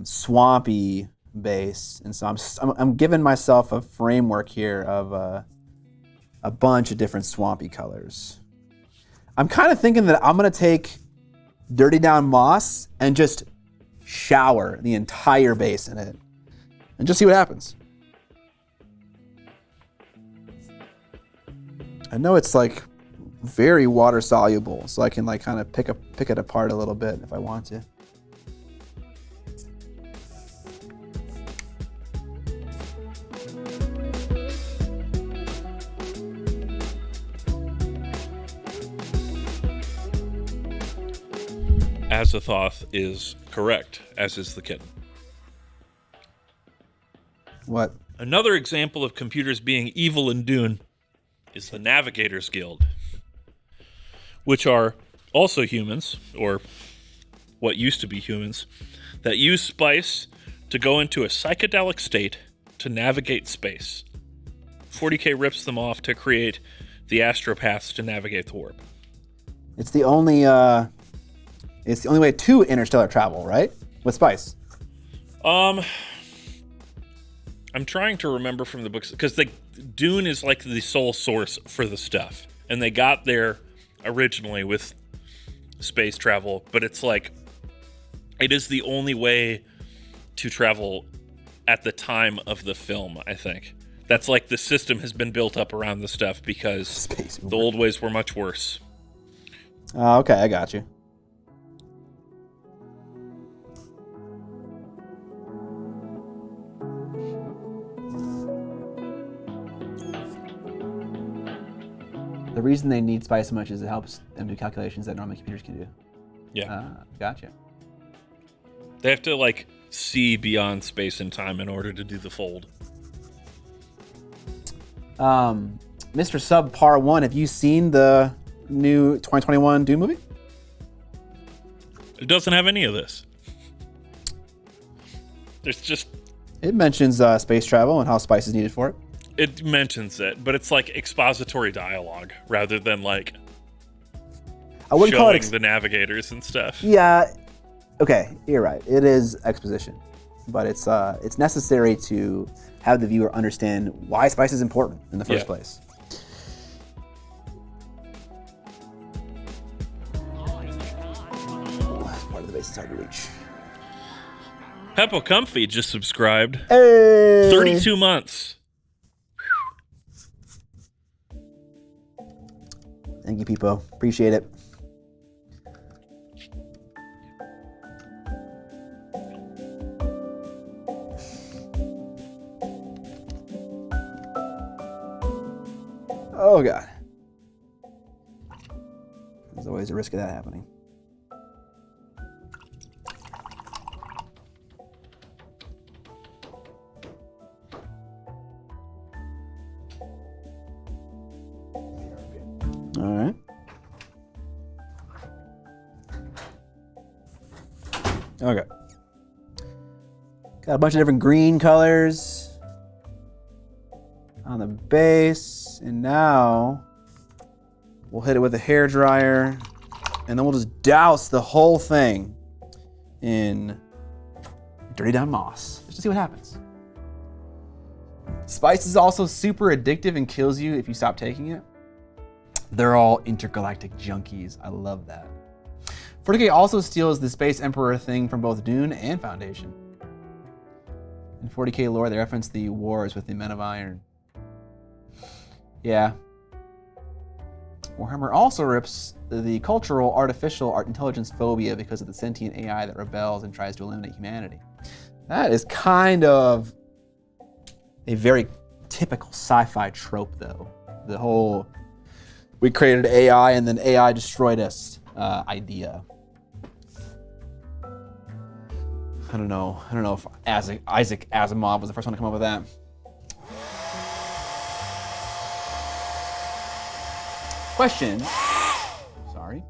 swampy base, and so I'm giving myself a framework here of a bunch of different swampy colors. I'm kind of thinking that I'm gonna take Dirty Down Moss and just shower the entire base in it, and just see what happens. I know it's like very water soluble, so I can like kind of pick it apart a little bit if I want to. Azathoth is correct, as is the kitten. What? Another example of computers being evil in Dune is the Navigators Guild, which are also humans, or what used to be humans, that use spice to go into a psychedelic state to navigate space. 40K rips them off to create the astropaths to navigate the warp. It's the only way to interstellar travel, right? With spice. I'm trying to remember from the books, because Dune is like the sole source for the stuff, and they got there originally with space travel, but it's like it is the only way to travel at the time of the film. I think that's like the system has been built up around the stuff because the old ways were much worse. Okay, I got you. The reason they need spice so much is it helps them do calculations that normally computers can do. Yeah. Gotcha. They have to like see beyond space and time in order to do the fold. Mr. Subpar 1, have you seen the new 2021 Dune movie? It doesn't have any of this. There's just... It mentions space travel and how spice is needed for it. It mentions it, but it's like expository dialogue rather than like I wouldn't call it showing the navigators and stuff. Yeah, okay, you're right. It is exposition, but it's necessary to have the viewer understand why spice is important in the first place. That's part of the base is hard to reach. Peppo Comfy just subscribed. Hey! 32 months. Thank you, Peepo. Appreciate it. Oh, God. There's always a risk of that happening. All right. Okay. Got a bunch of different green colors on the base, and now we'll hit it with a hair dryer, and then we'll just douse the whole thing in Dirty Down Moss, just to see what happens. Spice is also super addictive and kills you if you stop taking it. They're all intergalactic junkies. I love that. 40K also steals the Space Emperor thing from both Dune and Foundation. In 40K lore, they reference the wars with the Men of Iron. Yeah. Warhammer also rips the cultural artificial intelligence phobia because of the sentient AI that rebels and tries to eliminate humanity. That is kind of a very typical sci-fi trope, though. The whole we created AI and then AI destroyed us idea. I don't know if Isaac Asimov was the first one to come up with that. Question. Sorry.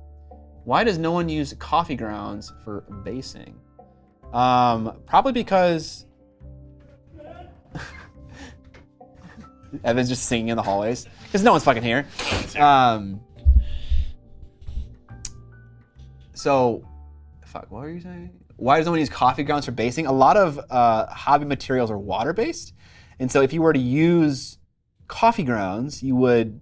Why does no one use coffee grounds for basing? Probably because Evan's just singing in the hallways because no one's fucking here. So, fuck, what were you saying? Why does no one use coffee grounds for basing? A lot of hobby materials are water-based. And so if you were to use coffee grounds, you would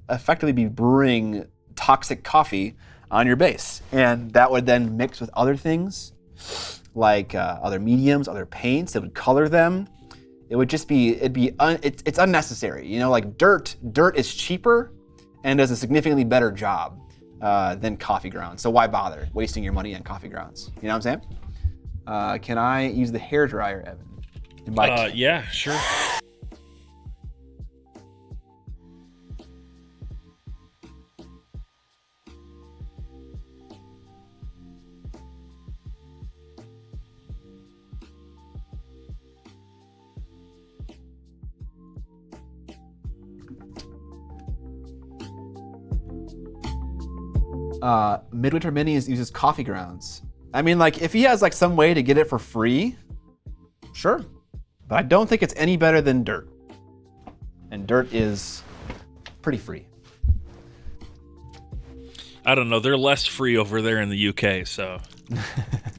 effectively be brewing toxic coffee on your base. And that would then mix with other things, like other mediums, other paints. It would color them. It would just be, it's unnecessary. You know, like dirt is cheaper and does a significantly better job than coffee grounds. So why bother wasting your money on coffee grounds? You know what I'm saying? Can I use the hairdryer, Evan? Yeah, sure. Midwinter Minis uses coffee grounds. I mean, like, if he has like some way to get it for free, sure. But I don't think it's any better than dirt. And dirt is pretty free. I don't know. They're less free over there in the UK, so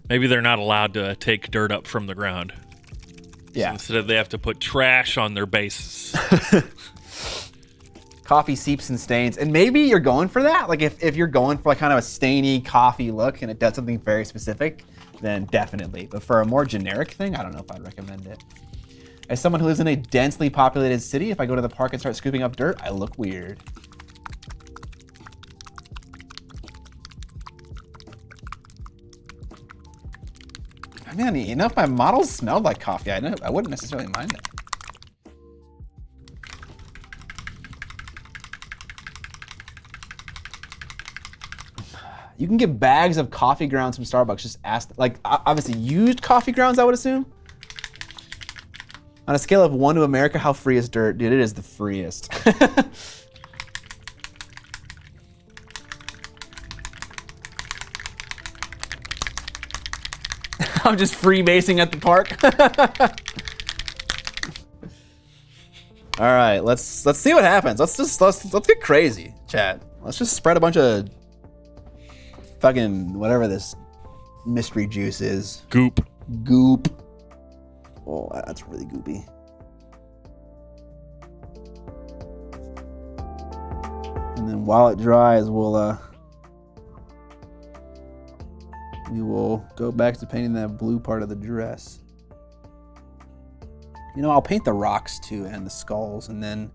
maybe they're not allowed to take dirt up from the ground. Yeah. So instead, they have to put trash on their bases. Coffee seeps and stains. And maybe you're going for that. Like if you're going for like kind of a stainy coffee look and it does something very specific, then definitely. But for a more generic thing, I don't know if I'd recommend it. As someone who lives in a densely populated city, if I go to the park and start scooping up dirt, I look weird. I mean, you know, if my models smelled like coffee, I wouldn't necessarily mind it. You can get bags of coffee grounds from Starbucks. Just ask, like, obviously used coffee grounds, I would assume. On a scale of 1 to America, how free is dirt? Dude, it is the freest. I'm just freebasing at the park. All right, let's see what happens. Let's get crazy, chat. Let's just spread a bunch of fucking whatever this mystery juice is. Goop. Oh, that's really goopy. And then while it dries, we will go back to painting that blue part of the dress. You know, I'll paint the rocks too and the skulls and then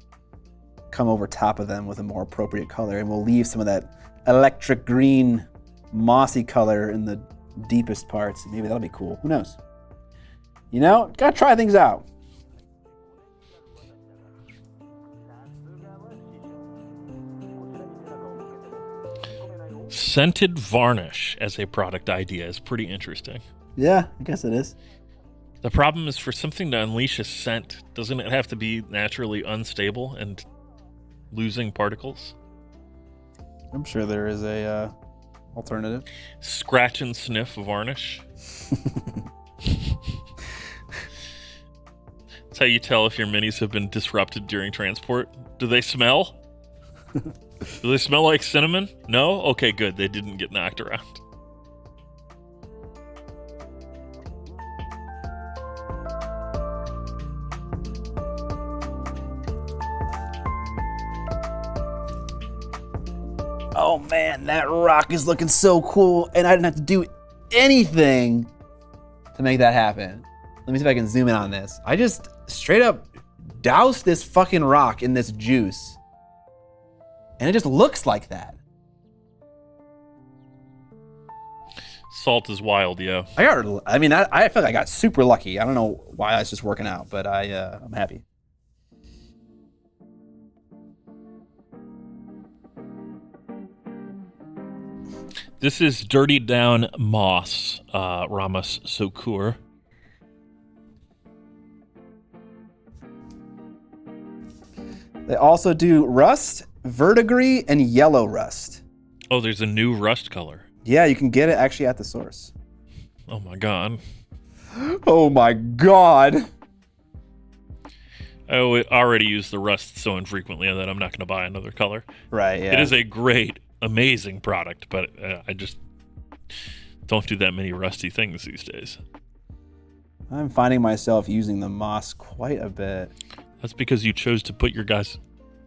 come over top of them with a more appropriate color, and we'll leave some of that electric green mossy color in the deepest parts. Maybe that'll be cool. Who knows? You know, gotta try things out. Scented varnish as a product idea is pretty interesting. Yeah, I guess it is. The problem is, for something to unleash a scent, doesn't it have to be naturally unstable and losing particles? I'm sure there is a alternative. Scratch and sniff varnish. That's how you tell if your minis have been disrupted during transport. Do they smell? Do they smell like cinnamon? No? Okay, good. They didn't get knocked around. Oh man, that rock is looking so cool, and I didn't have to do anything to make that happen. Let me see if I can zoom in on this. I just straight up doused this fucking rock in this juice, and it just looks like that. Salt is wild, yo. I feel like I got super lucky. I don't know why that's just working out, but I'm happy. This is dirtied down moss, Ramas Sokur. They also do rust, verdigris, and yellow rust. Oh, there's a new rust color. Yeah, you can get it actually at the source. Oh my god. Oh my god. I already use the rust so infrequently that I'm not going to buy another color. Right, yeah. It is a great, amazing product, but I just don't do that many rusty things these days. I'm finding myself using the moss quite a bit. That's because you chose to put your guys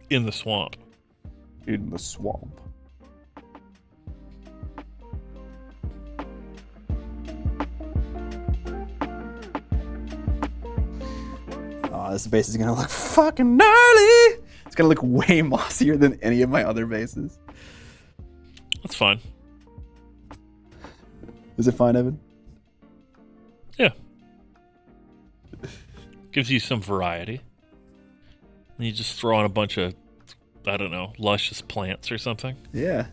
in the swamp. In the swamp. Oh, this base is gonna look fucking gnarly! It's gonna look way mossier than any of my other bases. That's fine. Is it fine, Evan? Yeah. Gives you some variety. And you just throw on a bunch of, I don't know, luscious plants or something. Yeah.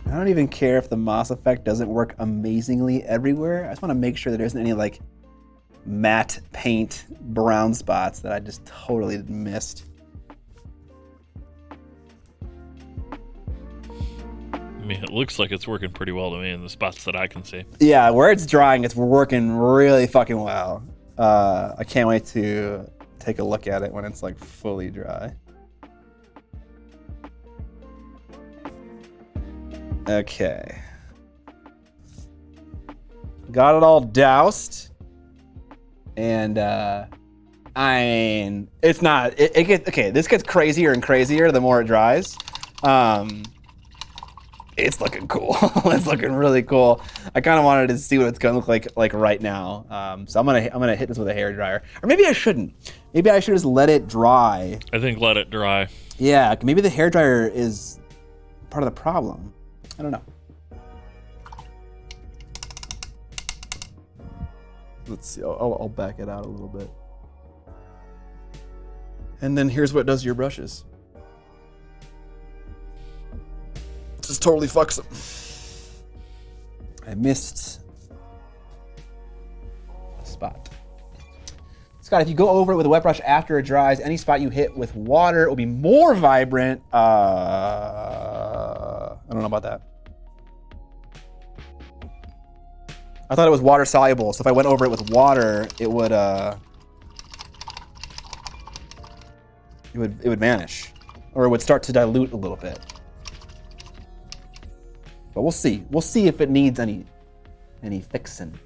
I don't even care if the moss effect doesn't work amazingly everywhere. I just want to make sure there isn't any like matte paint brown spots that I just totally missed. I mean, it looks like it's working pretty well to me in the spots that I can see. Yeah, where it's drying, it's working really fucking well. I can't wait to take a look at it when it's like fully dry. Okay. Got it all doused. And I mean, it's not, it gets, okay, this gets crazier and crazier the more it dries. It's looking cool. It's looking really cool. I kind of wanted to see what it's gonna look like right now. So I'm gonna hit this with a hair dryer, or maybe I shouldn't. Maybe I should just let it dry. I think let it dry. Yeah, maybe the hair dryer is part of the problem. I don't know. Let's see. I'll back it out a little bit. And then here's what it does to your brushes. Just totally fucks them. I missed a spot. Scott, if you go over it with a wet brush after it dries, any spot you hit with water will be more vibrant. I don't know about that. I thought it was water soluble, so if I went over it with water, it would vanish, or it would start to dilute a little bit. But we'll see. We'll see if it needs any fixing.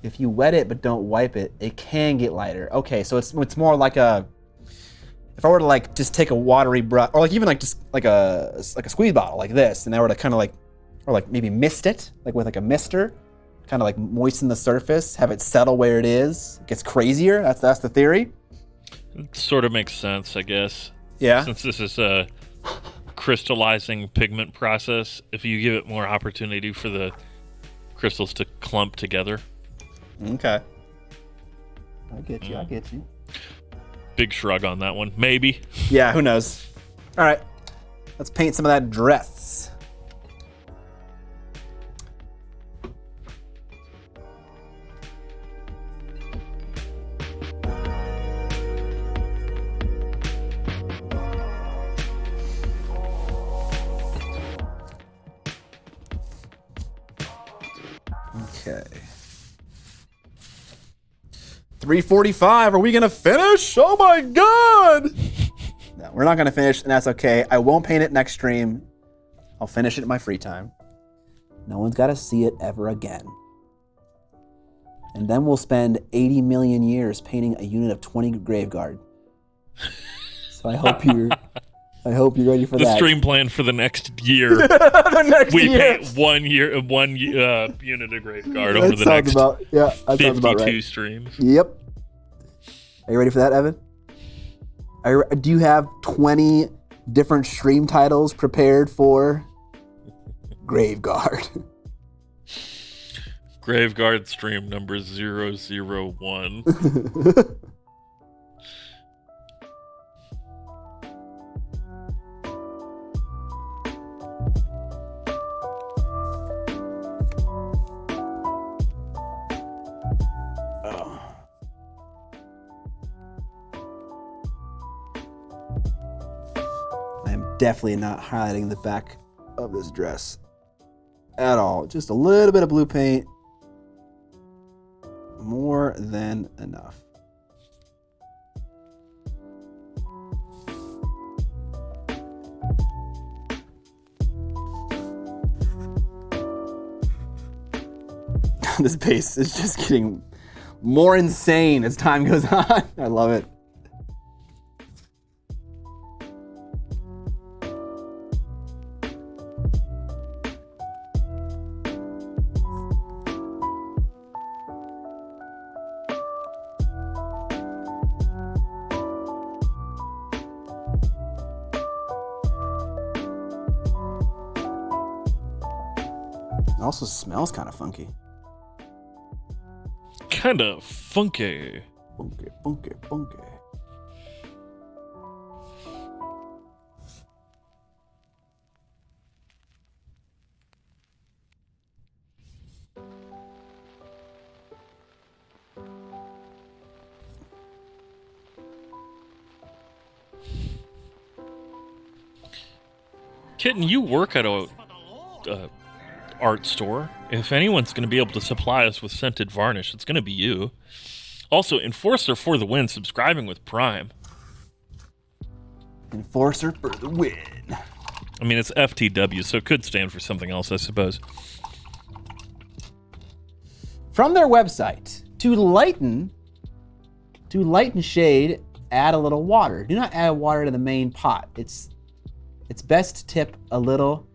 If you wet it but don't wipe it, it can get lighter. Okay, so it's more like a, if I were to like just take a watery brush, or like even like just like a squeeze bottle like this, and I were to kind of like, or like maybe mist it, like with like a mister, kind of like moisten the surface, have it settle where it is. It gets crazier. That's the theory. It sort of makes sense, I guess. Yeah. Since this is a crystallizing pigment process, if you give it more opportunity for the crystals to clump together. Okay. I get you. I get you. Big shrug on that one. Maybe. Yeah, who knows? All right. Let's paint some of that dress. Okay. 3:45. Are we gonna finish? Oh my god! No, we're not gonna finish, and that's okay. I won't paint it next stream. I'll finish it in my free time. No one's gotta see it ever again. And then we'll spend 80 million years painting a unit of 20 Graveguard. So I hope you're ready for the that. stream plan for the next year. The next we year. paint one unit of Graveguard over the next that 52 sounds about right. streams. Yep. Are you ready for that, Evan? Do you have 20 different stream titles prepared for Graveguard? Graveguard stream number 001. Oh. I'm definitely not highlighting the back of this dress at all. Just a little bit of blue paint. More than enough. This base is just getting more insane as time goes on. I love it. It also smells kind of funky. Kind of funky. Funky, funky, funky. Kitten, you work at a art store. If anyone's going to be able to supply us with scented varnish, it's going to be you. Also, Enforcer for the win, subscribing with Prime. Enforcer for the win. I mean, it's FTW, so it could stand for something else, I suppose. From their website, to lighten shade, add a little water. Do not add water to the main pot. It's best to tip a little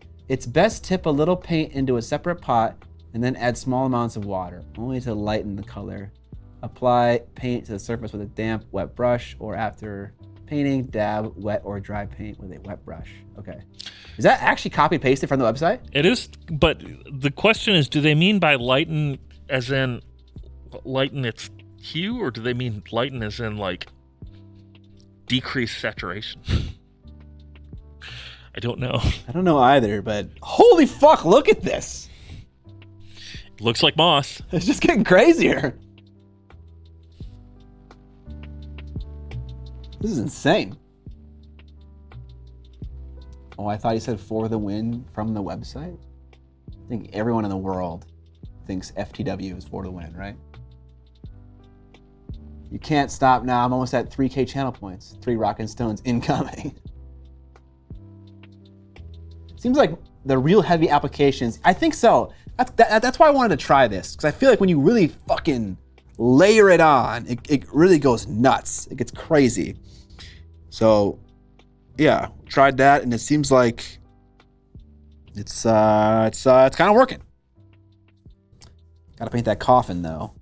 paint into a separate pot and then add small amounts of water, only to lighten the color. Apply paint to the surface with a damp, wet brush, or after painting, dab wet or dry paint with a wet brush. Okay. Is that actually copy pasted from the website? It is, but the question is, do they mean by lighten as in lighten its hue, or do they mean lighten as in like decrease saturation? I don't know. I don't know either, but holy fuck, look at this. Looks like moss. It's just getting crazier. This is insane. Oh, I thought he said for the win from the website. I think everyone in the world thinks FTW is for the win, right? You can't stop now. I'm almost at 3K channel points. 3 Rockin' Stones incoming. Seems like the real heavy applications. I think so. That's why I wanted to try this, because I feel like when you really fucking layer it on, it really goes nuts. It gets crazy. So, yeah, tried that, and it seems like it's kind of working. Got to paint that coffin though.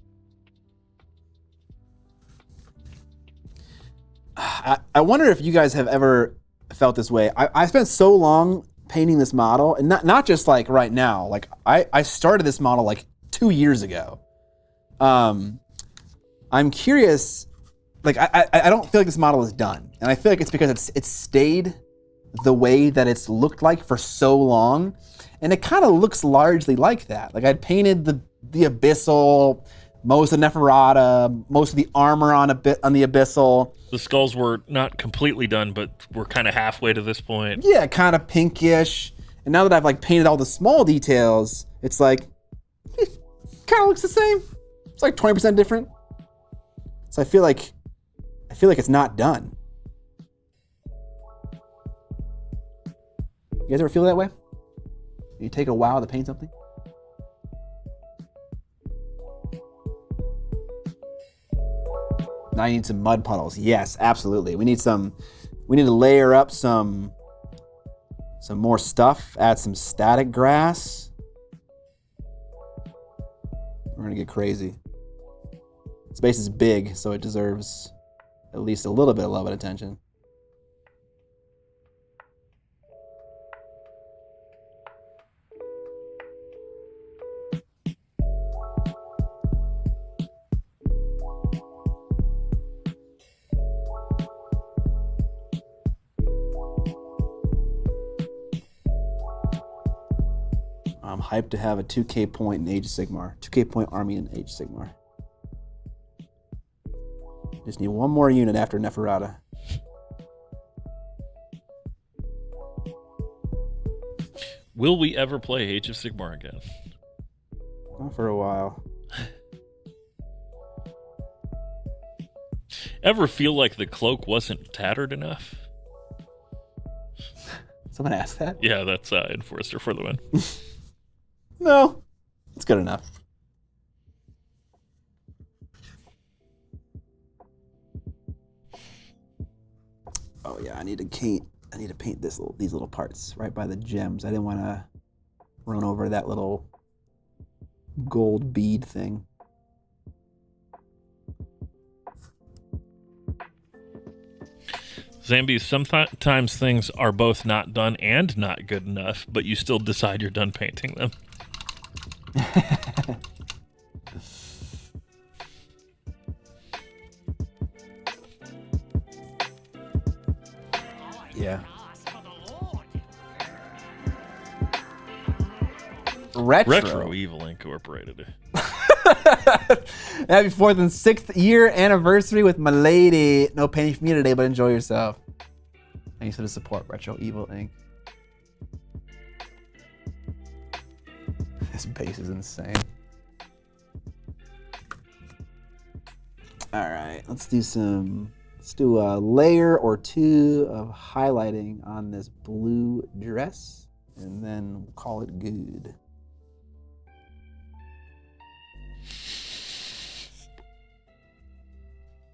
I wonder if you guys have ever felt this way. I spent so long painting this model, and not just like right now. Like I started this model like 2 years ago. I'm curious. Like I don't feel like this model is done, and I feel like it's because it's stayed the way that it's looked like for so long, and it kind of looks largely like that. Like I'd painted the Abyssal, most of Neferata, most of the armor on the Abyssal. The skulls were not completely done, but we're kind of halfway to this point. Yeah, kind of pinkish. And now that I've like painted all the small details, it's like kind of looks the same. It's like 20% different. So I feel like it's not done. You guys ever feel that way? You take a while to paint something? Now you need some mud puddles. Yes, absolutely. We need to layer up some more stuff, add some static grass. We're gonna get crazy. Space is big, so it deserves at least a little bit of love and attention. I'm hyped to have a 2K point in Age of Sigmar. 2K point army in Age of Sigmar. Just need one more unit after Neferata. Will we ever play Age of Sigmar again? Not for a while. Ever feel like the cloak wasn't tattered enough? Someone asked that? Yeah, that's Enforcer for the win. No. It's good enough. Oh yeah, I need to paint these little parts right by the gems. I didn't want to run over that little gold bead thing. Zambi, sometimes things are both not done and not good enough, but you still decide you're done painting them. Yeah. Retro Evil Incorporated. Happy 4th and 6th year anniversary with my lady. No painting for me today, but enjoy yourself. Thanks for the support, Retro Evil Inc. This base is insane. All right, let's do a layer or two of highlighting on this blue dress, and then we'll call it good.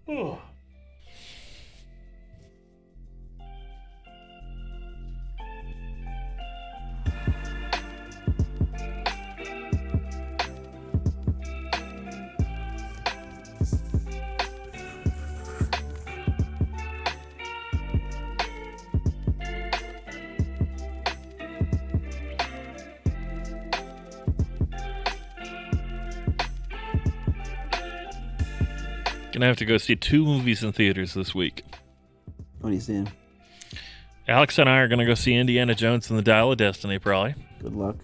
Oh. Gonna have to go see 2 movies in theaters this week. What are you seeing? Alex and I are gonna go see Indiana Jones and the Dial of Destiny, probably. Good luck.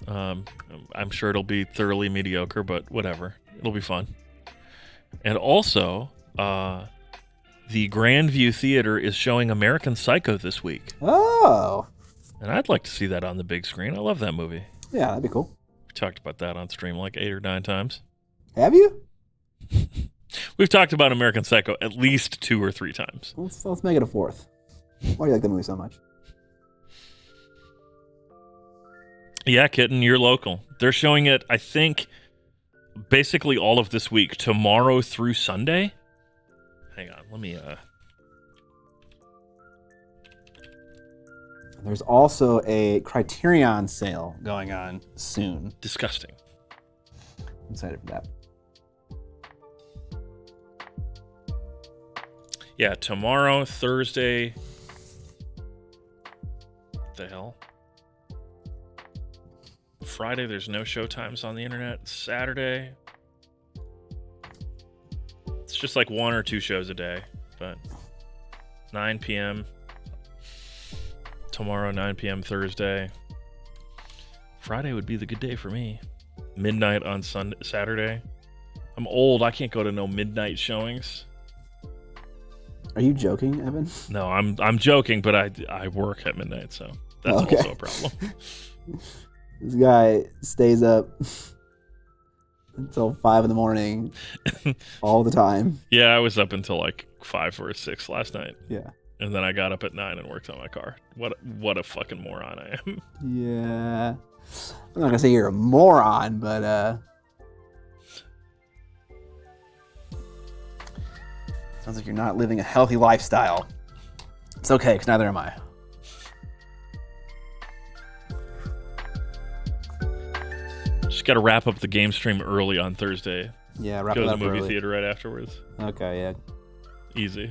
I'm sure it'll be thoroughly mediocre, but whatever. It'll be fun. And also, the Grandview Theater is showing American Psycho this week. Oh. And I'd like to see that on the big screen. I love that movie. Yeah, that'd be cool. We talked about that on stream like 8 or 9 times. Have you? We've talked about American Psycho at least 2 or 3 times. Let's make it a 4th. Why do you like the movie so much? Yeah, Kitten, you're local. They're showing it, I think, basically all of this week, tomorrow through Sunday. Hang on, let me... There's also a Criterion sale going on soon. Disgusting. I'm excited for that. Yeah, tomorrow, Thursday. What the hell? Friday, there's no show times on the internet. Saturday, it's just like 1 or 2 shows a day. But 9 p.m. tomorrow, 9 p.m. Thursday. Friday would be the good day for me. Midnight on Saturday. I'm old. I can't go to no midnight showings. Are you joking, Evan? No, I'm joking, but I work at midnight, so that's also a problem. This guy stays up until 5 in the morning all the time. Yeah, I was up until like 5 or 6 last night. Yeah. And then I got up at 9 and worked on my car. What a fucking moron I am. Yeah. I'm not gonna say you're a moron, but sounds like you're not living a healthy lifestyle. It's okay, because neither am I. Just got to wrap up the game stream early on Thursday. Yeah, wrap Go it to up the movie early. theater right afterwards. Okay, yeah. Easy.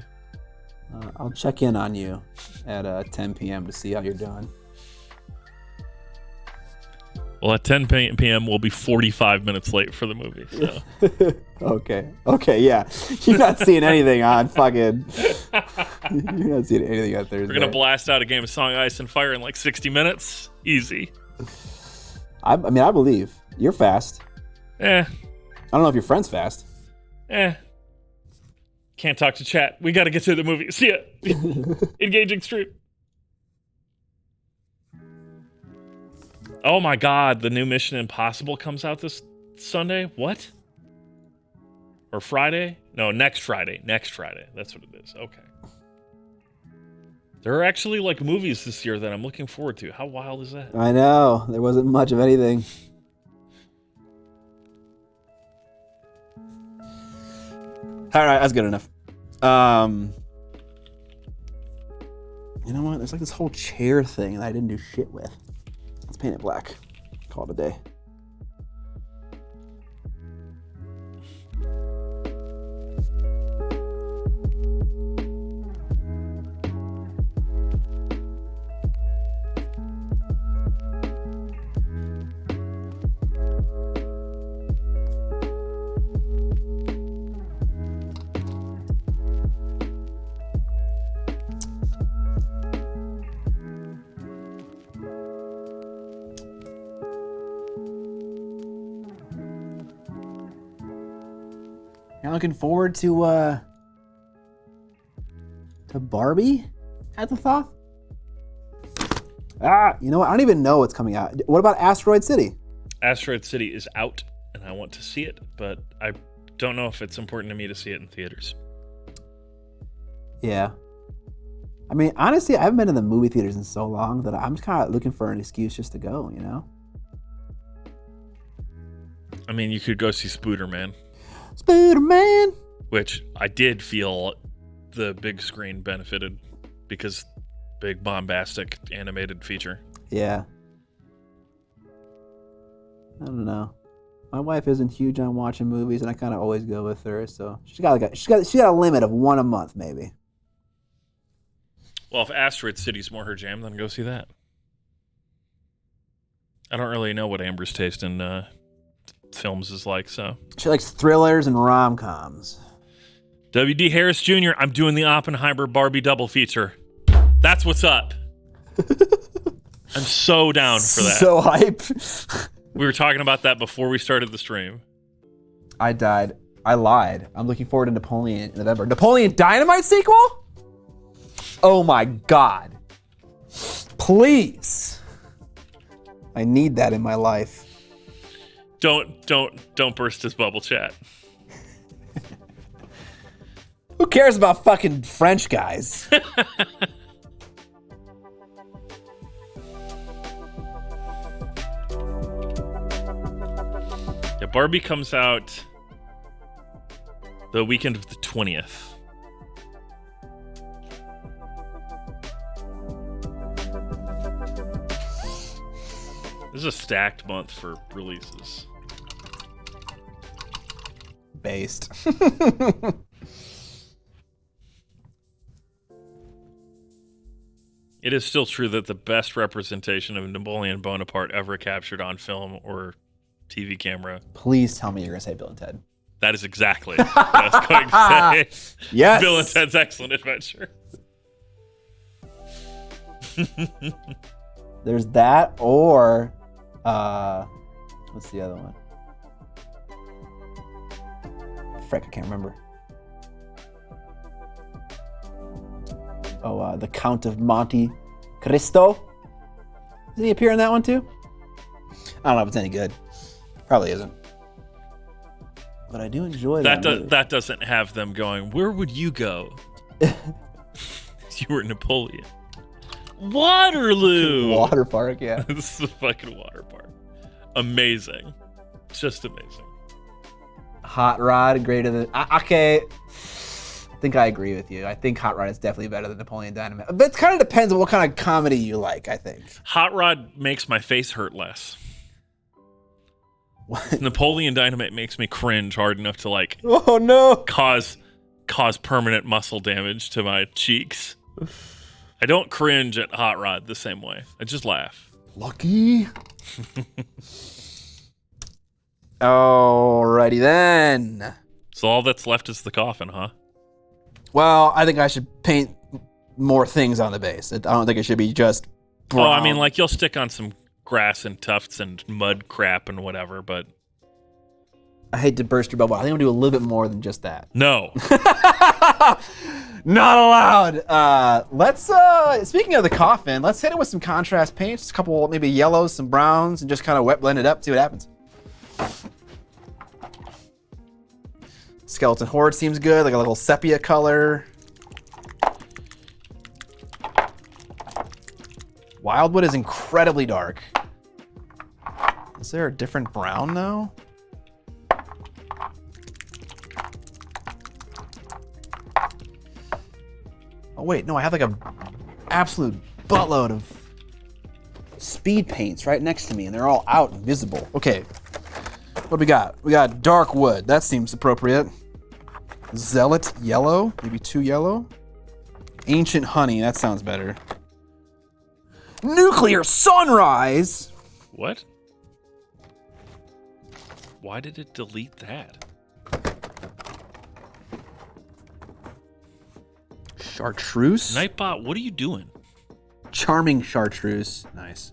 I'll check in on you at 10 p.m. to see how you're doing. Well, at 10 p.m., we'll be 45 minutes late for the movie. So. Okay, yeah. You're not seeing anything on fucking... You're not seeing anything on Thursday. We're going to blast out a game of Song, Ice, and Fire in like 60 minutes. Easy. I mean, I believe. You're fast. I don't know if your friend's fast. Can't talk to chat. We got to get to the movie. See ya. Engaging stream. Oh my God, the new Mission Impossible comes out this Sunday? What? Or Friday? No, next Friday. Next Friday. That's what it is. Okay. There are actually like movies this year that I'm looking forward to. How wild is that? I know. There wasn't much of anything. All right, that's good enough. You know what? There's like this whole chair thing that I didn't do shit with. Let's paint it black. Call it a day. You're looking forward to Barbie at the Thoth? You know what? I don't even know what's coming out. What about Asteroid City? Asteroid City is out, and I want to see it, but I don't know if it's important to me to see it in theaters. Yeah. I mean, honestly, I haven't been in the movie theaters in so long that I'm just kind of looking for an excuse just to go, you know? I mean, you could go see Spooderman. Spider-Man! Which I did feel the big screen benefited because big bombastic animated feature. Yeah. I don't know. My wife isn't huge on watching movies, and I kind of always go with her. So she got a limit of one a month, maybe. Well, if Asteroid City's more her jam, then go see that. I don't really know what Amber's taste in films is like, so. She likes thrillers and rom-coms. W.D. Harris Jr., I'm doing the Oppenheimer Barbie double feature. That's what's up. I'm so down for that. So hype. We were talking about that before we started the stream. I died. I lied. I'm looking forward to Napoleon in November. Napoleon Dynamite sequel? Oh my God. Please. I need that in my life. Don't burst his bubble, chat. Who cares about fucking French guys? Yeah, Barbie comes out the weekend of the 20th. This is a stacked month for releases. Based. It is still true that the best representation of Napoleon Bonaparte ever captured on film or TV camera. Please tell me you're going to say Bill and Ted. That is exactly what I was going to say. Yes. Bill and Ted's Excellent Adventure. There's that, or what's the other one? Frick, I can't remember. Oh, the Count of Monte Cristo. Doesn't he appear in that one too? I don't know if it's any good. Probably isn't. But I do enjoy that. That doesn't have them going, where would you go? You were Napoleon. Waterloo! Water park, yeah. This is a fucking water park. Amazing. Just amazing. Hot Rod, greater than... Okay. I think I agree with you. I think Hot Rod is definitely better than Napoleon Dynamite. But it kind of depends on what kind of comedy you like, I think. Hot Rod makes my face hurt less. What? Napoleon Dynamite makes me cringe hard enough to, like... Oh, no! Cause permanent muscle damage to my cheeks. I don't cringe at Hot Rod the same way. I just laugh. Lucky. Alrighty then. So all that's left is the coffin, huh? Well, I think I should paint more things on the base. I don't think it should be just brown. Oh, I mean, like, you'll stick on some grass and tufts and mud crap and whatever, but... I hate to burst your bubble. I think I'm gonna do a little bit more than just that. No. Not allowed. Let's, speaking of the coffin, let's hit it with some contrast paints, a couple maybe yellows, some browns, and just kind of wet blend it up, see what happens. Skeleton Horde seems good, like a little sepia color. Wildwood is incredibly dark. Is there a different brown though? Oh wait, no, I have like a absolute buttload of speed paints right next to me and they're all out and visible. Okay, what do we got? We got dark wood, that seems appropriate. Zealot yellow, maybe too yellow. Ancient honey, that sounds better. Nuclear sunrise! What? Why did it delete that? Chartreuse? Nightbot, what are you doing? Charming chartreuse. Nice.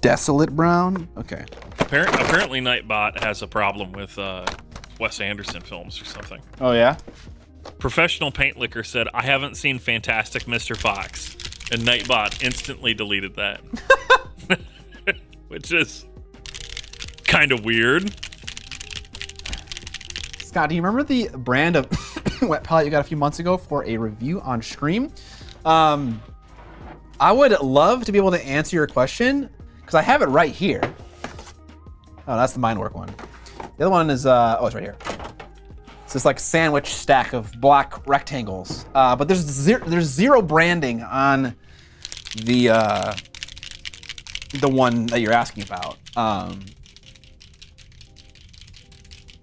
Desolate brown? Okay. Apparently Nightbot has a problem with Wes Anderson films or something. Oh, yeah? Professional Paint Licker said, I haven't seen Fantastic Mr. Fox. And Nightbot instantly deleted that. Which is kind of weird. Scott, do you remember the brand of wet palette you got a few months ago for a review on Scream? I would love to be able to answer your question, because I have it right here. Oh, that's the Mindwork one. The other one is, oh, it's right here. It's this like sandwich stack of black rectangles. But there's zero branding on the one that you're asking about.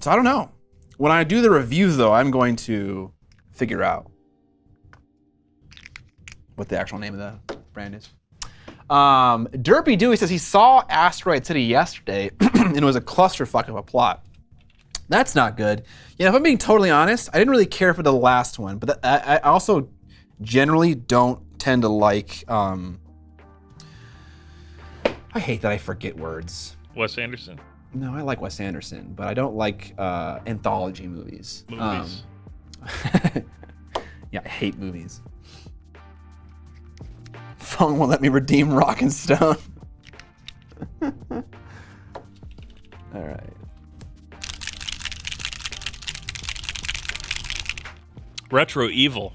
So I don't know. When I do the review though, I'm going to figure out what the actual name of the brand is. Derpy Dewey says he saw Asteroid City yesterday and it was a clusterfuck of a plot. That's not good. Yeah, if I'm being totally honest, I didn't really care for the last one, but I also generally don't tend to like, I hate that I forget words. Wes Anderson. No, I like Wes Anderson, but I don't like anthology movies. Movies. Yeah, I hate movies. Phone won't let me redeem Rock and Stone. All right. Retro Evil.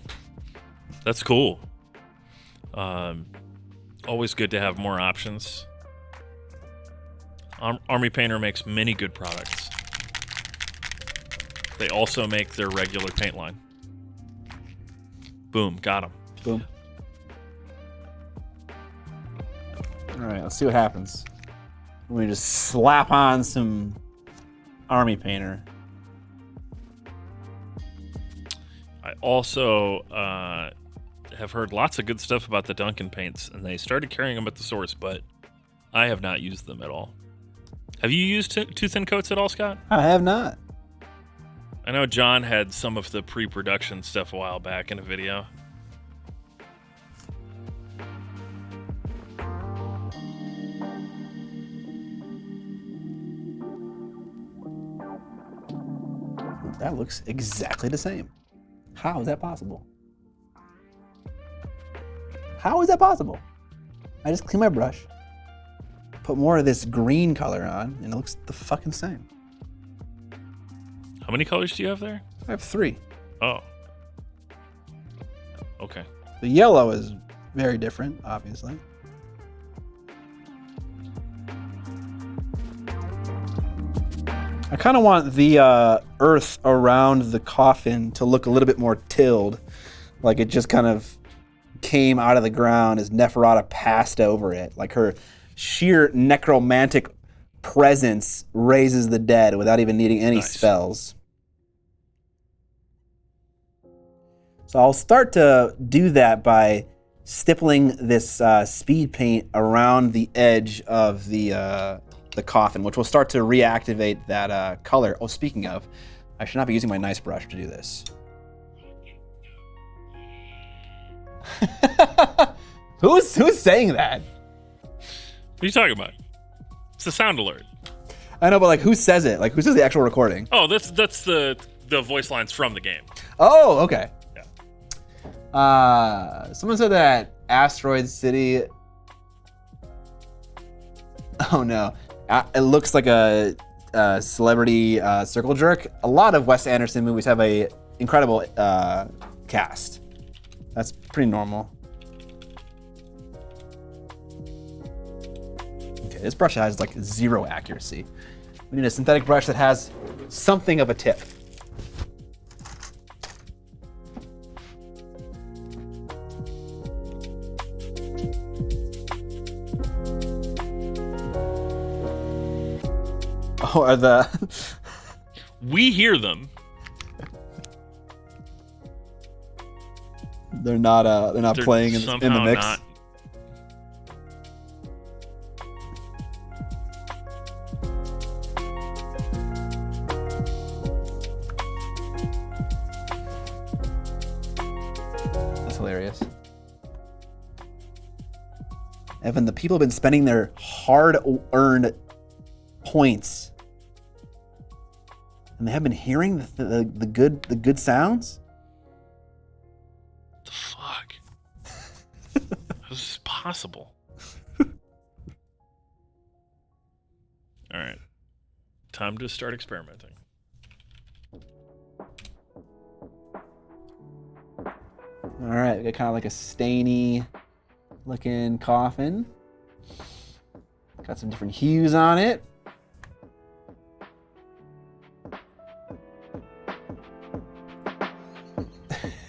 That's cool. Always good to have more options. Army Painter makes many good products. They also make their regular paint line. Boom, got him. Boom. All right, let's see what happens. Let me just slap on some Army Painter. I also have heard lots of good stuff about the Duncan paints, and they started carrying them at the source, but I have not used them at all. Have you used Too Thin Coats at all, Scott? I have not. I know John had some of the pre-production stuff a while back in a video. That looks exactly the same. How is that possible? How is that possible? I just clean my brush, put more of this green color on, and it looks the fucking same. How many colors do you have there? I have 3. Oh. Okay. The yellow is very different, obviously. I kind of want the earth around the coffin to look a little bit more tilled, like it just kind of came out of the ground as Neferata passed over it, like her sheer necromantic presence raises the dead without even needing any spells. So I'll start to do that by stippling this speed paint around the edge of the coffin, which will start to reactivate that color. Oh, speaking of, I should not be using my nice brush to do this. Who's saying that? What are you talking about? It's a sound alert. I know, but like, who says it? Like, who says the actual recording? Oh, that's the voice lines from the game. Oh, okay. Yeah. Someone said that Asteroid City. Oh no, it looks like a celebrity circle jerk. A lot of Wes Anderson movies have a incredible cast. That's pretty normal. Okay, this brush has like 0 accuracy. We need a synthetic brush that has something of a tip. Oh, are the We hear them. they're not They're playing in the somehow mix. not. That's hilarious. Evan, the people have been spending their hard-earned points, and they have been hearing the good sounds. What the fuck? How is this possible? All right. Time to start experimenting. All right, we got kind of like a stainy looking coffin. Got some different hues on it.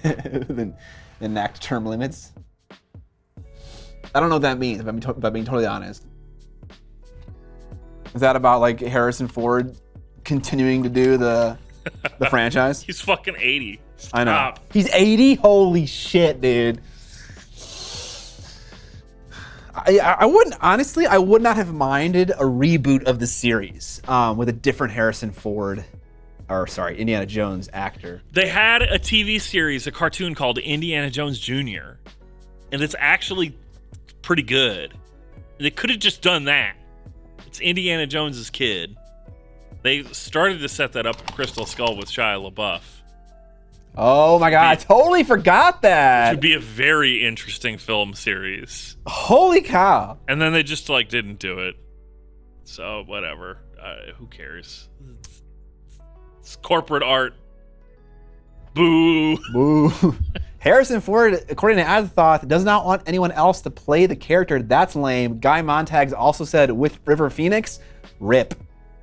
Then enact term limits. I don't know what that means, if I'm being totally honest. Is that about like Harrison Ford continuing to do the franchise? He's fucking 80. Stop. I know. He's 80? Holy shit, dude. I wouldn't, honestly, I would not have minded a reboot of the series with a different Harrison Ford, or sorry, Indiana Jones actor. They had a TV series, a cartoon called Indiana Jones Jr., and it's actually pretty good. They could have just done that. It's Indiana Jones's kid. They started to set that up in Crystal Skull with Shia LaBeouf. Oh my god, I totally forgot It that. would be a very interesting film series. Holy cow. And then they just like didn't do it. So whatever. Who cares? It's corporate art. Boo. Woo. Harrison Ford, according to Azathoth, does not want anyone else to play the character. That's lame. Guy Montags also said with River Phoenix, rip.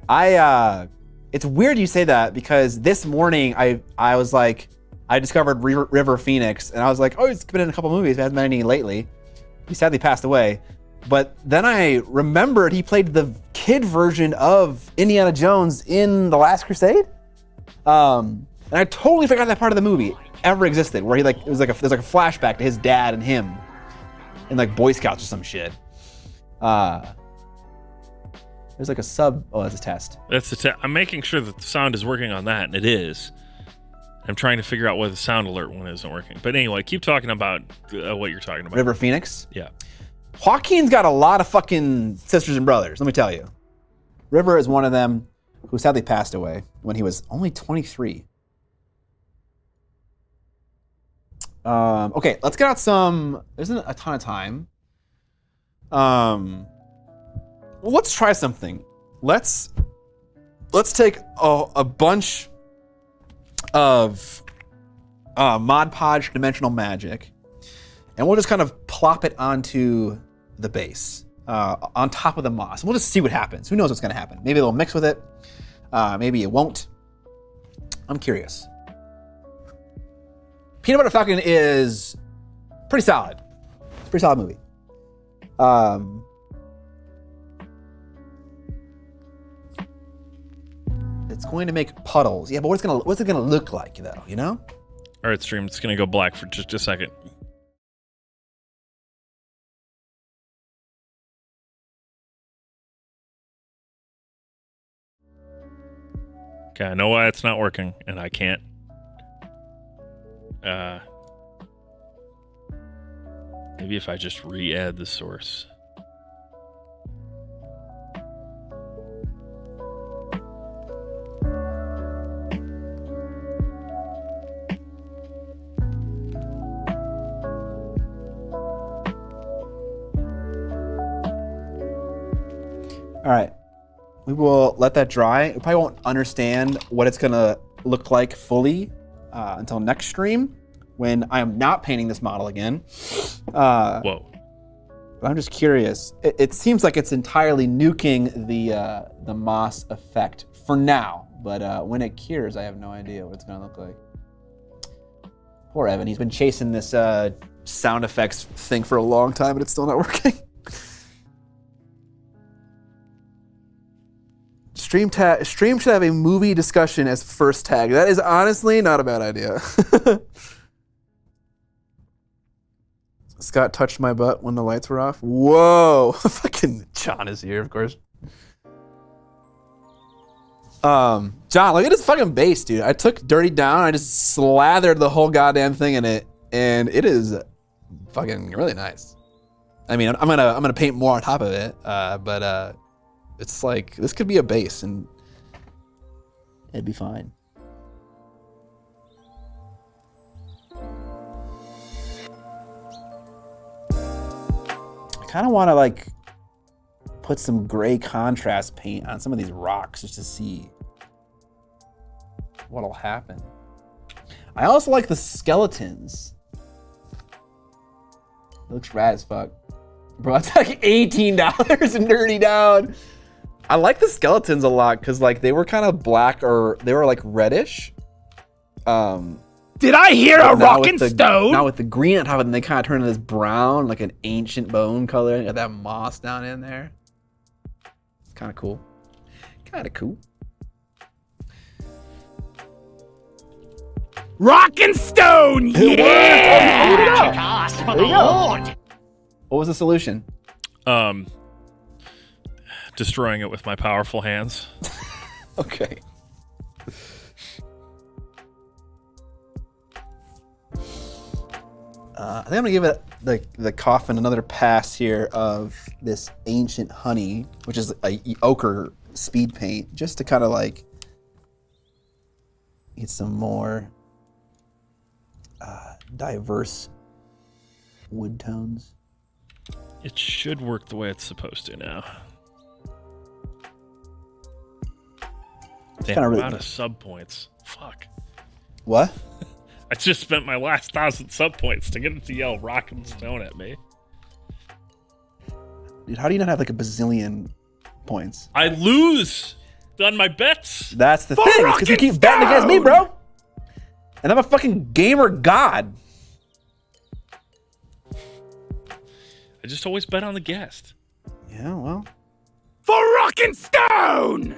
It's weird you say that because this morning I was like, I discovered River Phoenix and I was like, oh, he's been in a couple movies, but hasn't been any lately. He sadly passed away. But then I remembered he played the kid version of Indiana Jones in The Last Crusade. And I totally forgot that part of the movie ever existed, where he like, there's like a flashback to his dad and him in like Boy Scouts or some shit. There's like a sub, oh, that's a test. That's the I'm making sure that the sound is working on that, and it is. I'm trying to figure out why the sound alert one isn't working. But anyway, keep talking about what you're talking about. River Phoenix? Yeah. Joaquin's got a lot of fucking sisters and brothers, let me tell you. River is one of them who sadly passed away when he was only 23. Okay, let's get out some, there isn't a ton of time. Well, let's try something. Let's take a bunch of Mod Podge Dimensional Magic, and we'll just kind of plop it onto the base, on top of the moss. We'll just see what happens. Who knows what's going to happen? Maybe it'll mix with it. Maybe it won't. I'm curious. Peanut Butter Falcon is pretty solid. Pretty solid movie. It's going to make puddles. Yeah, but what's it gonna look like though, you know? All right, stream, it's going to go black for just a second. Okay, I know why it's not working, and I can't. Maybe if I just re-add the source. All right, we will let that dry. We probably won't understand what it's gonna look like fully until next stream when I am not painting this model again. Whoa. But I'm just curious. It seems like it's entirely nuking the moss effect for now, but when it cures, I have no idea what it's gonna look like. Poor Evan, he's been chasing this sound effects thing for a long time, but it's still not working. Stream should have a movie discussion as first tag. That is honestly not a bad idea. Scott touched my butt when the lights were off. Whoa, fucking John is here, of course. John, look at this fucking base, dude. I took Dirty Down, I just slathered the whole goddamn thing in it, and it is fucking really nice. I mean, I'm gonna paint more on top of it, but it's like, this could be a base and it'd be fine. I kind of want to like put some gray contrast paint on some of these rocks just to see what'll happen. I also like the skeletons. It looks rad as fuck. Bro, it's like $18 in Dirty Down. I like the skeletons a lot because like they were kind of black or they were like reddish. Did I hear a rockin' stone? Now with the green on top of them, they kind of turn into this brown, like an ancient bone color. You got that moss down in there. It's kind of cool. Kind of cool. Rockin' stone, yeah! There you go. What was the solution? Destroying it with my powerful hands. Okay. I think I'm gonna give it the coffin another pass here of this ancient honey, which is a ochre speed paint, just to kind of like get some more diverse wood tones. It should work the way it's supposed to now. Damn, I'm out of sub points. Fuck. What? I just spent my last 1,000 sub points to get it to yell rock and stone at me. Dude, how do you not have like a bazillion points? I lose on my bets. That's the thing. It's because you keep betting against me, bro. And I'm a fucking gamer god. I just always bet on the guest. Yeah, well. For rockin' stone!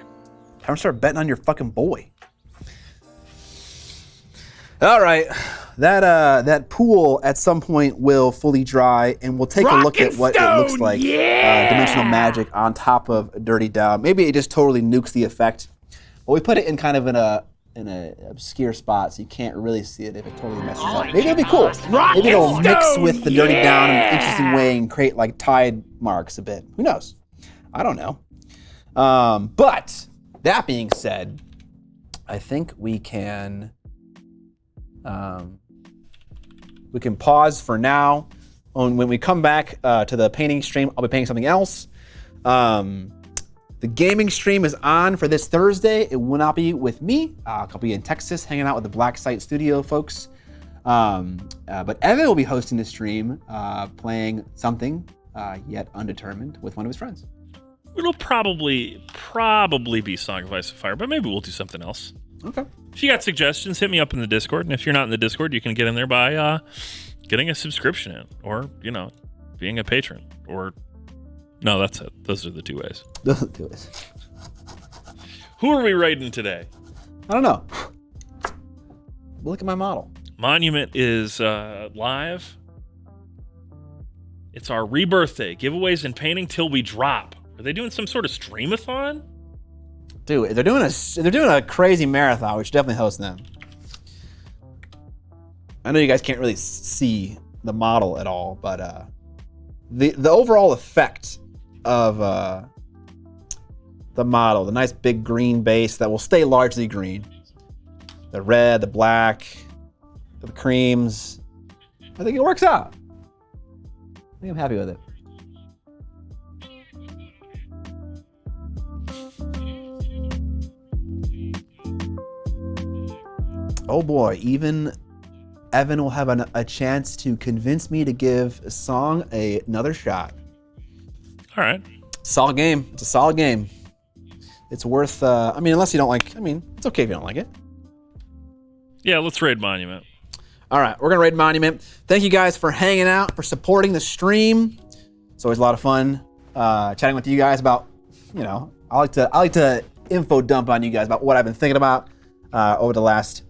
Time to start betting on your fucking boy. All right, that pool at some point will fully dry, and we'll take a look at what it looks like. Yeah! Dimensional magic on top of Dirty Down. Maybe it just totally nukes the effect, but we put it in kind of in a obscure spot, so you can't really see it if it totally messes up. Maybe it'll be cool. Maybe it'll mix with the Dirty Down in an interesting way and create like tide marks a bit. Who knows? I don't know. But that being said, I think we can pause for now. When we come back to the painting stream, I'll be painting something else. The gaming stream is on for this Thursday. It will not be with me. I'll be in Texas hanging out with the Black Site Studio folks. But Evan will be hosting the stream, playing something yet undetermined with one of his friends. It'll probably be Song of Ice and Fire, but maybe we'll do something else. Okay. If you got suggestions, hit me up in the Discord. And if you're not in the Discord, you can get in there by getting a subscription in, or, you know, being a patron. Or, no, that's it. Those are the two ways. Those are the two ways. Who are we raiding today? I don't know. Look at my model. Monument is live. It's our rebirth day. Giveaways and painting till we drop. Are they doing some sort of streamathon? Dude, they're doing a crazy marathon. We should definitely host them. I know you guys can't really see the model at all, but the overall effect of the model, the nice big green base that will stay largely green, the red, the black, the creams, I think it works out. I think I'm happy with it. Oh boy, even Evan will have a chance to convince me to give a song another shot. All right. Solid game. It's a solid game. It's worth, I mean, unless you don't like, I mean, it's okay if you don't like it. Yeah, let's raid Monument. All right, we're gonna raid Monument. Thank you guys for hanging out, for supporting the stream. It's always a lot of fun chatting with you guys about, you know, I like to info dump on you guys about what I've been thinking about over the last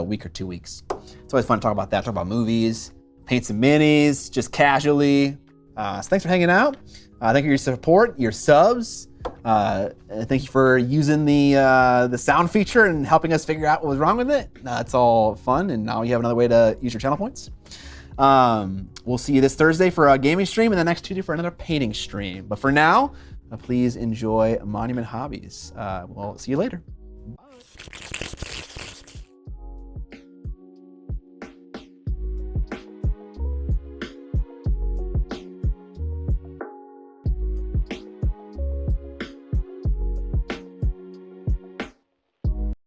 week or 2 weeks. It's always fun to talk about that, talk about movies, paint some minis, just casually. So thanks for hanging out. Thank you for your support, your subs. Thank you for using the sound feature and helping us figure out what was wrong with it. It's all fun, and now you have another way to use your channel points. We'll see you this Thursday for a gaming stream, and the next Tuesday for another painting stream. But for now, please enjoy Monument Hobbies. We'll see you later.